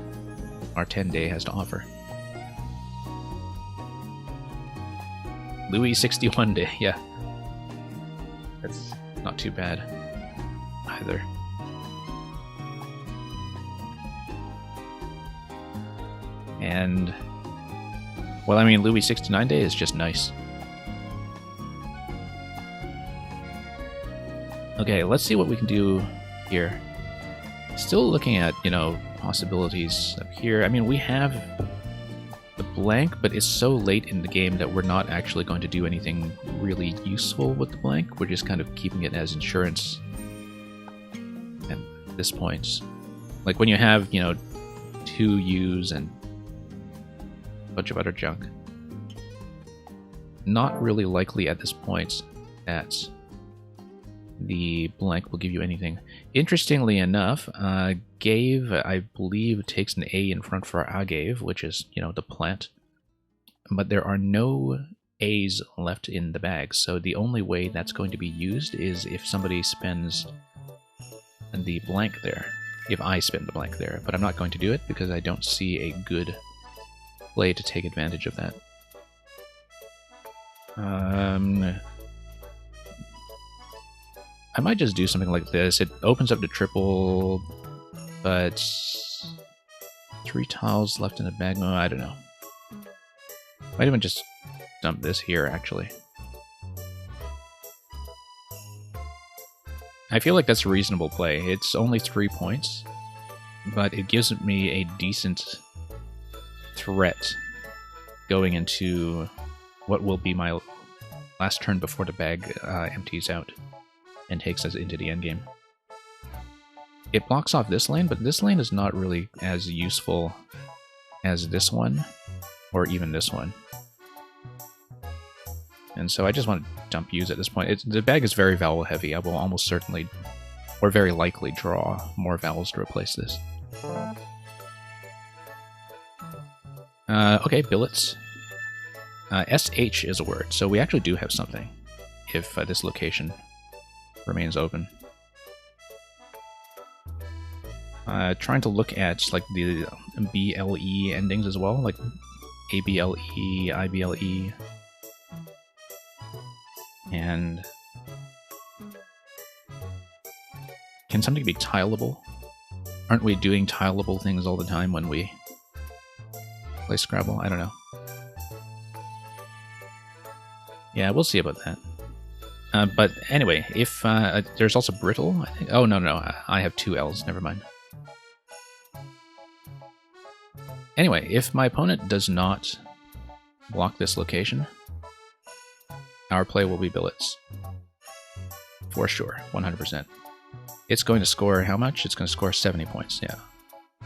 our 10 Day has to offer. Louis 61 Day, yeah. That's not too bad either. And, well, I mean, Louis 69 Day is just nice. Okay, let's see what we can do here. Still looking at, you know, possibilities up here. I mean, we have the blank, but it's so late in the game that we're not actually going to do anything really useful with the blank. We're just kind of keeping it as insurance at this point. Like when you have, you know, 2 U's and a bunch of other junk. Not really likely at this point that the blank will give you anything. Interestingly enough, Gave, I believe, takes an A in front for Agave, which is, you know, the plant. But there are no A's left in the bag, so the only way that's going to be used is if somebody spends the blank there. If I spend the blank there, but I'm not going to do it because I don't see a good play to take advantage of that. I might just do something like this. It opens up to triple, but 3 tiles left in the bag. No, I don't know. Might even just dump this here, actually. I feel like that's a reasonable play. It's only 3 points, but it gives me a decent threat going into what will be my last turn before the bag empties out and takes us into the endgame. It blocks off this lane, but this lane is not really as useful as this one, or even this one. And so I just want to dump U's at this point. The bag is very vowel heavy. I will almost certainly, or very likely, draw more vowels to replace this. Okay, billets. SH is a word, so we actually do have something if this location remains open. Trying to look at like the BLE endings as well, like ABLE, IBLE, and can something be tileable? Aren't we doing tileable things all the time when we play Scrabble? I don't know. Yeah, we'll see about that. But anyway, if there's also brittle, I think. Oh, no, I have 2 L's, never mind. Anyway, if my opponent does not block this location, our play will be billets. For sure, 100%. It's going to score how much? It's going to score 70 points, yeah.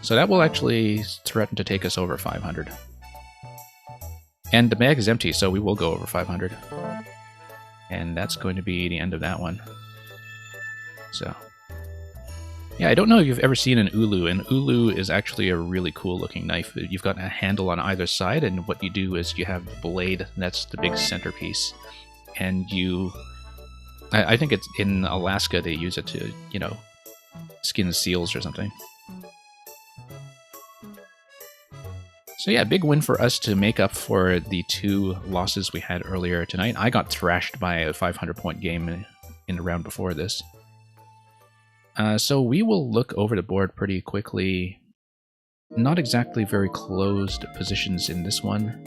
So that will actually threaten to take us over 500. And the bag is empty, so we will go over 500. And that's going to be the end of that one. So, yeah, I don't know if you've ever seen an ulu. An ulu is actually a really cool looking knife. You've got a handle on either side, and what you do is you have the blade, that's the big centerpiece, and you I think it's in Alaska they use it to, you know, skin seals or something. So yeah, big win for us to make up for the 2 losses we had earlier tonight. I got thrashed by a 500-point game in the round before this. So we will look over the board pretty quickly. Not exactly very closed positions in this one,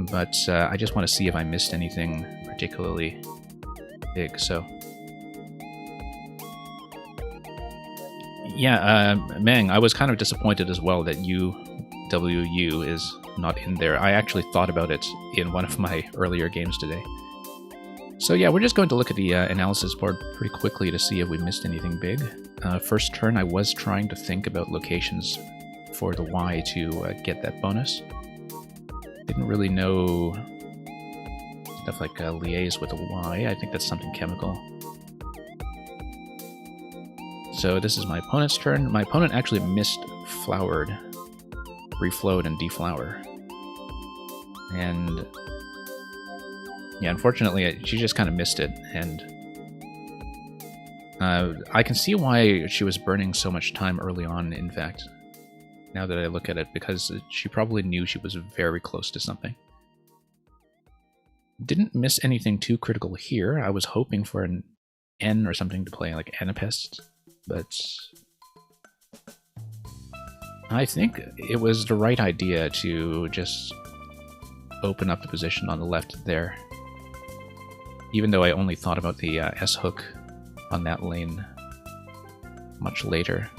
but I just want to see if I missed anything particularly big. So yeah, Mang, I was kind of disappointed as well that UWU is not in there. I actually thought about it in one of my earlier games today. So yeah, we're just going to look at the analysis board pretty quickly to see if we missed anything big. First turn, I was trying to think about locations for the Y to get that bonus. Didn't really know stuff like liaise with a Y. I think that's something chemical. So this is my opponent's turn. My opponent actually missed flowered, reflowed, and deflower. And yeah, unfortunately, she just kind of missed it, and I can see why she was burning so much time early on, in fact, now that I look at it, because she probably knew she was very close to something. Didn't miss anything too critical here. I was hoping for an N or something to play, like Anapest, but I think it was the right idea to just open up the position on the left there, even though I only thought about the S-hook on that lane much later.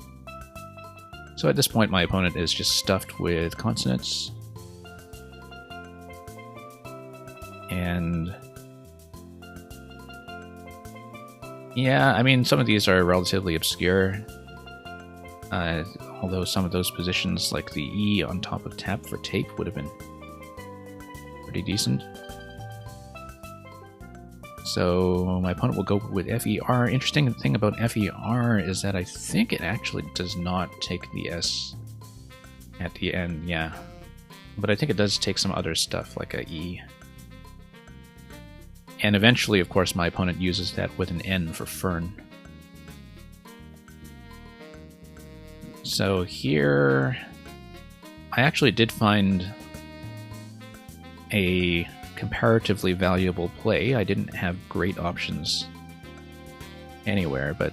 So at this point, my opponent is just stuffed with consonants. And yeah, I mean, some of these are relatively obscure. Although some of those positions, like the E on top of tap for tape, would have been pretty decent. So my opponent will go with FER. Interesting thing about FER is that I think it actually does not take the S at the end, yeah. But I think it does take some other stuff, like a E. And eventually, of course, my opponent uses that with an N for fern. So here, I actually did find a comparatively valuable play. I didn't have great options anywhere, but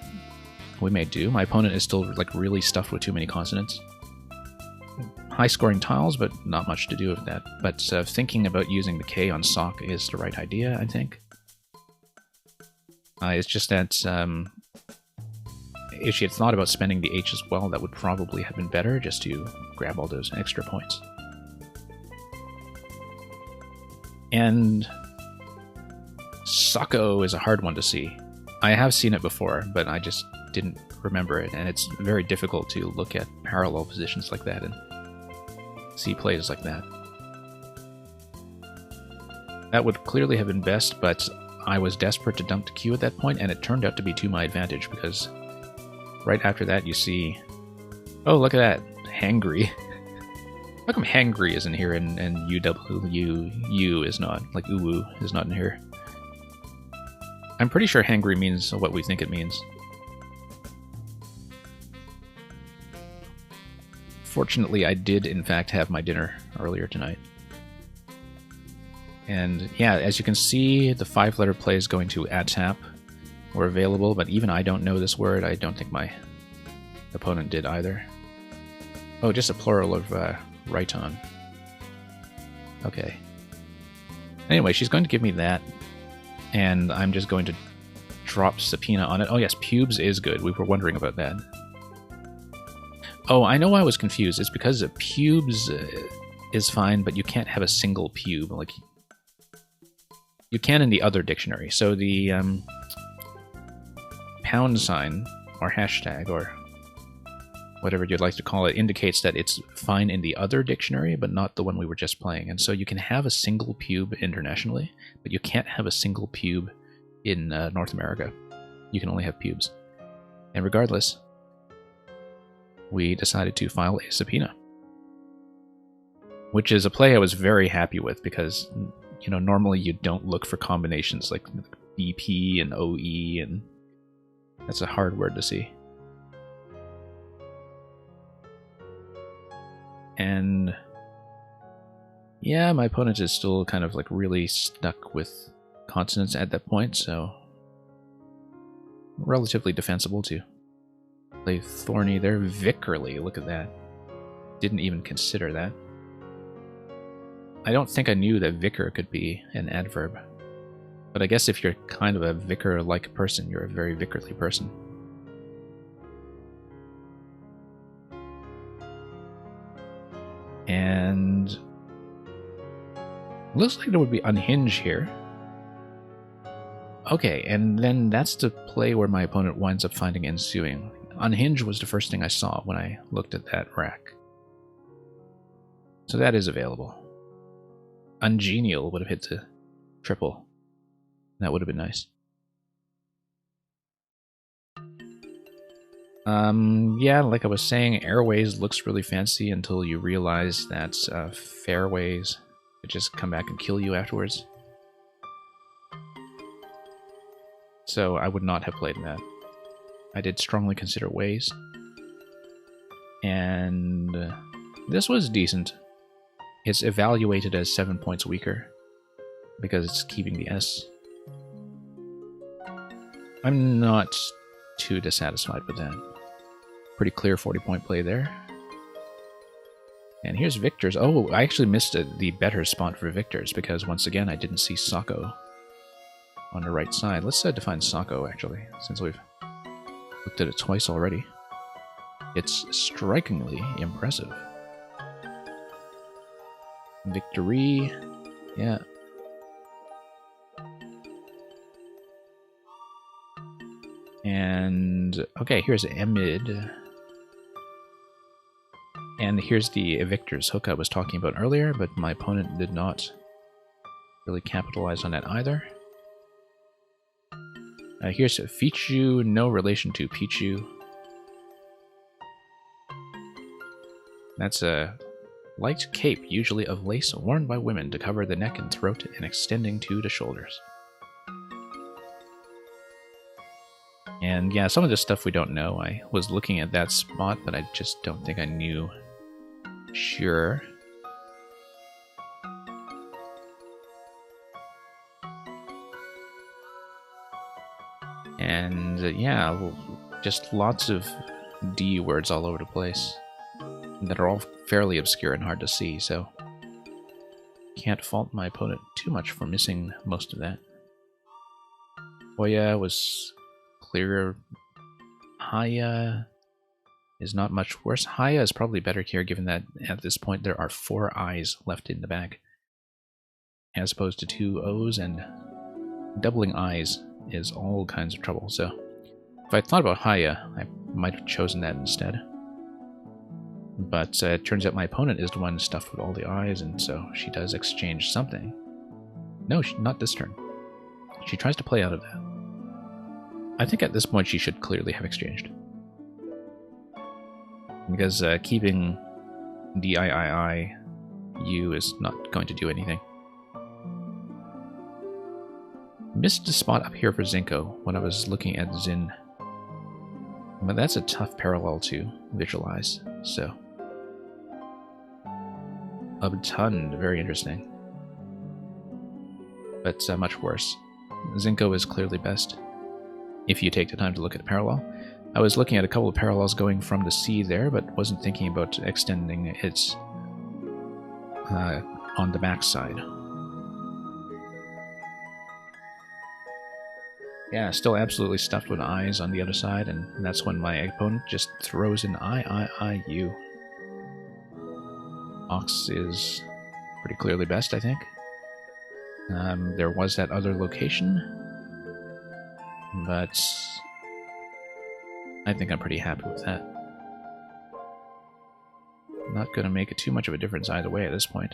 we may do. My opponent is still like really stuffed with too many consonants. High scoring tiles, but not much to do with that. But thinking about using the K on sock is the right idea, I think. It's just that if she had thought about spending the H as well, that would probably have been better, just to grab all those extra points. And Socko is a hard one to see. I have seen it before, but I just didn't remember it, and it's very difficult to look at parallel positions like that and see plays like that. That would clearly have been best, but I was desperate to dump the Q at that point, and it turned out to be to my advantage, because right after that you see... Oh, look at that! Hangry. How come hangry isn't here and UWU is not? Like uwu is not in here. I'm pretty sure hangry means what we think it means. Fortunately, I did in fact have my dinner earlier tonight. And yeah, as you can see, the 5-letter plays going to ATAP were available, but even I don't know this word. I don't think my opponent did either. Oh, just a plural of Raiton. Okay. Anyway, she's going to give me that, and I'm just going to drop Subpoena on it. Oh yes, pubes is good. We were wondering about that. Oh, I know why I was confused. It's because pubes is fine, but you can't have a single pube. Like, you can in the other dictionary. So the pound sign, or hashtag, or whatever you'd like to call it, indicates that it's fine in the other dictionary, but not the one we were just playing. And so you can have a single pube internationally, but you can't have a single pube in North America. You can only have pubes. And regardless, we decided to file a subpoena, which is a play I was very happy with, because, you know, normally you don't look for combinations like BP and OE, and that's a hard word to see. And yeah, my opponent is still kind of like really stuck with consonants at that point, so relatively defensible to play Thorny there. Vicarly, look at that. Didn't even consider that. I don't think I knew that vicar could be an adverb. But I guess if you're kind of a vicar-like person, you're a very vicarly person. And looks like there would be unhinge here. Okay, and then that's the play where my opponent winds up finding ensuing. Unhinge was the first thing I saw when I looked at that rack. So that is available. Ungenial would have hit the triple. That would have been nice. Yeah, like I was saying, Airways looks really fancy until you realize that Fairways could just come back and kill you afterwards. So I would not have played that. I did strongly consider Ways. And this was decent. It's evaluated as 7 points weaker because it's keeping the S. I'm not too dissatisfied with that. Pretty clear 40-point play there. And here's Victor's. Oh, I actually missed the better spot for Victor's because once again I didn't see Sako on the right side. Let's define Sako actually, since we've looked at it twice already. It's strikingly impressive. Victory, yeah. And okay, here's Emid. And here's the Victor's hook I was talking about earlier, but my opponent did not really capitalize on that either. Here's Fichu, no relation to Pichu. That's a light cape, usually of lace, worn by women to cover the neck and throat and extending to the shoulders. And yeah, some of this stuff we don't know. I was looking at that spot, but I just don't think I knew. Sure. And yeah, well, just lots of D words all over the place that are all fairly obscure and hard to see, so can't fault my opponent too much for missing most of that. Hoya was clearer. Haya is not much worse. Haya is probably better here given that at this point there are 4 I's left in the bag as opposed to 2 O's, and doubling I's is all kinds of trouble, so if I thought about Haya, I might have chosen that instead. But it turns out my opponent is the one stuffed with all the I's, and so she does exchange something. No, not this turn. She tries to play out of that. I think at this point she should clearly have exchanged. Because keeping D-I-I-I-U is not going to do anything. Missed a spot up here for Zinko when I was looking at Zin. But that's a tough parallel to visualize, so. Obtund, very interesting. But much worse. Zinko is clearly best, if you take the time to look at the parallel. I was looking at a couple of parallels going from the C there, but wasn't thinking about extending it on the back side. Yeah, still absolutely stuffed with I's on the other side, and that's when my opponent just throws in I-I-I-U. Ox is pretty clearly best, I think. There was that other location, but I think I'm pretty happy with that. Not going to make it too much of a difference either way at this point.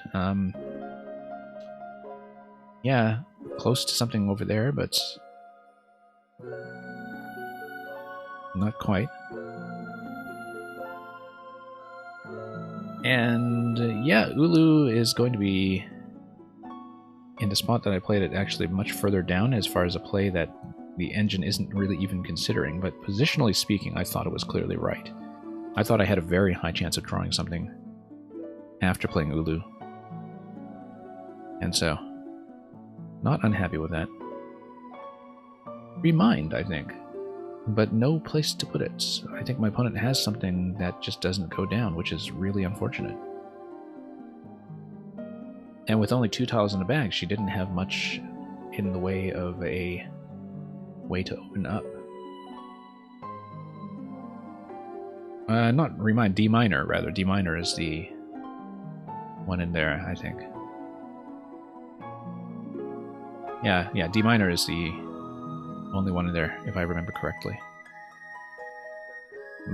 Yeah, close to something over there, but not quite. And yeah, Ulu is going to be in the spot that I played it actually much further down as far as a play that the engine isn't really even considering, but positionally speaking, I thought it was clearly right. I thought I had a very high chance of drawing something after playing Ulu. And so, not unhappy with that. Remind, I think. But no place to put it. I think my opponent has something that just doesn't go down, which is really unfortunate. And with only 2 tiles in the bag, she didn't have much in the way of a way to open up. Not Remind, D minor, rather. D minor is the one in there, I think. Yeah, D minor is the only one in there, if I remember correctly.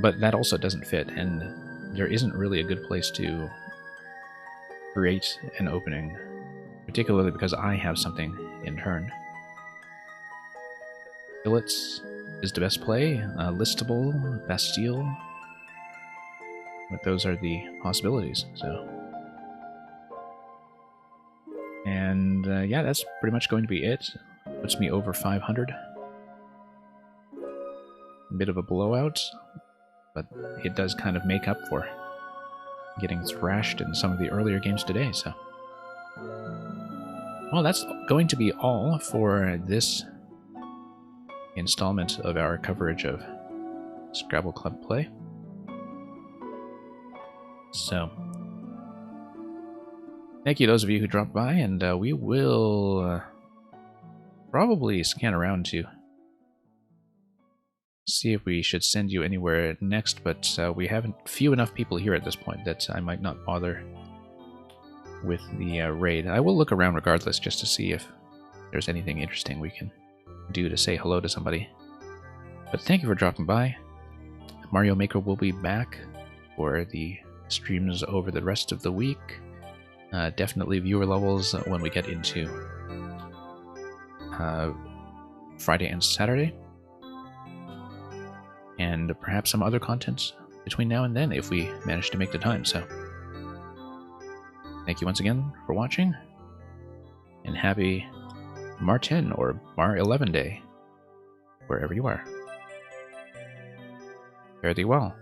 But that also doesn't fit, and there isn't really a good place to create an opening, particularly because I have something in turn. Billets is the best play, Listable, Bastille, but those are the possibilities, so... And yeah, that's pretty much going to be it. Puts me over 500. A bit of a blowout, but it does kind of make up for getting thrashed in some of the earlier games today, so... Well, that's going to be all for this installment of our coverage of Scrabble Club Play. So, thank you those of you who dropped by, and we will probably scan around to see if we should send you anywhere next, but we haven't few enough people here at this point that I might not bother with the raid. I will look around regardless just to see if there's anything interesting we can do to say hello to somebody. But thank you for dropping by. Mario Maker will be back for the streams over the rest of the week. Definitely viewer levels when we get into Friday and Saturday. And perhaps some other content between now and then if we manage to make the time. So, thank you once again for watching, and happy Mar 10 or Mar 11 day, wherever you are. Fare thee well.